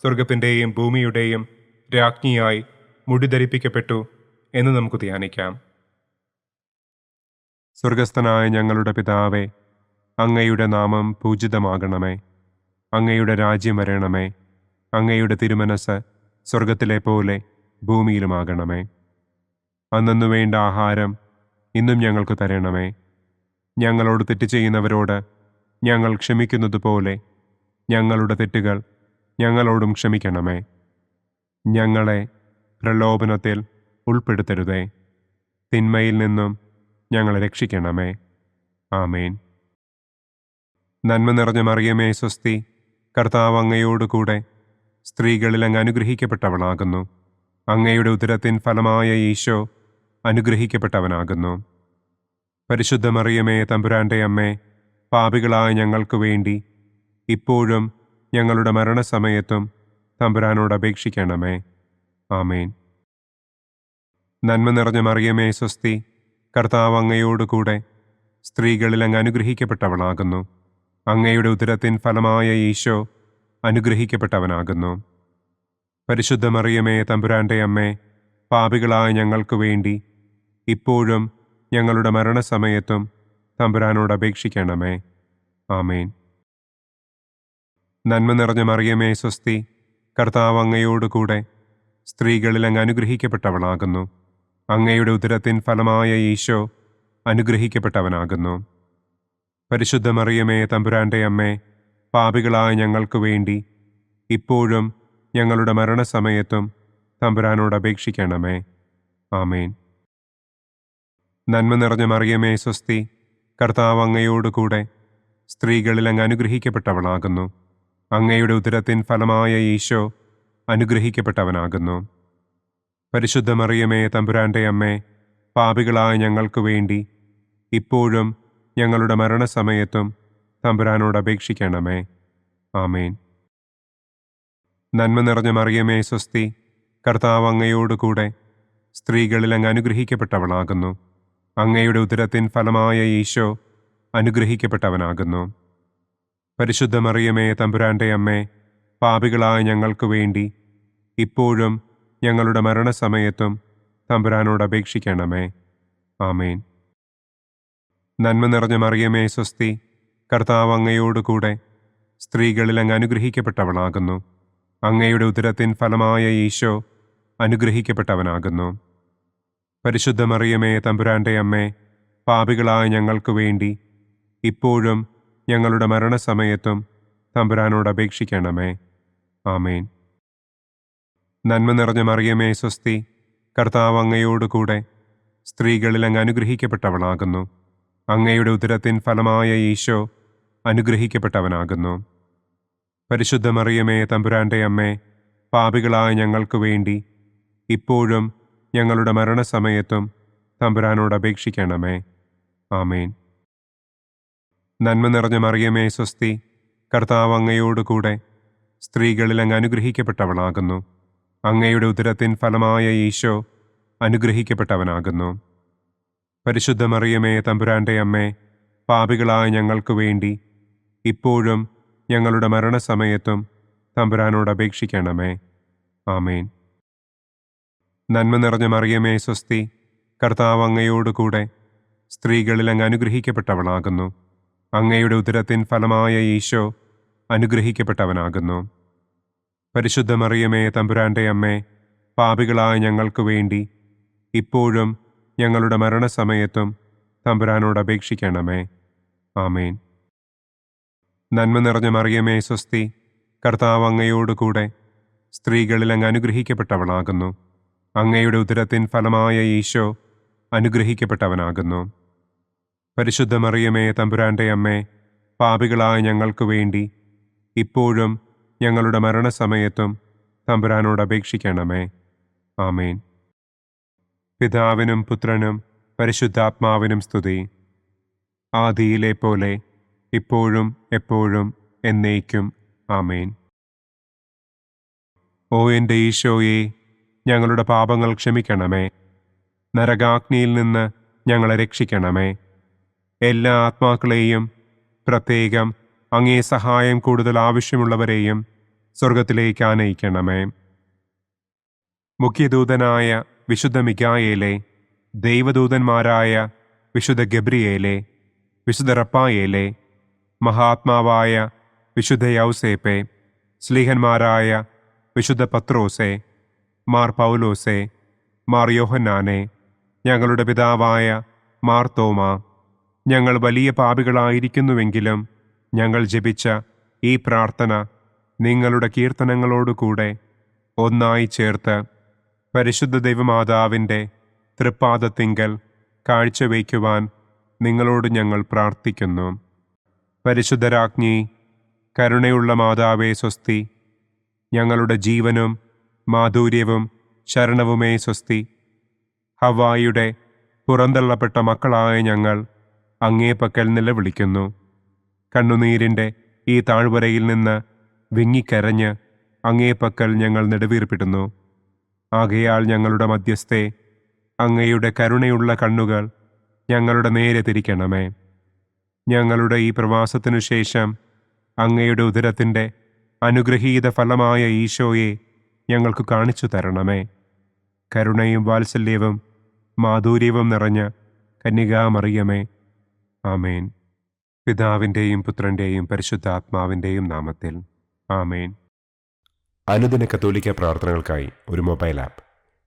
സ്വർഗത്തിൻ്റെയും ഭൂമിയുടെയും രാജ്ഞിയായി മുടിധരിപ്പിക്കപ്പെട്ടു എന്ന് നമുക്ക് ധ്യാനിക്കാം. സ്വർഗസ്ഥനായ ഞങ്ങളുടെ പിതാവേ, അങ്ങയുടെ നാമം പൂജിതമാകണമേ. അങ്ങയുടെ രാജ്യം വരണമേ. അങ്ങയുടെ തിരുമനസ് സ്വർഗത്തിലെ പോലെ ഭൂമിയിലുമാകണമേ. അന്നു വേണ്ട ആഹാരം ഇന്നും ഞങ്ങൾക്ക് തരണമേ. ഞങ്ങളോട് തെറ്റ് ചെയ്യുന്നവരോട് ഞങ്ങൾ ക്ഷമിക്കുന്നത് പോലെ ഞങ്ങളുടെ തെറ്റുകൾ ഞങ്ങളോടും ക്ഷമിക്കണമേ. ഞങ്ങളെ പ്രലോഭനത്തിൽ ഉൾപ്പെടുത്തരുതേ. തിന്മയിൽ നിന്നും ഞങ്ങളെ രക്ഷിക്കണമേ. ആമേൻ. നന്മ നിറഞ്ഞ മറിയമേ, സ്വസ്തി, കർത്താവ് അങ്ങയോടുകൂടെ സ്ത്രീകളിൽ അങ്ങ് അനുഗ്രഹിക്കപ്പെട്ടവളാകുന്നു. അങ്ങയുടെ ഉദരത്തിൻ ഫലമായ ഈശോ അനുഗ്രഹിക്കപ്പെട്ടവനാകുന്നു. പരിശുദ്ധ മറിയമേ, തമ്പുരാന്റെ അമ്മേ, പാപികളായ ഞങ്ങൾക്ക് വേണ്ടി ഇപ്പോഴും ഞങ്ങളുടെ മരണസമയത്തും തമ്പുരാനോട് അപേക്ഷിക്കണമേ. ആമേൻ. നന്മ നിറഞ്ഞ മറിയമേ സ്വസ്തി, കർത്താവ് അങ്ങയോടുകൂടെ സ്ത്രീകളിൽ അങ്ങ് അനുഗ്രഹിക്കപ്പെട്ടവളാകുന്നു. അങ്ങയുടെ ഉദരത്തിൻ ഫലമായ ഈശോ അനുഗ്രഹിക്കപ്പെട്ടവനാകുന്നു. പരിശുദ്ധ മറിയമേ തമ്പുരാന്റെ അമ്മേ, പാപികളായ ഞങ്ങൾക്ക് വേണ്ടി ഇപ്പോഴും ഞങ്ങളുടെ മരണസമയത്തും തമ്പുരാനോട് അപേക്ഷിക്കണമേ. ആമേൻ. നന്മ നിറഞ്ഞ മറിയമേ സ്വസ്തി, കർത്താവ് അങ്ങയോടുകൂടെ സ്ത്രീകളിൽ അങ്ങ് അനുഗ്രഹിക്കപ്പെട്ടവളാകുന്നു. അങ്ങയുടെ ഉദരത്തിൻ ഫലമായ ഈശോ അനുഗ്രഹിക്കപ്പെട്ടവനാകുന്നു. പരിശുദ്ധ മറിയമേ തമ്പുരാന്റെ അമ്മേ, പാപികളായ ഞങ്ങൾക്ക് വേണ്ടി ഇപ്പോഴും ഞങ്ങളുടെ മരണസമയത്തും തമ്പുരാനോട് അപേക്ഷിക്കണമേ. ആമേൻ. നന്മ നിറഞ്ഞ മറിയമേ സ്വസ്തി, കർത്താവ് അങ്ങയോടുകൂടെ സ്ത്രീകളിൽ അങ്ങ് അനുഗ്രഹിക്കപ്പെട്ടവളാകുന്നു. അങ്ങയുടെ ഉദരത്തിൻ ഫലമായ ഈശോ അനുഗ്രഹിക്കപ്പെട്ടവനാകുന്നു. പരിശുദ്ധ മറിയമേ തമ്പുരാന്റെ അമ്മേ, പാപികളായ ഞങ്ങൾക്ക് വേണ്ടി ഇപ്പോഴും ഞങ്ങളുടെ മരണസമയത്തും തമ്പുരാനോട് അപേക്ഷിക്കണമേ. ആമേൻ. നന്മ നിറഞ്ഞ മറിയമേ സ്വസ്തി, കർത്താവ് അങ്ങയോടുകൂടെ സ്ത്രീകളിൽ അങ്ങ് അനുഗ്രഹിക്കപ്പെട്ടവളാകുന്നു. അങ്ങയുടെ ഉദരത്തിൻ ഫലമായ ഈശോ അനുഗ്രഹിക്കപ്പെട്ടവനാകുന്നു. പരിശുദ്ധ മറിയമേ തമ്പുരാന്റെ അമ്മേ, പാപികളായ ഞങ്ങൾക്ക് വേണ്ടി ഇപ്പോഴും ഞങ്ങളുടെ മരണസമയത്തും തമ്പുരാനോട് അപേക്ഷിക്കണമേ. ആമേൻ. നന്മ നിറഞ്ഞ മറിയമേ സ്വസ്തി, കർത്താവ് അങ്ങയോടുകൂടെ സ്ത്രീകളിൽ അങ്ങ് അനുഗ്രഹിക്കപ്പെട്ടവളാകുന്നു. അങ്ങയുടെ ഉദരത്തിൻ ഫലമായ ഈശോ അനുഗ്രഹിക്കപ്പെട്ടവനാകുന്നു. പരിശുദ്ധ മറിയമേ തമ്പുരാന്റെ അമ്മേ, പാപികളായ ഞങ്ങൾക്ക് വേണ്ടി ഇപ്പോഴും ഞങ്ങളുടെ മരണസമയത്തും തമ്പുരാനോട് അപേക്ഷിക്കണമേ. ആമേൻ. നന്മ നിറഞ്ഞ മറിയമേ സ്വസ്തി, കർത്താവ് അങ്ങയോടുകൂടെ സ്ത്രീകളിൽ അങ്ങ് അനുഗ്രഹിക്കപ്പെട്ടവളാകുന്നു. അങ്ങയുടെ ഉദരത്തിൻ ഫലമായ ഈശോ അനുഗ്രഹിക്കപ്പെട്ടവനാകുന്നു. പരിശുദ്ധ മറിയമേ തമ്പുരാന്റെ അമ്മേ, പാപികളായ ഞങ്ങൾക്ക് വേണ്ടി ഇപ്പോഴും ഞങ്ങളുടെ മരണസമയത്തും തമ്പുരാനോട് അപേക്ഷിക്കണമേ. ആമേൻ. നന്മ നിറഞ്ഞ മറിയമേ സ്വസ്തി, കർത്താവ് അങ്ങയോടുകൂടെ സ്ത്രീകളിൽ അങ്ങ് അനുഗ്രഹിക്കപ്പെട്ടവളാകുന്നു. അങ്ങയുടെ ഉദരത്തിൻ ഫലമായ ഈശോ അനുഗ്രഹിക്കപ്പെട്ടവനാകുന്നു. പരിശുദ്ധ മറിയമേ തമ്പുരാന്റെ അമ്മേ, പാപികളായ ഞങ്ങൾക്ക് വേണ്ടി ഇപ്പോഴും ഞങ്ങളുടെ മരണസമയത്തും തമ്പുരാനോട് അപേക്ഷിക്കണമേ. ആമേൻ. നന്മ നിറഞ്ഞ മറിയമേ സ്വസ്തി, കർത്താവ് അങ്ങയോടുകൂടെ സ്ത്രീകളിൽ അങ്ങ് അനുഗ്രഹിക്കപ്പെട്ടവളാകുന്നു. അങ്ങയുടെ ഉദരത്തിൻ ഫലമായ ഈശോ അനുഗ്രഹിക്കപ്പെട്ടവനാകുന്നു. പരിശുദ്ധ മറിയമേ തമ്പുരാന്റെ അമ്മേ, പാപികളായ ഞങ്ങൾക്ക് വേണ്ടി ഇപ്പോഴും ഞങ്ങളുടെ മരണസമയത്തും തമ്പുരാനോട് അപേക്ഷിക്കണമേ. ആമേൻ. നന്മ നിറഞ്ഞ മറിയമേ സ്വസ്തി, കർത്താവ് അങ്ങയോടുകൂടെ സ്ത്രീകളിൽ അങ്ങ് അനുഗ്രഹിക്കപ്പെട്ടവളാകുന്നു. അങ്ങയുടെ ഉദരത്തിൻ ഫലമായ ഈശോ അനുഗ്രഹിക്കപ്പെട്ടവനാകുന്നു. പരിശുദ്ധ മറിയമേ തമ്പുരാന്റെ അമ്മേ, പാപികളായ ഞങ്ങൾക്ക് വേണ്ടി ഇപ്പോഴും ഞങ്ങളുടെ മരണസമയത്തും തമ്പുരാനോട് അപേക്ഷിക്കണമേ. ആമേൻ. പിതാവിനും പുത്രനും പരിശുദ്ധാത്മാവിനും സ്തുതി. ആദിയിലെ പോലെ ഇപ്പോഴും എപ്പോഴും എന്നേക്കും. ആമേൻ. ഓ എൻ്റെ ഈശോയെ, ഞങ്ങളുടെ പാപങ്ങൾ ക്ഷമിക്കണമേ. നരകാഗ്നിയിൽ നിന്ന് ഞങ്ങളെ രക്ഷിക്കണമേ. എല്ലാ ആത്മാക്കളെയും, പ്രത്യേകം അങ്ങേ സഹായം കൂടുതൽ ആവശ്യമുള്ളവരെയും സ്വർഗത്തിലേക്ക് ആനയിക്കണമേ. മുഖ്യദൂതനായ വിശുദ്ധ മിഖായേലേ, ദൈവദൂതന്മാരായ വിശുദ്ധ ഗബ്രിയേലേ, വിശുദ്ധ റപ്പായേലേ, മഹാത്മാവായ വിശുദ്ധ യൗസേപ്പേ, സ്ലീഹന്മാരായ വിശുദ്ധ പത്രോസേ, മാർ പൗലോസേ, മാർ യോഹന്നാനെ, ഞങ്ങളുടെ പിതാവായ മാർ തോമാ, ഞങ്ങൾ വലിയ പാപികളായിരിക്കുന്നുവെങ്കിലും ഞങ്ങൾ ജപിച്ച ഈ പ്രാർത്ഥന നിങ്ങളുടെ കീർത്തനങ്ങളോടുകൂടെ ഒന്നായി ചേർത്ത് പരിശുദ്ധ ദൈവമാതാവിൻ്റെ തൃപ്പാദത്തിങ്കൽ കാഴ്ചവയ്ക്കുവാൻ നിങ്ങളോട് ഞങ്ങൾ പ്രാർത്ഥിക്കുന്നു. പരിശുദ്ധരാജ്ഞി, കരുണയുള്ള മാതാവേ സ്വസ്തി. ഞങ്ങളുടെ ജീവനും മാധുര്യവും ശരണവുമേ സ്വസ്തി. ഹവ്വായുടെ പുറന്തള്ളപ്പെട്ട മക്കളായ ഞങ്ങൾ അങ്ങേപ്പക്കൽ നിലവിളിക്കുന്നു. കണ്ണുനീരിൻ്റെ ഈ താഴ്വരയിൽ നിന്ന് വിങ്ങിക്കരഞ്ഞ് അങ്ങേപ്പക്കൽ ഞങ്ങൾ നെടുവീർപ്പിടുന്നു. ആകയാൽ ഞങ്ങളുടെ മധ്യസ്ഥെ, അങ്ങയുടെ കരുണയുള്ള കണ്ണുകൾ ഞങ്ങളുടെ നേരെ തിരിക്കണമേ. ഞങ്ങളുടെ ഈ പ്രവാസത്തിനു ശേഷം അങ്ങയുടെ ഉദരത്തിൻ്റെ അനുഗ്രഹീത ഫലമായ ഈശോയെ ഞങ്ങൾക്ക് കാണിച്ചു തരണമേ. കരുണയും വാത്സല്യവും മാധുര്യവും നിറഞ്ഞ കന്യകാമറിയമേ, ആമേൻ. പിതാവിൻ്റെയും പുത്രൻ്റെയും പരിശുദ്ധാത്മാവിൻ്റെയും നാമത്തിൽ, ആമേൻ. അനുദിന കത്തോലിക്ക പ്രാർത്ഥനകൾക്കായി ഒരു മൊബൈൽ ആപ്പ്,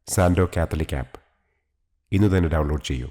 സാൻഡോ കാത്തലിക് ആപ്പ്, ഇന്ന് തന്നെ ഡൗൺലോഡ് ചെയ്യൂ.